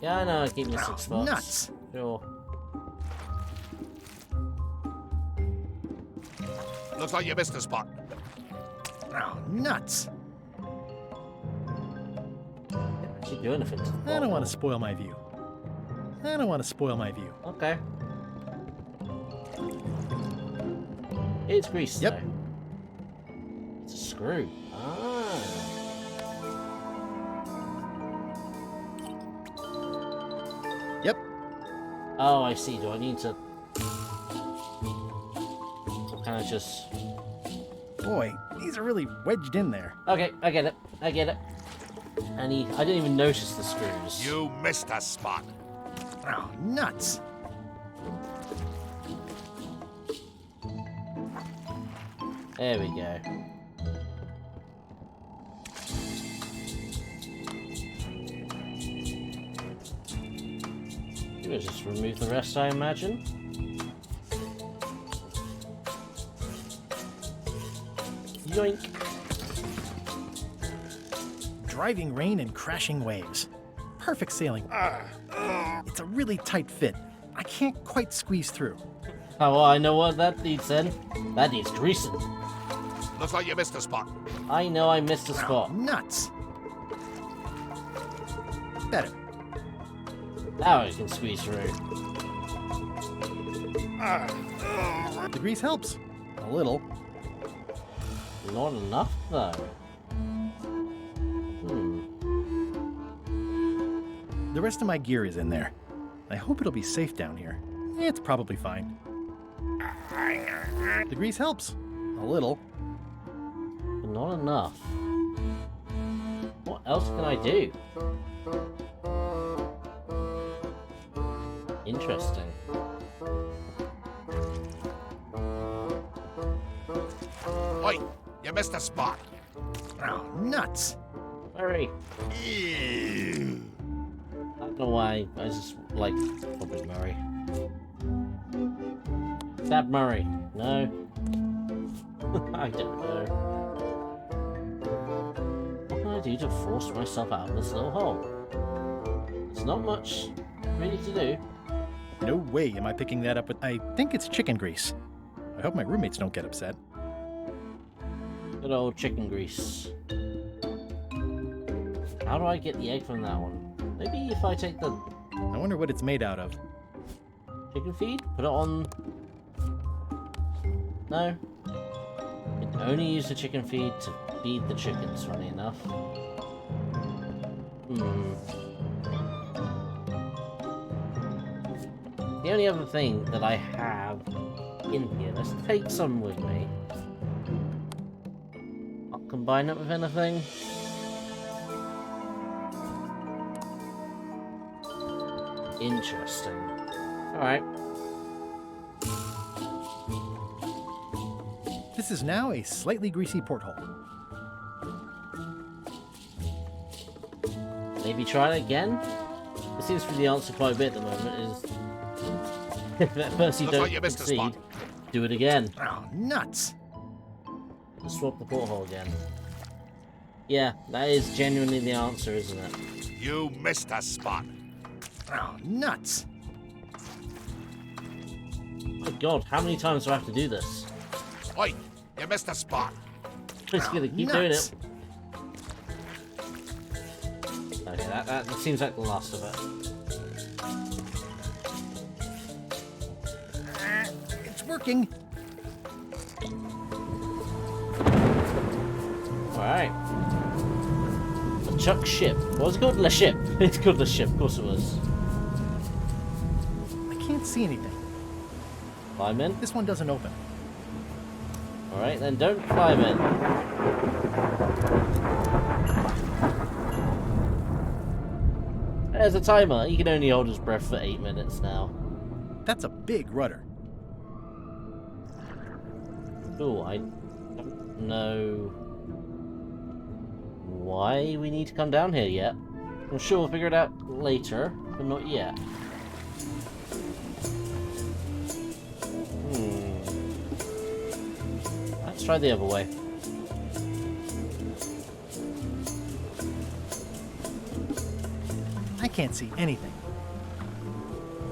Yeah, I know, I keep missing spots. Nuts. Sure. Looks like you missed a spot. Oh, nuts. Actually do anything to the I don't bottle. want to spoil my view. I don't want to spoil my view. Okay. It's greased, Yep. though. It's a screw. Ah. Yep. Oh, I see. Do I need to... Kind of just... Boy, these are really wedged in there. Okay, I get it. I get it. And I didn't even notice the screws. You missed a spot. Oh, nuts. There we go. We'll just remove the rest, I imagine. Yoink. Driving rain and crashing waves. Perfect sailing. It's a really tight fit. I can't quite squeeze through. Oh, well, I know what that needs then. That needs greasing. Looks like you missed a spot. I know I missed a spot. Nuts. Better. Now I can squeeze through. The grease helps. A little. Not enough, though. The rest of my gear is in there. I hope it'll be safe down here. It's probably fine. The grease helps. A little. But not enough. What else can I do? Interesting. Oi, you missed a spot. Oh, nuts. Hurry. I don't know why. I just like probably Murray. Stab Murray. No. I don't know. What can I do to force myself out of this little hole? There's not much really to do. No way am I picking that up with... I think it's chicken grease. I hope my roommates don't get upset. Good old chicken grease. How do I get the egg from that one? Maybe if I take the... I wonder what it's made out of. Chicken feed? Put it on... No. You can only use the chicken feed to feed the chickens, funny enough. The only other thing that I have in here, let's take some with me. I'll combine it with anything. Interesting. Alright. This is now a slightly greasy porthole. Maybe try it again? It seems to be the answer quite a bit at the moment, is... if at first you don't succeed, do it again. Oh, nuts! Just swap the porthole again. Yeah, that is genuinely the answer, isn't it? You missed a spot. Oh, nuts! Good God, how many times do I have to do this? Oi, you missed a spot. Just gonna keep doing it. Okay, that seems like the last of it. It's working. Alright. The Chuck ship. What was it called? The ship. It's called the ship, of course it was. I can't see anything. Climb in. This one doesn't open. Alright, then don't climb in. There's a timer. He can only hold his breath for 8 minutes now. That's a big rudder. Oh, I don't know why we need to come down here yet. I'm sure we'll figure it out later, but not yet. Let's try the other way. I can't see anything.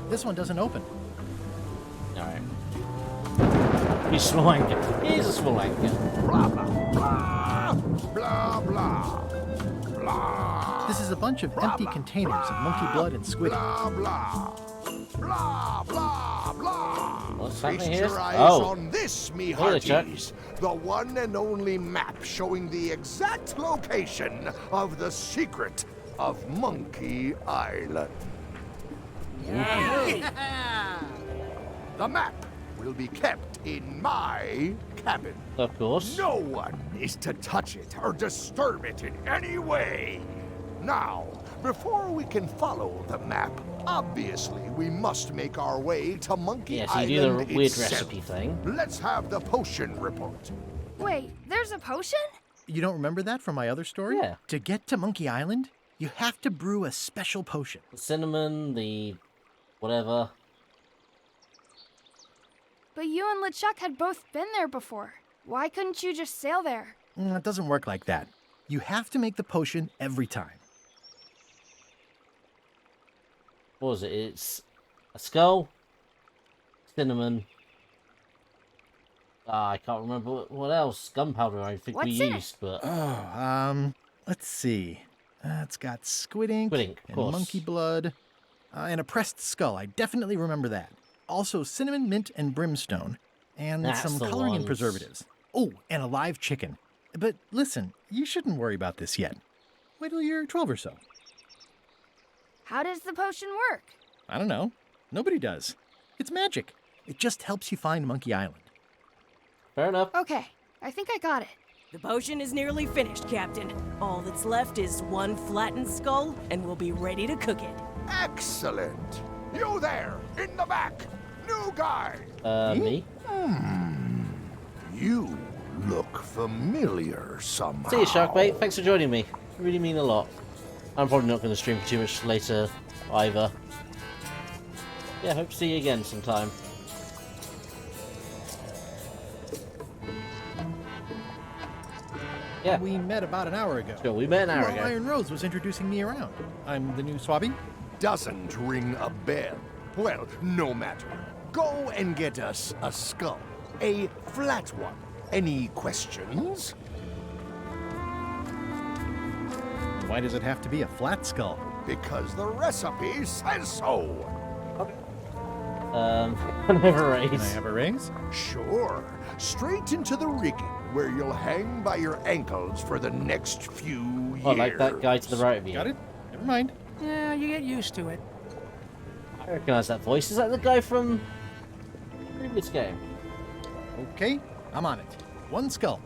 This one doesn't open. Alright. He's small anchor. He's a small anchor. Blah, blah, blah. Blah, blah. Blah. This is a bunch of empty containers of monkey blood and squid. Blah, blah. Blah, blah, blah. What's happening Feast here? your eyes Oh. on this, me Hey there, Chuck. hearties. The one and only map showing the exact location of the secret of Monkey Island. The map will be kept in my cabin. Of course. No one is to touch it or disturb it in any way. Now, before we can follow the map, obviously we must make our way to Monkey Yeah, so Island you do the weird itself. recipe thing. Let's have the potion report. Wait, there's a potion? You don't remember that from my other story? Yeah. To get to Monkey Island, you have to brew a special potion. The cinnamon, the whatever. But you and LeChuck had both been there before. Why couldn't you just sail there? It doesn't work like that. You have to make the potion every time. What was it? It's a skull, cinnamon. I can't remember what else. Gunpowder, I think we used, but... Let's see. It's got squid ink and monkey blood, and a pressed skull. I definitely remember that. Also, cinnamon, mint, and brimstone, and some coloring and preservatives. Oh, and a live chicken. But listen, you shouldn't worry about this yet. Wait till you're 12 or so. How does the potion work? I don't know. Nobody does. It's magic. It just helps you find Monkey Island. Fair enough. Okay, I think I got it. The potion is nearly finished, Captain. All that's left is one flattened skull, and we'll be ready to cook it. Excellent. You there, in the back. New guy. Me? You look familiar somehow. See you, Sharkbait. Thanks for joining me. You really mean a lot. I'm probably not going to stream for too much later, either. Yeah, hope to see you again sometime. Yeah. We met about an hour ago. Sure, we met an hour ago. Iron Rose was introducing me around. I'm the new Swabby. Doesn't ring a bell. Well, no matter. Go and get us a skull. A flat one. Any questions? Why does it have to be a flat skull? Because the recipe says so. Can I have a raise? Can I have a raise? Sure. Straight into the rigging, where you'll hang by your ankles for the next few years. Oh, like that guy to the right of you. Got it? Never mind. Yeah, you get used to it. I recognise that voice. Is that the guy from the previous game? Okay, I'm on it. One skull.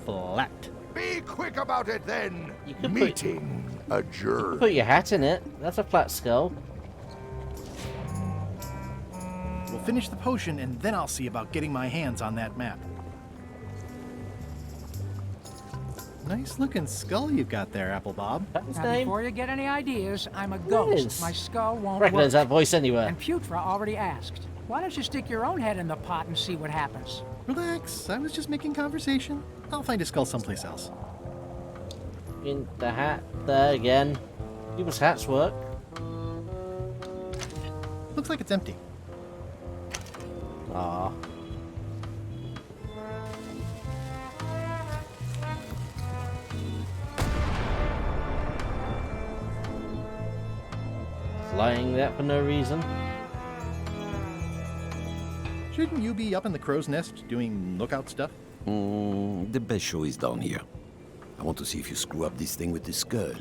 Flat. Be quick about it then. You could Meeting adjourned. Put your hat in it. That's a flat skull. We'll finish the potion and then I'll see about getting my hands on that map. Nice looking skull you've got there, Apple Bob. Now, before you get any ideas, I'm a ghost. My skull won't Recognize work. that voice anywhere. And Putra already asked. Why don't you stick your own head in the pot and see what happens? Relax, I was just making conversation. I'll find a skull someplace else. In the hat there again. People's hats work. Looks like it's empty. Ah. Lying there for no reason. Shouldn't you be up in the crow's nest doing lookout stuff? The best show is down here. I want to see if you screw up this thing with this girl.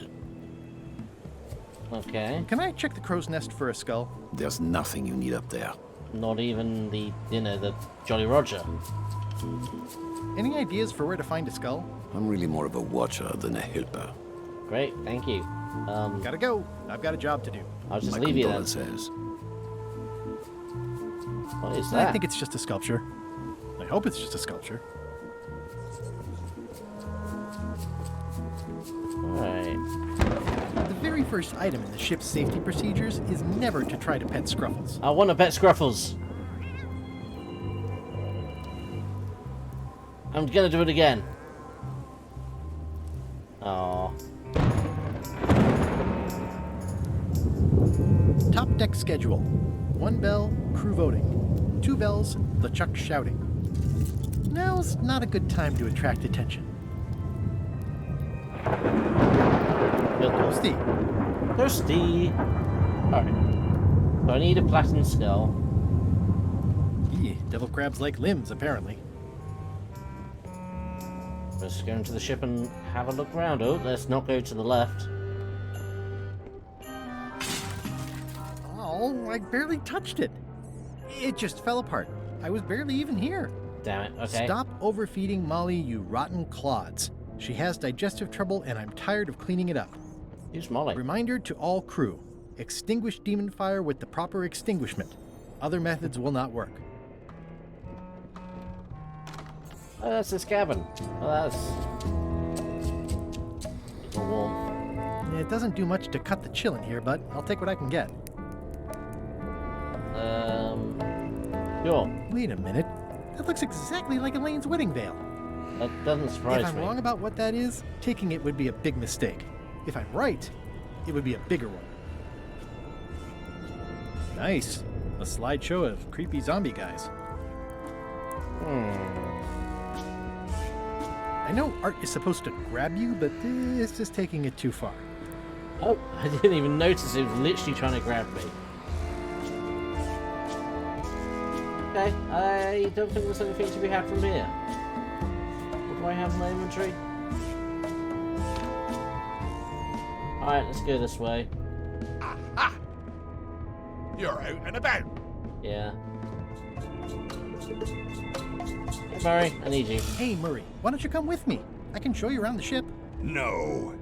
Okay. Can I check the crow's nest for a skull? There's nothing you need up there. Not even the, the Jolly Roger. Any ideas for where to find a skull? I'm really more of a watcher than a helper. Great, thank you. Gotta go. I've got a job to do. I'll just My leave you then. condolences. What is that? I think it's just a sculpture. I hope it's just a sculpture. Alright. The very first item in the ship's safety procedures is never to try to pet Scruffles. I want to pet Scruffles. I'm gonna do it again. Oh. Top deck schedule. 1 bell, crew voting. 2 bells, LeChuck shouting. Now's not a good time to attract attention. Toasty. Thirsty. Alright. So I need a platinum skull. Yeah, devil crabs like limbs, apparently. Let's go into the ship and have a look around. Oh, let's not go to the left. Oh, I barely touched it. It just fell apart. I was barely even here. Damn it, okay. Stop overfeeding Molly, you rotten clods. She has digestive trouble and I'm tired of cleaning it up. Who's Molly? Reminder to all crew. Extinguish demon fire with the proper extinguishment. Other methods will not work. Oh, that's this cabin. Oh, that's... warm. It doesn't do much to cut the chill in here, but I'll take what I can get. Sure. Wait a minute. That looks exactly like Elaine's wedding veil. That doesn't surprise me. If I'm wrong about what that is, taking it would be a big mistake. If I'm right, it would be a bigger one. Nice. A slideshow of creepy zombie guys. I know art is supposed to grab you, but this is taking it too far. Oh, I didn't even notice it was literally trying to grab me. Okay, I don't think there's anything to be had from here. What do I have in my inventory? Alright, let's go this way. Aha! You're out and about. Yeah. Hey, Murray, I need you. Hey, Murray, why don't you come with me? I can show you around the ship. No.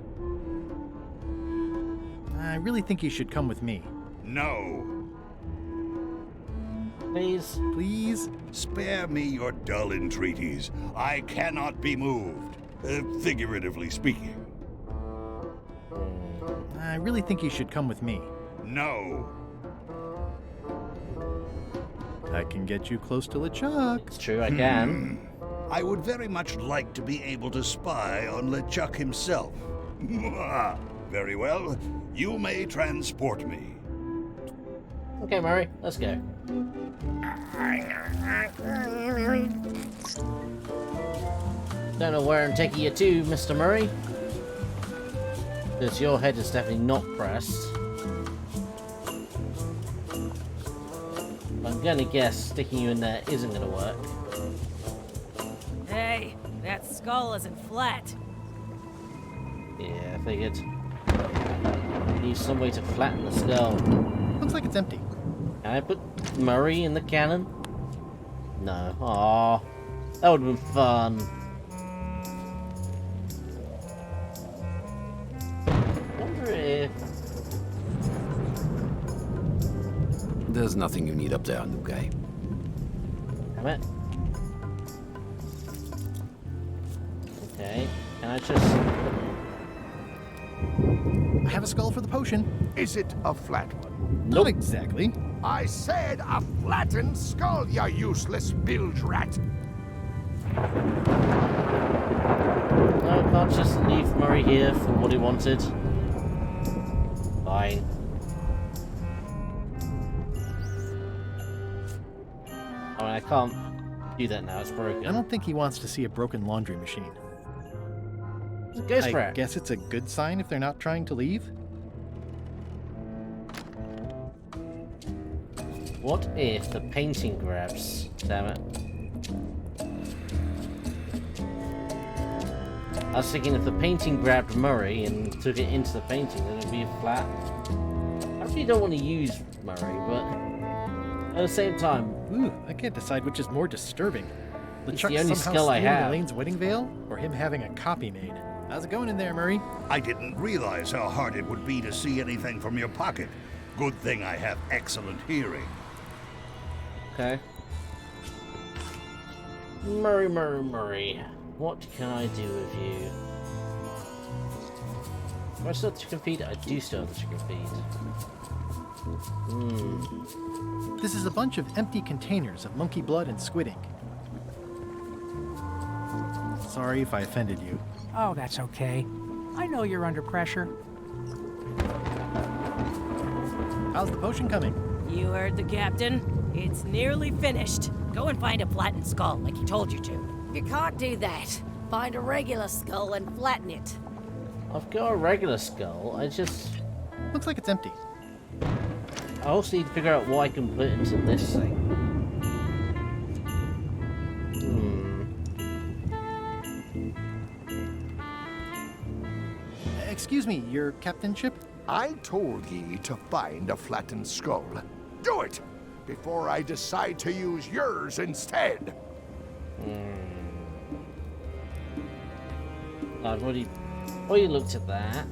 I really think you should come with me. No. Please? Please? Spare me your dull entreaties. I cannot be moved, figuratively speaking. I really think you should come with me. No. I can get you close to LeChuck. It's true, I can. I would very much like to be able to spy on LeChuck himself. Very well. You may transport me. Okay, Murray, let's go. Don't know where I'm taking you to, Mr. Murray. Because your head is definitely not pressed. I'm gonna guess sticking you in there isn't gonna work. Hey, that skull isn't flat. Yeah, I figured. Need some way to flatten the skull. Looks like it's empty. Can I put Murray in the cannon? No. Aww. That would have been fun. I wonder if... There's nothing you need up there, new guy. Damn it. Okay. Can I just... I have a skull for the potion. Is it a flat one? Nope. Not exactly. I said a flattened skull, you useless bilge rat. No, I can't just leave Murray here for what he wanted. Fine. I mean, I can't do that now, it's broken. I don't think he wants to see a broken laundry machine. Go for I it. guess it's a good sign if they're not trying to leave. What if the painting grabs? Damn it. I was thinking if the painting grabbed Murray and took it into the painting, then it'd be a flat. I really don't want to use Murray, but at the same time... Ooh, I can't decide which is more disturbing. It's LeChuck the only somehow skill I stealing have. Elaine's wedding veil, or him having a copy made. How's it going in there, Murray? I didn't realize how hard it would be to see anything from your pocket. Good thing I have excellent hearing. Okay. Murray, Murray, Murray. What can I do with you? Do I still have the chicken feed? I do still have the chicken feed. This is a bunch of empty containers of monkey blood and squid ink. Sorry if I offended you. Oh, that's okay. I know you're under pressure. How's the potion coming? You heard the captain. It's nearly finished. Go and find a flattened skull like he told you to. You can't do that. Find a regular skull and flatten it. I've got a regular skull, I just... Looks like it's empty. I also need to figure out what I can put into this thing. Excuse me, your captainship? I told ye to find a flattened skull. Do it! Before I decide to use yours instead. I've already looked at that.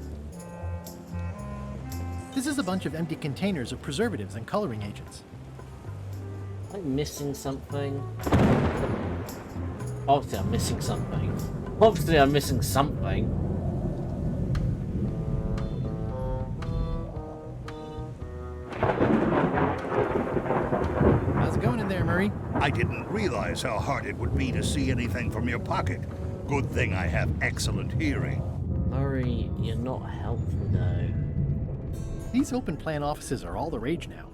This is a bunch of empty containers of preservatives and coloring agents. Am I missing something? Obviously I'm missing something. Obviously I'm missing something. How's it going in there, Murray? Larry? I didn't realize how hard it would be to see anything from your pocket. Good thing I have excellent hearing. Larry, you're not helpful though. These open plan offices are all the rage now.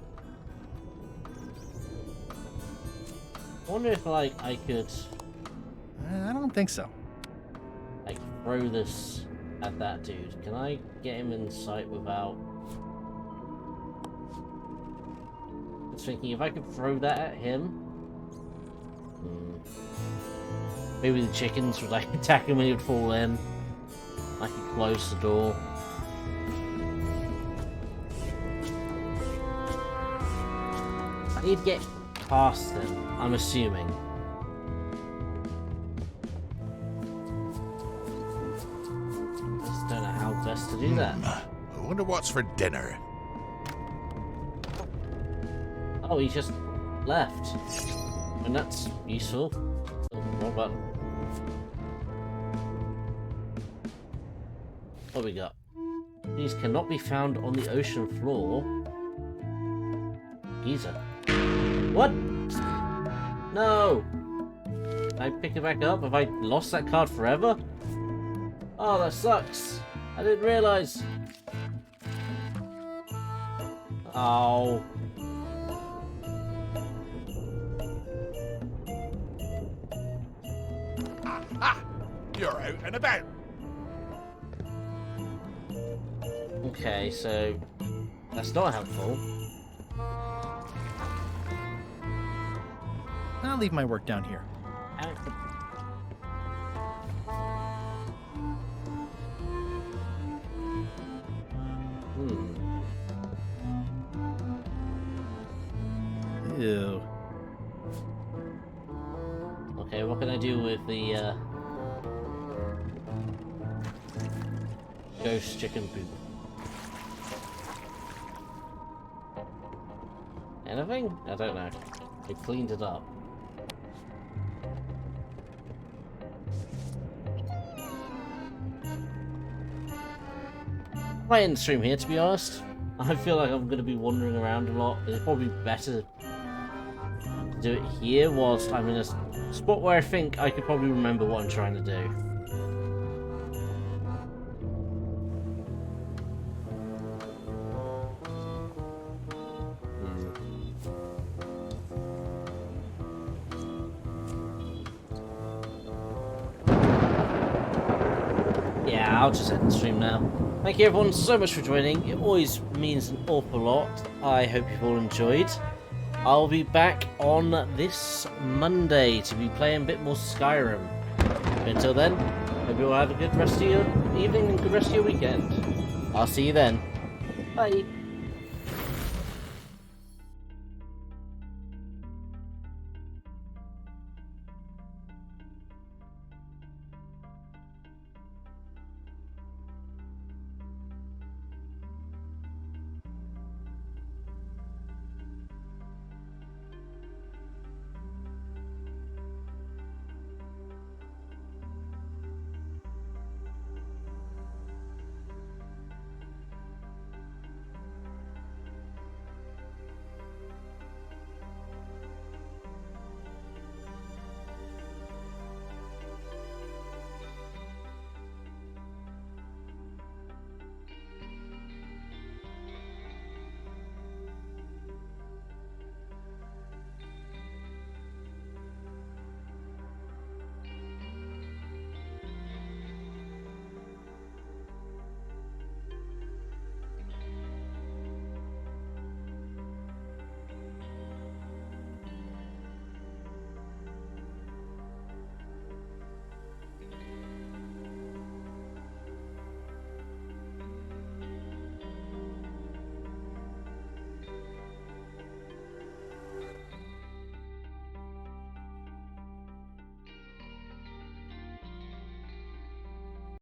I wonder if, like, I could... I don't think so. Like, throw this at that dude. Can I get him in sight without... I was thinking, if I could throw that at him... Maybe the chickens would, like, attack him when he would fall in. I could close the door. I need to get past them, I'm assuming. Just don't know how best to do that. I wonder what's for dinner. Oh, he just left. And that's useful. Oh, wrong button. What we got? These cannot be found on the ocean floor. Giza. What? No! Can I pick it back up? Have I lost that card forever? Oh, that sucks. I didn't realize. Oh. Ah! You're out and about. Okay, so that's not helpful. I'll leave my work down here. Ew. Okay, what can I do with the ghost chicken poop? Anything? I don't know. I cleaned it up. I might end the stream here, to be honest. I feel like I'm going to be wandering around a lot. It's probably better to do it here whilst I'm in a spot where I think I could probably remember what I'm trying to do. Yeah, I'll just end the stream now. Thank you everyone so much for joining. It always means an awful lot. I hope you've all enjoyed. I'll be back on this Monday to be playing a bit more Skyrim. Until then, hope you all have a good rest of your evening and good rest of your weekend. I'll see you then. Bye.